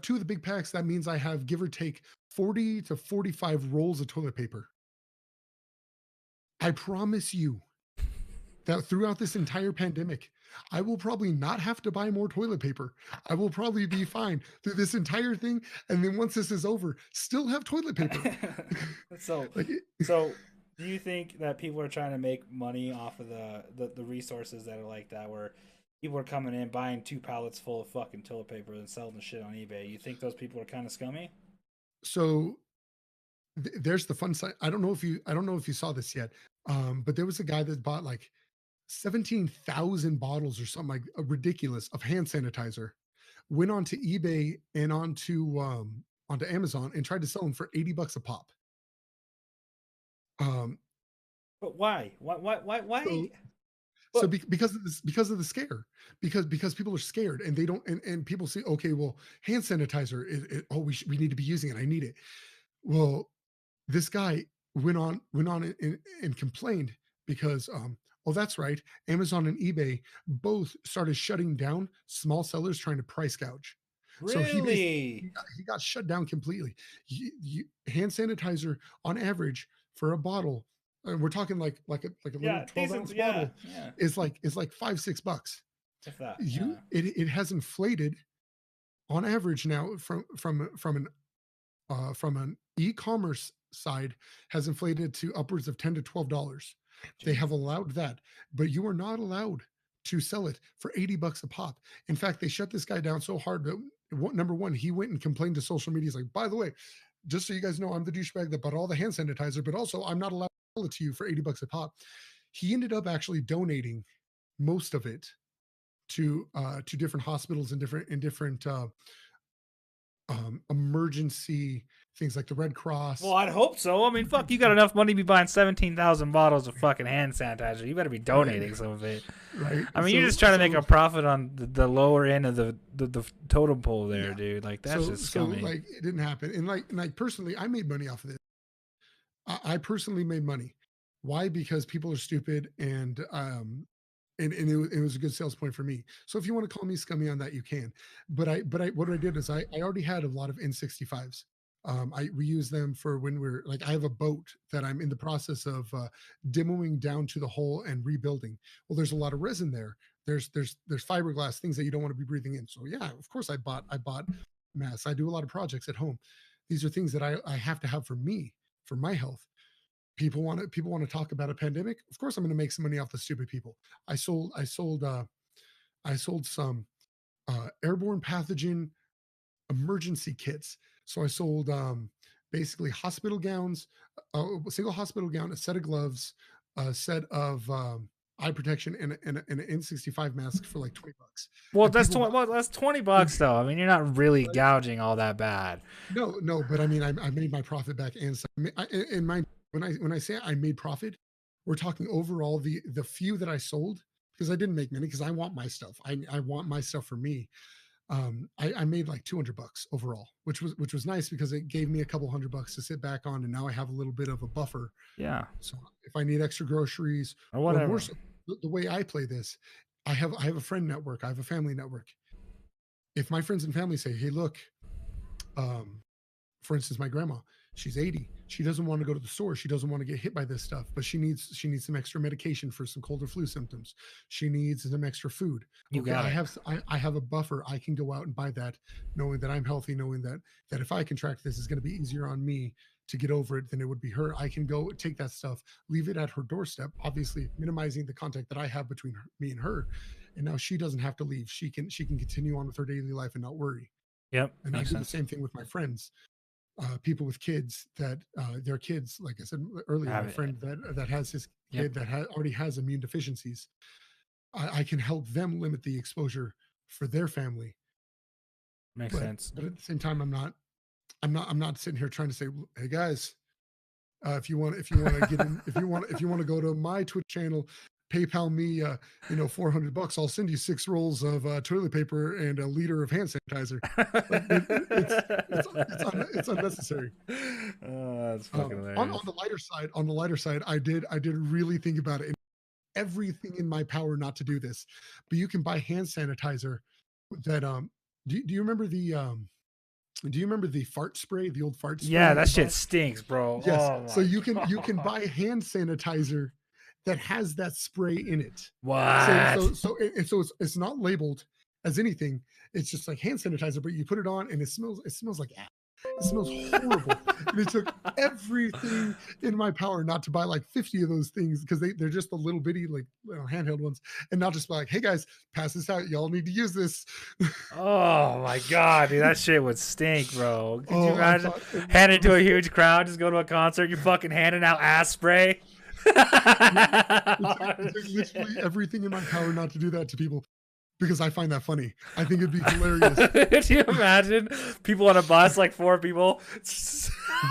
two of the big packs. That means I have, give or take, 40 to 45 rolls of toilet paper. I promise you that throughout this entire pandemic, I will probably not have to buy more toilet paper. I will probably be fine through this entire thing. And then once this is over, still have toilet paper. so, Like, so do you think that people are trying to make money off of the resources that are like that, where people are coming in buying 2 pallets full of fucking toilet paper and selling the shit on eBay? You think those people are kind of scummy? so there's the fun side. I don't know if you saw this yet. But there was a guy that bought like 17,000 bottles or something like ridiculous of hand sanitizer, went onto eBay and onto Amazon and tried to sell them for $80 a pop. But why? Why? Because of the scare, because people are scared and they don't, and people say, okay, well, hand sanitizer we need to be using it. I need it. Well, this guy went on and complained because Oh, that's right. Amazon and eBay both started shutting down small sellers trying to price gouge. So he basically Really? he got shut down completely. Hand sanitizer on average for a bottle, and we're talking like a little Yeah, 12-ounce yeah, bottle, yeah. is like $5-6. If that, yeah. It has inflated on average now from an e-commerce side has inflated to upwards of $10 to $12. They have Jesus. allowed that, but you are not allowed to sell it for $80 a pop. In fact, they shut this guy down so hard that number one, he went and complained to social media. He's like, by the way, just so you guys know, I'm the douchebag that bought all the hand sanitizer, but also I'm not allowed to sell it to you for $80 a pop. He ended up actually donating most of it to different hospitals and different emergency things like the Red Cross. Well, I'd hope so. I mean, fuck, you got enough money to be buying 17,000 bottles of fucking hand sanitizer. You better be donating some of it. Right. I mean, you're just trying to make a profit on the lower end of the totem pole there, dude. Like, that's just scummy. So, like, it didn't happen. And like personally, I made money off of this. I personally made money. Why? Because people are stupid, and it was a good sales point for me. So if you want to call me scummy on that, you can. But what I did is I already had a lot of N65s. We use them for when we're like, I have a boat that I'm in the process of demoing down to the hull and rebuilding. Well, there's a lot of resin there. There's fiberglass, things that you don't want to be breathing in. So yeah, of course I bought masks. I do a lot of projects at home. These are things that I have to have for me, for my health. People want to talk about a pandemic. Of course I'm going to make some money off the stupid people. I sold some airborne pathogen emergency kits. So I sold basically hospital gowns, a single hospital gown, a set of gloves, a set of eye protection, and an N65 mask for like $20. Well, And that's people that's $20 though. I mean, you're not really gouging all that bad. no, but I mean, I made my profit back, and so, in my when I say I made profit, we're talking overall the few that I sold, because I didn't make many because I want my stuff. I want my stuff for me. I made like $200 overall, which was nice because it gave me a couple $100 to sit back on, and now I have a little bit of a buffer. Yeah. So if I need extra groceries Or whatever. more so, the way I play this, I have a friend network, I have a family network. If my friends and family say, "Hey, look, for instance, my grandma, she's 80. She doesn't want to go to the store. She doesn't want to get hit by this stuff, but she needs some extra medication for some cold or flu symptoms. She needs some extra food. You got I it. have a buffer. I can go out and buy that, knowing that I'm healthy, knowing that if I contract this, it's going to be easier on me to get over it than it would be her. I can go take that stuff, leave it at her doorstep, obviously minimizing the contact that I have between me and her. And now she doesn't have to leave. She can continue on with her daily life and not worry. Yep. And I Makes do the sense. same thing with my friends, people with kids that their kids, like I said earlier, Have my it. friend that has his Yep. kid that already has immune deficiencies. I can help them limit the exposure for their family. Makes But sense. at the same time, I'm not sitting here trying to say, hey guys, if you want to get in, if you want to go to my Twitch channel, PayPal me, $400. I'll send you 6 rolls of toilet paper and a liter of hand sanitizer. It's unnecessary. Oh, that's fucking hilarious. On the lighter side, I did really think about it. And everything in my power not to do this, but you can buy hand sanitizer that do you remember the fart spray, the old fart spray? Yeah, that you shit buy? stinks, bro. Yes. Oh So my you can God. buy hand sanitizer that has that spray in it. What? So it's not labeled as anything. It's just like hand sanitizer, but you put it on and it smells like ass. It smells horrible. And it took everything in my power not to buy like 50 of those things, because they're just the little bitty, like, handheld ones, and not just be like, hey guys, pass this out. Y'all need to use this. Oh my God, dude, that shit would stink, bro. Could you I imagine thought- handing to a huge crowd, just go to a concert, you're fucking handing out ass spray? It took literally everything in my power not to do that to people, because I find that funny. I think it'd be hilarious. Could you imagine people on a bus, like 4 people?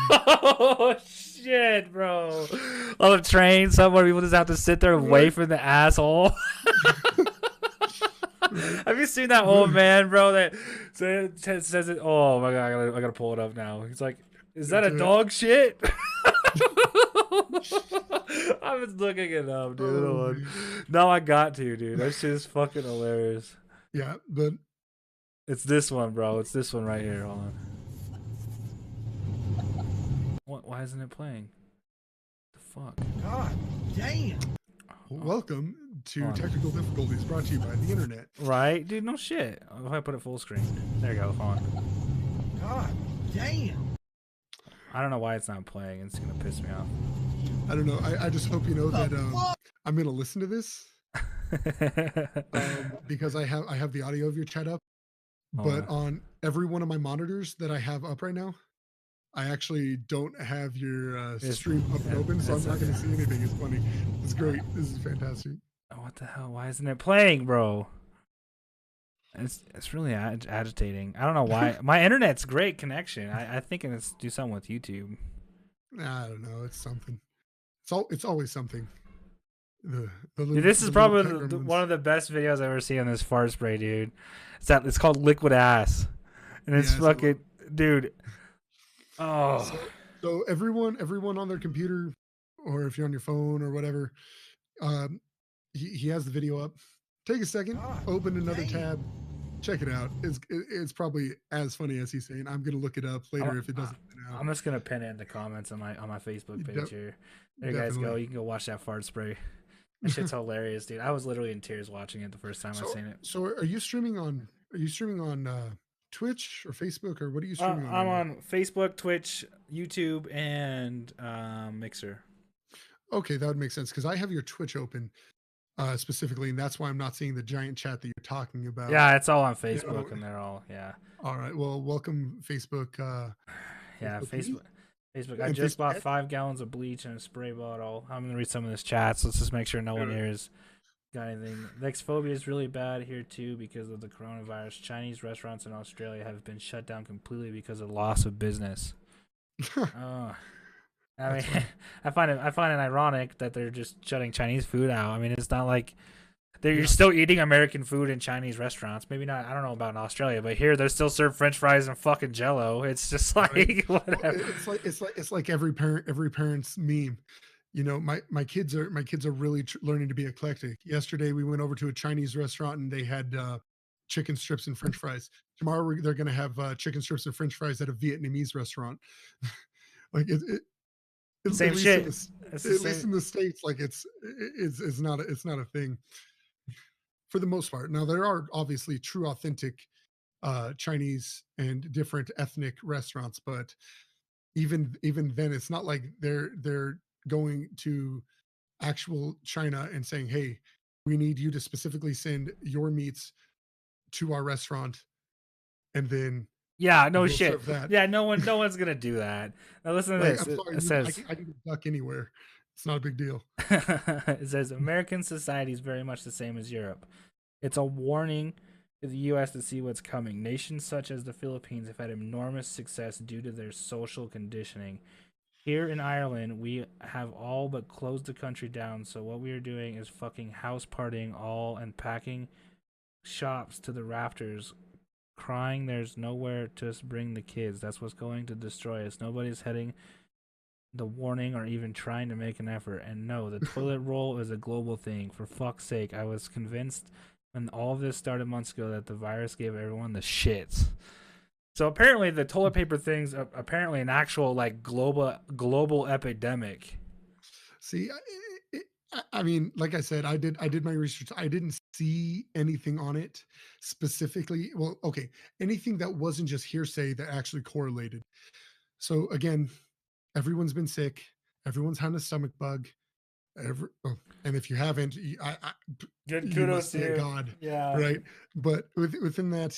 Oh shit, bro! On a train, somewhere people just have to sit there and wait for the asshole. Have you seen that old man, bro? That says it. Oh my God, I gotta pull it up now. He's like, "Is that a dog shit?" I was looking it up, dude. Oh, Hold on. man. No, I got to, dude. That shit is fucking hilarious. Yeah, but It's this one, bro. It's this one right here. Hold on. What? Why isn't it playing? The fuck? God damn. welcome to Hold on. Technical Difficulties brought to you by the internet. Right, dude. No shit. If I put it full screen, there you go. Hold on. God damn. I don't know why it's not playing. It's gonna piss me off. I don't know. I just hope you know that I'm going to listen to this because I have the audio of your chat up. But on every one of my monitors that I have up right now, I actually don't have your stream up and open, so I'm not going to see anything. It's funny. It's great. This is fantastic. What the hell? Why isn't it playing, bro? It's really agitating. I don't know why. My internet's great connection. I think it's do something with YouTube. I don't know. It's something. It's always something. The Dude, this is probably one of the best videos I've ever seen on this fart spray, dude. It's called Liquid Ass, and it's Yeah, fucking dude. Oh, So everyone on their computer, or if you're on your phone or whatever, he has the video up. Take a second, open another tab, check it out. It's probably as funny as he's saying. I'm gonna look it up later if it doesn't. I'm just gonna pin it in the comments on my Facebook page here. There you guys go. Definitely. You can go watch that fart spray. That shit's hilarious, dude. I was literally in tears watching it the first time I seen it. So are you streaming on? Are you streaming on Twitch or Facebook, or what are you streaming on? I'm right now? on Facebook, Twitch, YouTube, and Mixer. Okay, that would make sense because I have your Twitch open specifically, and that's why I'm not seeing the giant chat that you're talking about. Yeah, it's all on Facebook, and they're all All right. Well, welcome Facebook. Yeah, Facebook. Facebook. I And just bought Facebook- 5 gallons of bleach and a spray bottle. I'm gonna read some of this chat, so let's just make sure no one Sure. here has got anything. Vexphobia is really bad here too because of the coronavirus. Chinese restaurants in Australia have been shut down completely because of loss of business. Oh. I mean, I find it ironic that they're just shutting Chinese food out. I mean, it's not like you're still eating American food in Chinese restaurants. Maybe not. I don't know about in Australia, but here they're still serve French fries and fucking Jello. It's just like Right. Well, whatever. it's like every parent's meme. You know, my kids are really learning to be eclectic. Yesterday we went over to a Chinese restaurant and they had chicken strips and French fries. Tomorrow they're going to have chicken strips and French fries at a Vietnamese restaurant. Like Same at least shit. In It's the, the at least same. in the States, like it's not a thing for the most part. Now there are obviously true authentic Chinese and different ethnic restaurants, but even then it's not like they're going to actual China and saying, hey, we need you to specifically send your meats to our restaurant and then Yeah, no we'll shit. serve that. Yeah, no one's gonna do that. Now listen to Like, this. I'm sorry, It says I can duck anywhere. It's not a big deal. it says American society is very much the same as Europe. It's a warning to the U.S. to see what's coming. Nations such as the Philippines have had enormous success due to their social conditioning. Here in Ireland, we have all but closed the country down. So what we are doing is fucking house partying all and packing shops to the rafters, crying there's nowhere to bring the kids. That's what's going to destroy us. Nobody's heading the warning or even trying to make an effort. And no, the toilet roll is a global thing. For fuck's sake, I was convinced when all of this started months ago that the virus gave everyone the shits. So apparently the toilet paper thing's apparently an actual like global epidemic. See, I mean, like I said, I did my research. I didn't see anything on it specifically. Well, okay, anything that wasn't just hearsay that actually correlated. So again, everyone's been sick. Everyone's had a stomach bug. And if you haven't, Good you kudos must to be a you. god, Yeah. right? But within that,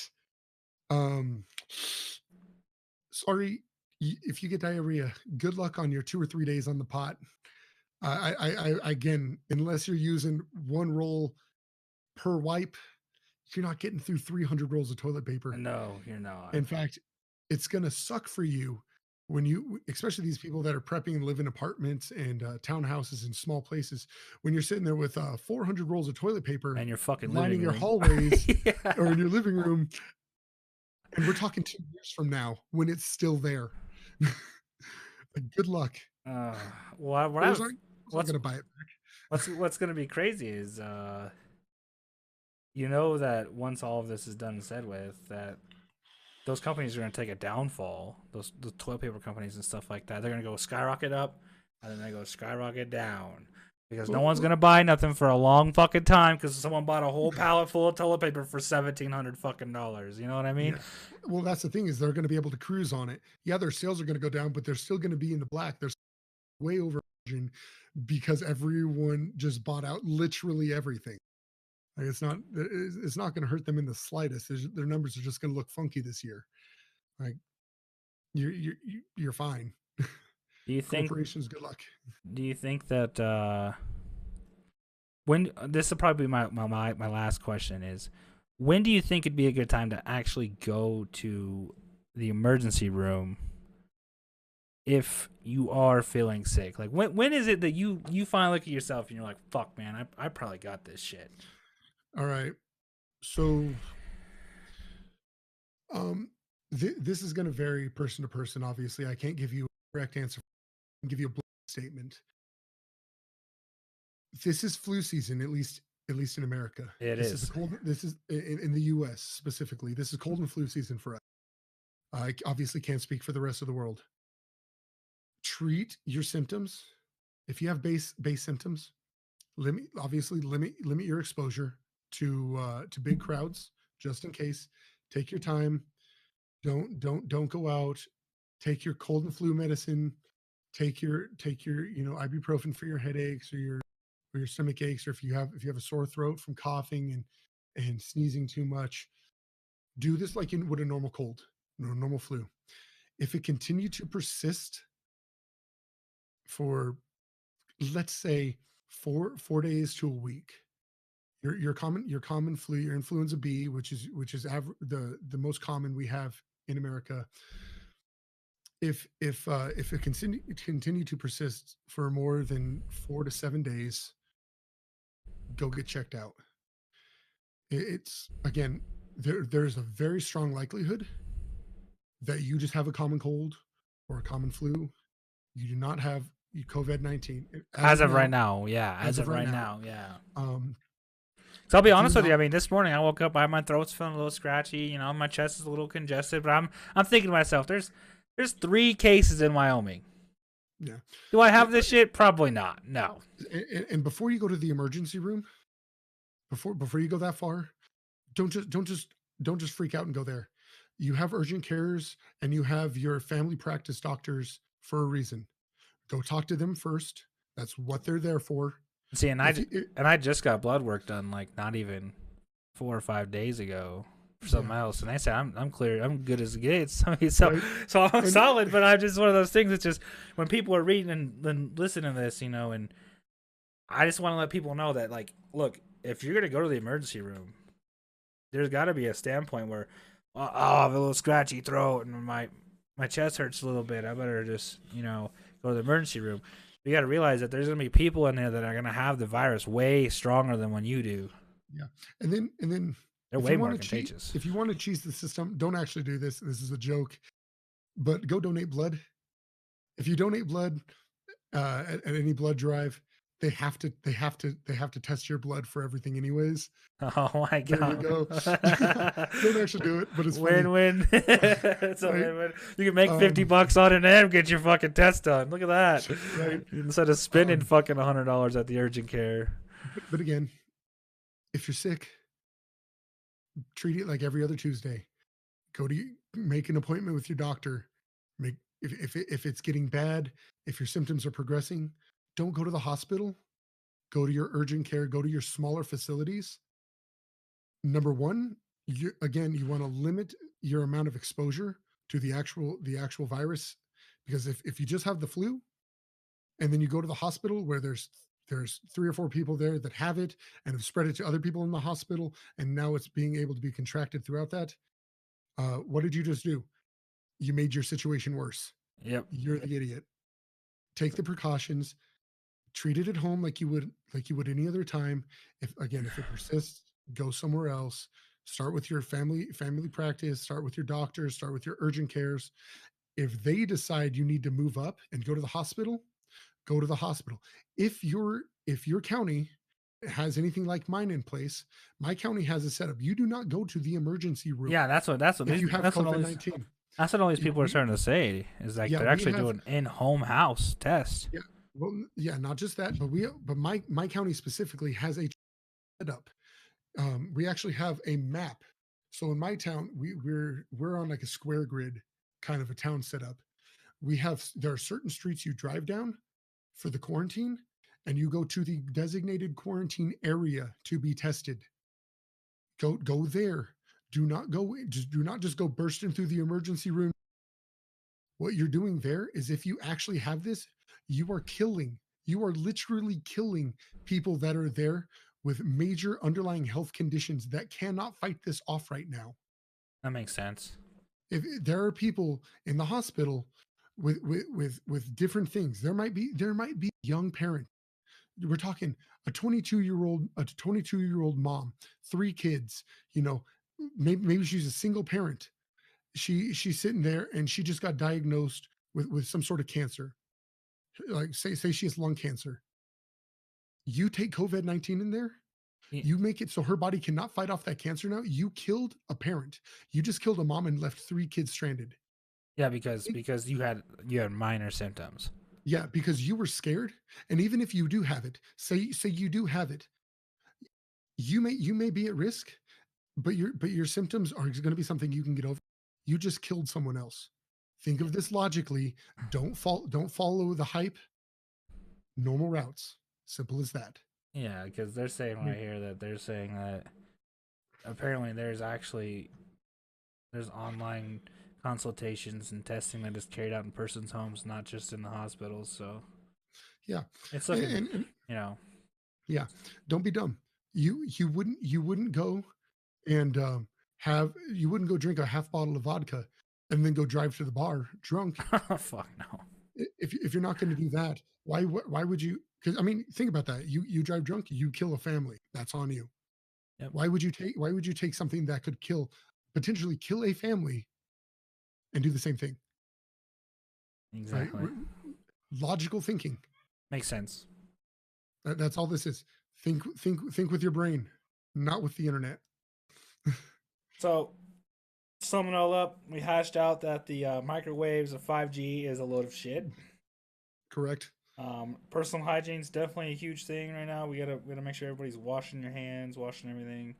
sorry if you get diarrhea. Good luck on your 2 or 3 days on the pot. I again, unless you're using one roll per wipe, you're not getting through 300 rolls of toilet paper. No, you're not. In fact, it's gonna suck for you when you, especially these people that are prepping and live in apartments and townhouses in small places, when you're sitting there with 400 rolls of toilet paper And your fucking lining living your room. hallways Yeah. or in your living room, and we're talking 2 years from now when it's still there. Like, good luck. Uh, what what I Those was, aren't what's going to buy it back. what's gonna be crazy is you know that once all of this is done and said with, that those companies are gonna take a downfall. Those the toilet paper companies and stuff like that. They're gonna go skyrocket up, and then they go skyrocket down because no Well, one's well, gonna buy nothing for a long fucking time because someone bought a whole pallet full of toilet paper for $1,700 fucking dollars. You know what I mean? yeah. Well, that's the thing is they're going to be able to cruise on it. Yeah, their sales are going to go down, but they're still going to be in the black. They're way over margin because everyone just bought out literally everything. Like it's not going to hurt them in the slightest. Their numbers are just going to look funky this year. Like you're fine. Do you think? Corporations, good luck. Do you think that when this will probably be my last question is, when do you think it'd be a good time to actually go to the emergency room if you are feeling sick? Like when is it that you finally look at yourself and you're like, fuck man, I probably got this shit. All right. So this is going to vary person to person. Obviously, I can't give you a correct answer. I can give you a blanket statement. This is flu season, at least in America. This is Is. the cold. This is in the U.S. specifically. This is cold and flu season for us. I obviously can't speak for the rest of the world. Treat your symptoms. If you have base symptoms, limit your exposure to big crowds just in case. Take your time. Don't go out. Take your cold and flu medicine. Take your ibuprofen for your headaches or your stomach aches, or if you have a sore throat from coughing and sneezing too much. Do this like you would a normal cold, normal flu. If it continued to persist for, let's say, four days to a week, your common flu, your influenza B, which is the most common we have in America. If it continue to persist for more than 4 to 7 days, go get checked out. It's again, there's a very strong likelihood that you just have a common cold or a common flu. You do not have COVID-19 As of right now, yeah. As of right now, yeah. Um, So I'll be do honest with you. not- I mean, this morning I woke up, my throat's feeling a little scratchy. You know, my chest is a little congested. But I'm thinking to myself, there's 3 cases in Wyoming. Yeah. Do I have this shit? Probably not. No. and before you go to the emergency room, before you go that far, don't just freak out and go there. You have urgent cares and you have your family practice doctors for a reason. Go talk to them first. That's what they're there for. See, and If you- I just got blood work done like not even 4 or 5 days ago for something else, and they said I'm clear, I'm good as it gets. I mean, so Right. so I'm And- solid, but I'm just one of those things. It's just when people are reading and listening to this, you know, and I just want to let people know that, like, look, if you're gonna go to the emergency room, there's got to be a standpoint where, oh, I have a little scratchy throat and my chest hurts a little bit. I better just, you know, go to the emergency room. You got to realize that there's going to be people in there that are going to have the virus way stronger than when you do. and then They're if way you more wanna cheat- contagious. if you want to cheese the system, don't actually do this. This is a joke, but go donate blood. If you donate blood at any blood drive, they have to test your blood for everything anyways. Oh my There you god! go. Don't actually do it, but it's funny. Win-win. It's a Right? win-win. You can make $50 on it and get your fucking test done. Look at that. Right. Instead of spending Um, fucking $100 at the urgent care. But again, if you're sick, treat it like every other Tuesday. Make an appointment with your doctor. Make if it's getting bad, if your symptoms are progressing, don't go to the hospital. Go to your urgent care. Go to your smaller facilities. Number one, you want to limit your amount of exposure to the actual virus, because if you just have the flu, and then you go to the hospital where there's 3 or 4 people there that have it and have spread it to other people in the hospital, and now it's being able to be contracted throughout that. What did you just do? You made your situation worse. Yep. You're the idiot. Take the precautions. Treat it at home like you would any other time. If it persists, go somewhere else. Start with your family practice. Start with your doctors. Start with your urgent cares. If they decide you need to move up and go to the hospital, go to the hospital. If your county has anything like mine in place, my county has a setup. You do not go to the emergency room Yeah, that's what if you have that's what all COVID these 19. that's what all these people are starting to say. Is like Yeah, they're we actually have. doing in-home house test. Yeah, well, yeah, not just that, but my county specifically has a setup. We actually have a map. So in my town, we're on like a square grid kind of a town setup. There are certain streets you drive down for the quarantine, and you go to the designated quarantine area to be tested. Go there. Do not just go bursting through the emergency room. What you're doing there is, if you actually have this, you are literally killing people that are there with major underlying health conditions that cannot fight this off right now. That makes sense. If there are people in the hospital with different things, there might be a young parent. We're talking a 22-year old mom, three kids, you know, maybe she's a single parent. She's sitting there and she just got diagnosed with some sort of cancer. Like, say she has lung cancer. You take COVID-19 in there, Y- you make it so her body cannot fight off that cancer. Now you killed a parent. You just killed a mom and left three kids stranded. Yeah, because you had minor symptoms. Yeah, because you were scared. And even if you do have it, say you do have it, you may be at risk, but your symptoms are going to be something you can get over. You just killed someone else. Think of this logically. Don't follow the hype. Normal routes. Simple as that. Yeah, because they're saying Mm. right here that they're saying that apparently there's online consultations and testing that is carried out in persons' homes, not just in the hospitals. So Yeah. it's And, looking, and you know, yeah, don't be dumb. You wouldn't go and you wouldn't go drink a half bottle of vodka and then go drive to the bar drunk. fuck no. If you're not going to do that, why would you? Because I mean, think about that. You drive drunk, you kill a family. That's on you. Yep. Why would you take something that could potentially kill a family and do the same thing? Right? Exactly. Logical thinking. Makes sense. That's all this is. Think with your brain, not with the internet. So, summing it all up, we hashed out that the microwaves of 5G is a load of shit. Correct. Personal hygiene is definitely a huge thing right now. We gotta make sure everybody's washing your hands, washing everything.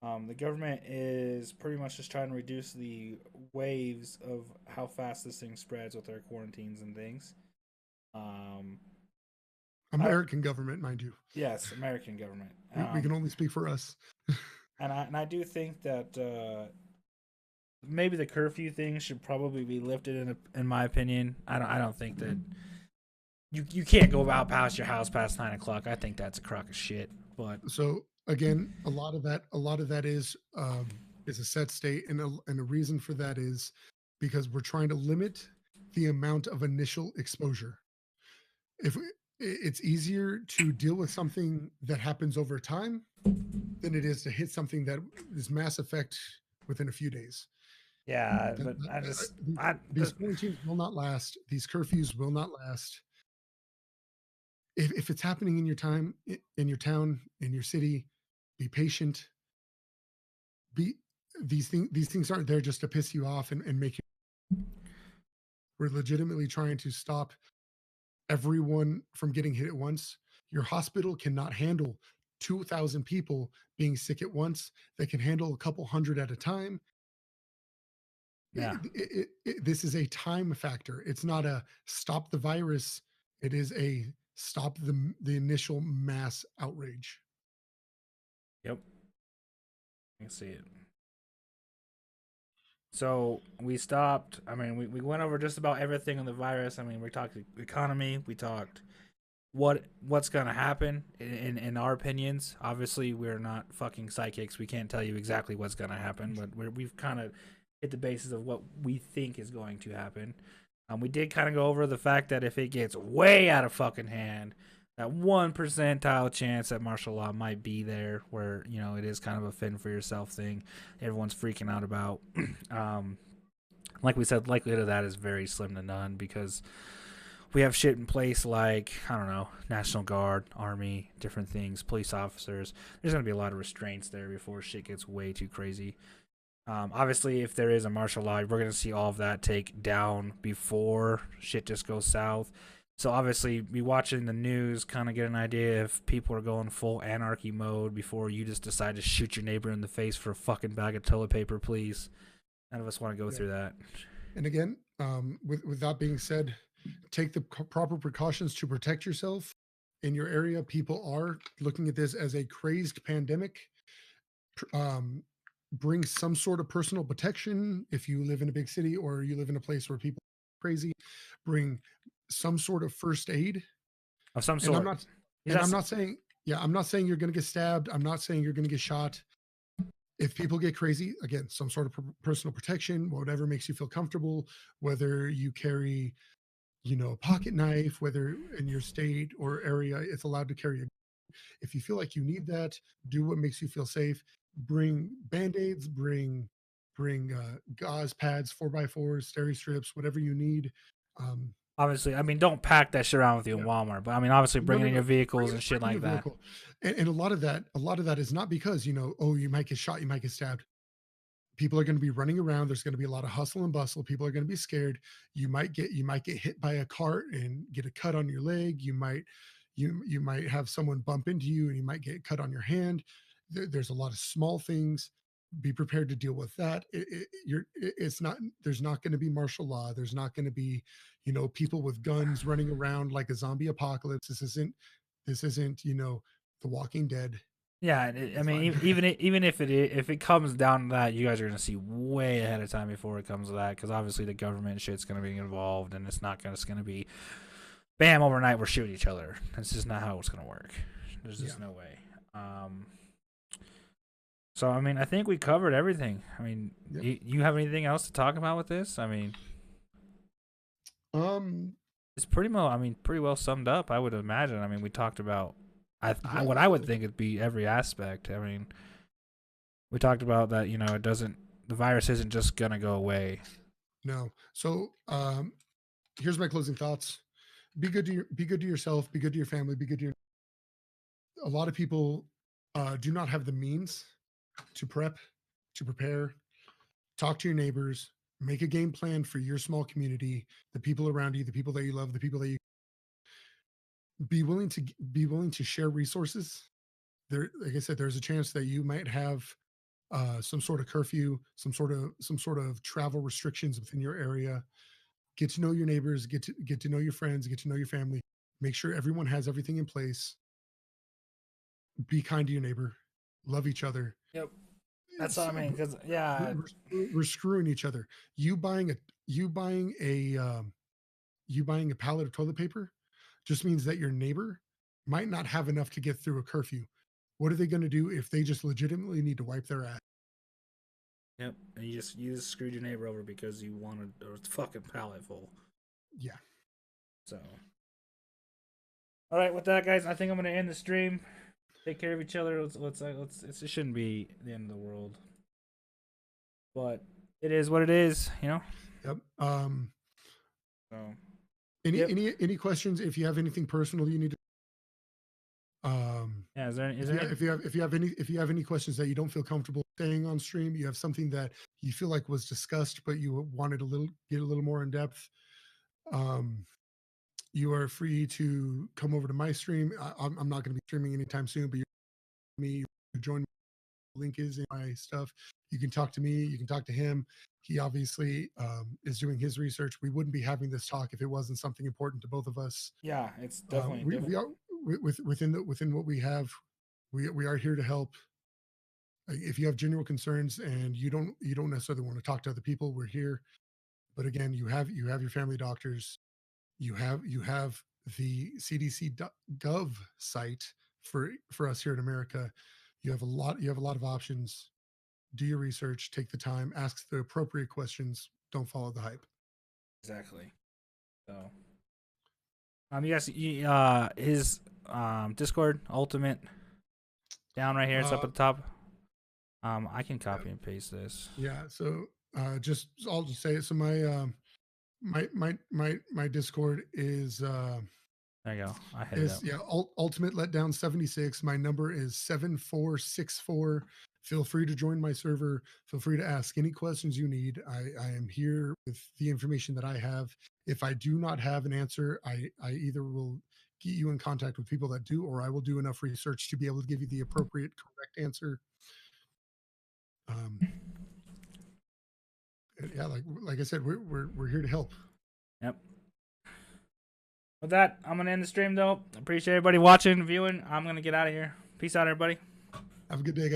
The government is pretty much just trying to reduce the waves of how fast this thing spreads with their quarantines and things. American government, mind you. Yes, American government. We can only speak for us. And I do think that maybe the curfew thing should probably be lifted. In my opinion, I don't think that you can't go out past your house past 9 o'clock. I think that's a crock of shit. But So again, a lot of that is a set state, and a reason for that is because we're trying to limit the amount of initial exposure. It's easier to deal with something that happens over time than it is to hit something that is mass effect within a few days. yeah, That- but that- I that- just these quarantines will not last. These curfews will not last. If it's happening in your in your town, in your city, be patient. Be these things aren't there just to piss you off and make you. We're legitimately trying to stop everyone from getting hit at once. Your hospital cannot handle 2,000 people being sick at once. They can handle a couple hundred at a time. yeah. This is a time factor. It's not a stop the virus. It is a stop the initial mass outrage. Yep. I can see it. So we stopped. I mean, we went over just about everything on the virus. I mean, we talked economy. We talked what's gonna happen in our opinions. Obviously, we're not fucking psychics. We can't tell you exactly what's gonna happen, but we've kind of hit the basis of what we think is going to happen. We did kind of go over the fact that if it gets way out of fucking hand, that 1% chance that martial law might be there, where it is kind of a fend for yourself thing. Everyone's freaking out about. Like we said, likelihood of that is very slim to none because we have shit in place like, I don't know, National Guard, Army, different things, police officers. There's going to be a lot of restraints there before shit gets way too crazy. Obviously, if there is a martial law, we're going to see all of that take down before shit just goes south. So obviously, be watching the news, kind of get an idea if people are going full anarchy mode before you just decide to shoot your neighbor in the face for a fucking bag of toilet paper, please. None of us want to go through that. And again, with that being said, take the proper precautions to protect yourself in your area. People are looking at this as a crazed pandemic. Bring some sort of personal protection if you live in a big city or you live in a place where people are crazy. Bring some sort of first aid Of some and sort. I'm not saying, I'm not saying you're going to get stabbed. I'm not saying you're going to get shot. If people get crazy, again, some sort of personal protection, whatever makes you feel comfortable, whether you carry, a pocket knife, whether in your state or area it's allowed to carry. If you feel like you need that, do what makes you feel safe. Bring band-aids, bring gauze pads, 4x4s, steri strips, whatever you need. Obviously, I mean, don't pack that shit around with you in Walmart, but I mean, obviously, bring it in your vehicles and shit like that. And a lot of that is not because oh, you might get shot, you might get stabbed. People are going to be running around. There's going to be a lot of hustle and bustle. People are going to be scared. You might get hit by a cart and get a cut on your leg. You might have someone bump into you and you might get cut on your hand. There's a lot of small things. Be prepared to deal with that. It's not. There's not going to be martial law. There's not going to be, people with guns running around like a zombie apocalypse. This isn't The Walking Dead. Yeah, I mean, even if it comes down to that, you guys are gonna see way ahead of time before it comes to that, because obviously the government shit's gonna be involved, and it's not gonna be, bam, overnight we're shooting each other. That's just not how it's gonna work. There's just no way. So I mean, I think we covered everything. I mean, you have anything else to talk about with this? I mean, it's pretty well summed up, I would imagine. I mean, we talked about. What I would think it'd be every aspect. I mean, we talked about that. The virus isn't just gonna go away. No. So here's my closing thoughts. Be good to yourself. Be good to your family. Be good to a lot of people do not have the means to prepare. Talk to your neighbors. Make a game plan for your small community, the people around you, the people that you love, the people that you. Be willing to share resources. There, like I said, there's a chance that you might have some sort of curfew, some sort of travel restrictions within your area. Get to know your neighbors, get to know your friends, get to know your family. Make sure everyone has everything in place. Be kind to your neighbor. Love each other. Yep. That's what I mean. Because we're screwing each other. You buying a pallet of toilet paper just means that your neighbor might not have enough to get through a curfew. What are they going to do if they just legitimately need to wipe their ass? Yep, and you just screwed your neighbor over because you wanted a fucking pallet full. Yeah. So, all right, with that, guys, I think I'm gonna end the stream. Take care of each other. Let's it shouldn't be the end of the world, but it is what it is, Yep. So. Any questions? If you have anything personal you need to if you have any questions that you don't feel comfortable saying on stream, you have something that you feel like was discussed but you wanted get a little more in depth, you are free to come over to my stream. I'm not going to be streaming anytime soon, but you join me. Link is in my stuff. You can talk to me, you can talk to him. He obviously is doing his research. We wouldn't be having this talk if it wasn't something important to both of us. Yeah, it's definitely we are within what we have. We are here to help. If you have genuine concerns and you don't necessarily want to talk to other people, we're here. But again, you have your family doctors. You have the CDC.gov site for us here in America. You have a lot of options. Do your research, take the time, ask the appropriate questions. Don't follow the hype. Exactly. So, yes, his Discord Ultimate down right here. It's up at the top. I can copy and paste this. Yeah. So I'll just say it. So my Discord is There you go. I hit it up. Ultimate Letdown 76. My number is 7464. Feel free to join my server. Feel free to ask any questions you need. I am here with the information that I have. If I do not have an answer, I either will get you in contact with people that do, or I will do enough research to be able to give you the appropriate, correct answer. Yeah, like I said, we're here to help. Yep. With that, I'm gonna end the stream though. Appreciate everybody watching, viewing. I'm gonna get out of here. Peace out, everybody. Have a good day, guys.